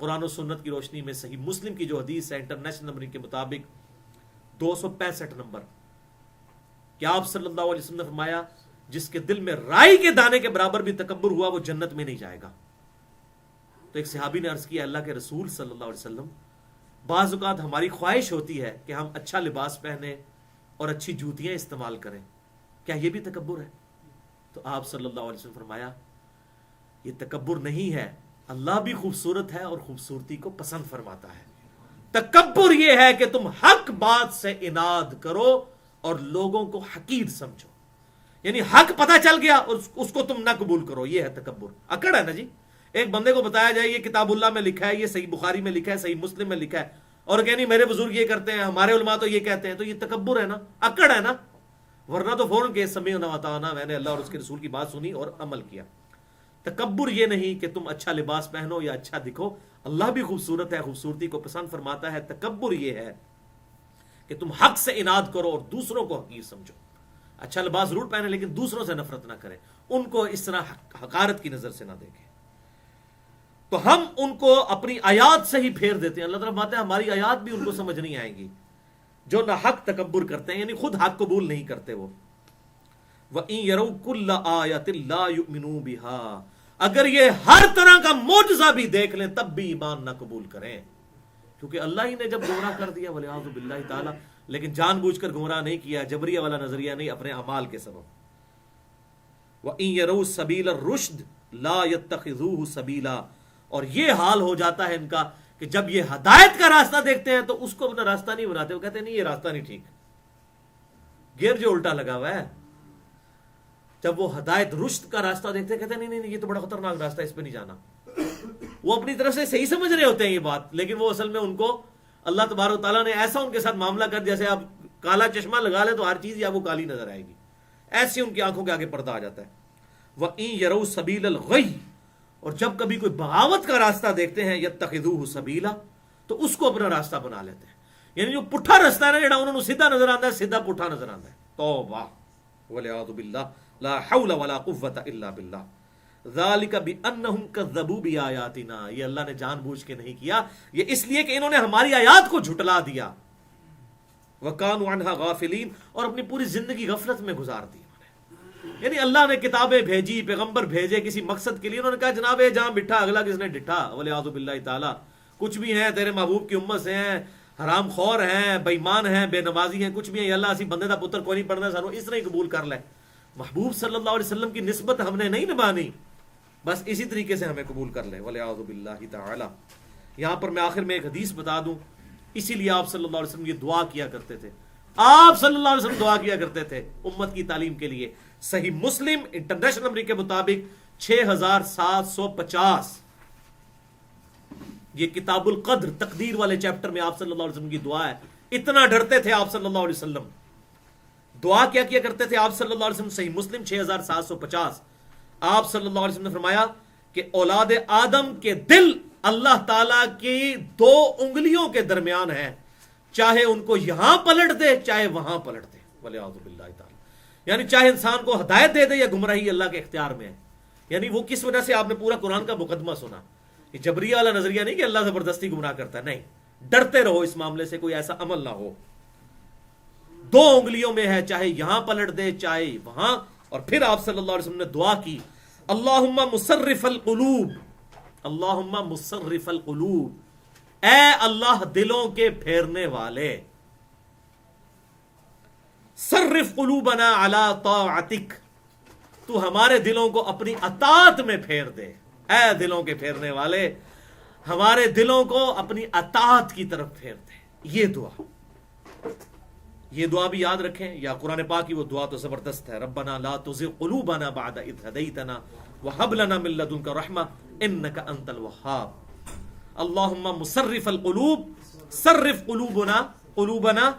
قرآن و سنت کی روشنی میں صحیح مسلم کی جو حدیث ہے انٹرنیشنل نمبرنگ کے مطابق 265 نمبر، کہ آپ صلی اللہ علیہ وسلم نے فرمایا جس کے دل میں رائی کے دانے کے برابر بھی تکبر ہوا وہ جنت میں نہیں جائے گا۔ تو ایک صحابی نے عرض کیا اللہ کے رسول صلی اللہ علیہ وسلم، بعض اوقات ہماری خواہش ہوتی ہے کہ ہم اچھا لباس پہنے اور اچھی جوتیاں استعمال کریں، کیا یہ بھی تکبر ہے؟ تو آپ صلی اللہ علیہ وسلم فرمایا یہ تکبر نہیں ہے، اللہ بھی خوبصورت ہے اور خوبصورتی کو پسند فرماتا ہے۔ تکبر یہ ہے کہ تم حق بات سے اناد کرو اور لوگوں کو حقیر سمجھو، یعنی حق پتہ چل گیا اور اس کو تم نہ قبول کرو، یہ ہے تکبر۔ اکڑ ہے نا جی، ایک بندے کو بتایا جائے یہ کتاب اللہ میں لکھا ہے، یہ صحیح بخاری میں لکھا ہے، صحیح مسلم میں لکھا ہے، اور کہ نہیں میرے بزرگ یہ کرتے ہیں، ہمارے علماء تو یہ کہتے ہیں، تو یہ تکبر ہے نا، اکڑ ہے نا، ورنہ تو فوراً کہ سمعنا وأطعنا، میں نے اللہ اور اس کے رسول کی بات سنی اور عمل کیا۔ تکبر یہ نہیں کہ تم اچھا لباس پہنو یا اچھا دکھو، اللہ بھی خوبصورت ہے، خوبصورتی کو پسند فرماتا ہے۔ تکبر یہ ہے کہ تم حق سے اناد کرو اور دوسروں کو حقیر سمجھو، اچھا لباس ضرور پہنے لیکن دوسروں سے نفرت نہ کریں، ان کو اس طرح حقارت کی نظر سے نہ دیکھیں۔ تو ہم ان کو اپنی آیات سے ہی پھیر دیتے ہیں، اللہ تعالیٰ فرماتے ہیں ہماری آیات بھی ان کو سمجھ نہیں آئیں گی جو نہ حق تکبر کرتے ہیں، یعنی خود حق قبول نہیں کرتے۔ وہ وَإِن يَرَوْا كُلَّ آيَةٍ لَا يُؤْمِنُوا بِهَا، اگر یہ ہر طرح کا معجزہ بھی دیکھ لیں تب بھی ایمان نہ قبول کریں، کیونکہ اللہ ہی نے جب گمراہ کر دیا وَلِعَاذُ بِاللَّهِ تعالیٰ، لیکن جان بوجھ کر گمراہ نہیں کیا، جبریہ والا نظریہ نہیں، اپنے اعمال کے سبب۔ وَإِن يَرَوْا سَبِيلَ الرُّشْدِ لَا يَتَّخِذُوهُ سَبِيلًا، اور یہ حال ہو جاتا ہے ان کا کہ جب یہ ہدایت کا راستہ دیکھتے ہیں تو اس کو اپنا راستہ نہیں بناتے، وہ کہتے ہیں نہیں یہ راستہ نہیں ٹھیک، گیئر جو الٹا لگا ہوا ہے۔ جب وہ ہدایت رشد کا راستہ دیکھتے ہیں کہتے ہیں نہیں یہ تو بڑا خطرناک راستہ ہے، اس پہ نہیں جانا۔ وہ اپنی طرف سے صحیح سمجھ رہے ہوتے ہیں یہ بات، لیکن وہ اصل میں ان کو اللہ تبارک و تعالیٰ نے ایسا ان کے ساتھ معاملہ کر، جیسے آپ کالا چشمہ لگا لیں تو ہر چیز یا وہ کالی نظر آئے گی، ایسی ان کی آنکھوں کے آگے پردہ آ جاتا ہے۔ وَإِن يَرَوْا سَبِيلَ الْغَيِّ، اور جب کبھی کوئی بغاوت کا راستہ دیکھتے ہیں یتخذوہ سبیلا، تو اس کو اپنا راستہ بنا لیتے ہیں، یعنی جو پٹھا راستہ ہے نا جڑا انہوں نے سیدھا نظر آتا ہے، سیدھا پٹھا نظر آتا ہے۔ توبہ والعیاذ باللہ، لا حول ولا قوۃ الا باللہ، ذالک بانہم کذبوا بآیاتنا، یہ اللہ نے جان بوجھ کے نہیں کیا، یہ اس لیے کہ انہوں نے ہماری آیات کو جھٹلا دیا، وکانوا عنہا غافلین، اور اپنی پوری زندگی غفلت میں گزار دی۔ یعنی اللہ نے کتابیں بھیجی، پیغمبر بھیجے کسی مقصد کے لیے، انہوں نے کہا جناب یہ جہاں بٹھا اگلا کس نے ڈٹھا، والعیاذ باللہ تعالی، کچھ بھی ہیں تیرے محبوب کی امت سے ہیں، حرام خور ہیں، بے ایمان ہیں، بے نمازی ہیں، کچھ بھی ہیں، یا اللہ اسی بندے دا پتر کوئی نہیں پڑھنا، سانو اس طرح ہی قبول کر لے۔ محبوب صلی اللہ علیہ وسلم کی نسبت ہم نے نہیں نبھانی، بس اسی طریقے سے ہمیں قبول کر لے، والعیاذ باللہ تعالی۔ یہاں پر میں آخر میں ایک حدیث بتا دوں، اسی لیے آپ صلی اللہ علیہ وسلم یہ دعا کیا کرتے تھے، آپ صلی اللہ علیہ وسلم دعا کیا کرتے تھے امت کی تعلیم کے لیے۔ صحیح مسلم انٹرنیشنل نمبر کے مطابق 6750، یہ کتاب القدر تقدیر والے چیپٹر میں آپ صلی اللہ علیہ وسلم کی دعا ہے۔ اتنا ڈرتے تھے آپ صلی اللہ علیہ وسلم، دعا کیا کیا کرتے تھے آپ صلی اللہ علیہ وسلم؟ صحیح مسلم 6750، آپ صلی اللہ علیہ وسلم نے فرمایا کہ اولاد آدم کے دل اللہ تعالیٰ کی 2 انگلیوں کے درمیان ہے، چاہے ان کو یہاں پلٹ دے چاہے وہاں پلٹ دے، والعیاذ باللہ تعالی، یعنی چاہے انسان کو ہدایت دے دے یا گمراہی اللہ کے اختیار میں ہے۔ یعنی وہ کس وجہ سے آپ نے پورا قرآن کا مقدمہ سنا، یہ جبریہ والا نظریہ نہیں کہ اللہ زبردستی گمراہ کرتا ہے، نہیں، ڈرتے رہو اس معاملے سے، کوئی ایسا عمل نہ ہو۔ 2 انگلیوں میں ہے، چاہے یہاں پلٹ دے چاہے وہاں۔ اور پھر آپ صلی اللہ علیہ وسلم نے دعا کی، اللہم مصرف القلوب، اللہم مصرف القلوب، اے اللہ دلوں کے پھیرنے والے، صرف قلوبنا علی طاعتک، تو ہمارے دلوں کو اپنی اطاعت میں پھیر دے، اے دلوں کے پھیرنے والے ہمارے دلوں کو اپنی اطاعت کی طرف پھیر دے۔ یہ دعا بھی یاد رکھیں، یا قرآن پاک کی وہ دعا تو زبردست ہے، ربنا لا تزغ قلوبنا بعد اذ ہدیتنا وہب لنا من لدنک رحمہ انک انت الوہاب، اللہم مصرف القلوب، صرف قلوبنا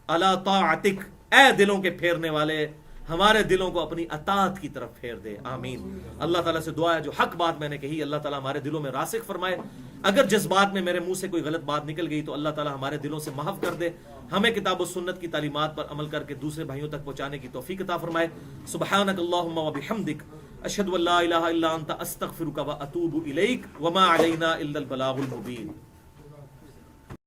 علی طاعتک، اے دلوں کے پھیرنے والے ہمارے دلوں کو اپنی اطاعت کی طرف پھیر دے، آمین۔ اللہ تعالیٰ سے دعا ہے جو حق بات میں نے کہی اللہ تعالیٰ ہمارے دلوں میں راسخ فرمائے، اگر جذبات میں میرے منہ سے کوئی غلط بات نکل گئی تو اللہ تعالیٰ ہمارے دلوں سے محو کر دے، ہمیں کتاب و سنت کی تعلیمات پر عمل کر کے دوسرے بھائیوں تک پہنچانے کی توفیق عطا فرمائے۔ سبحانک اللہم و بحمدک، اشہد ان لا الہ الا انت استغفرک و اتوب الیک وما علینا الا البلاغ المبین.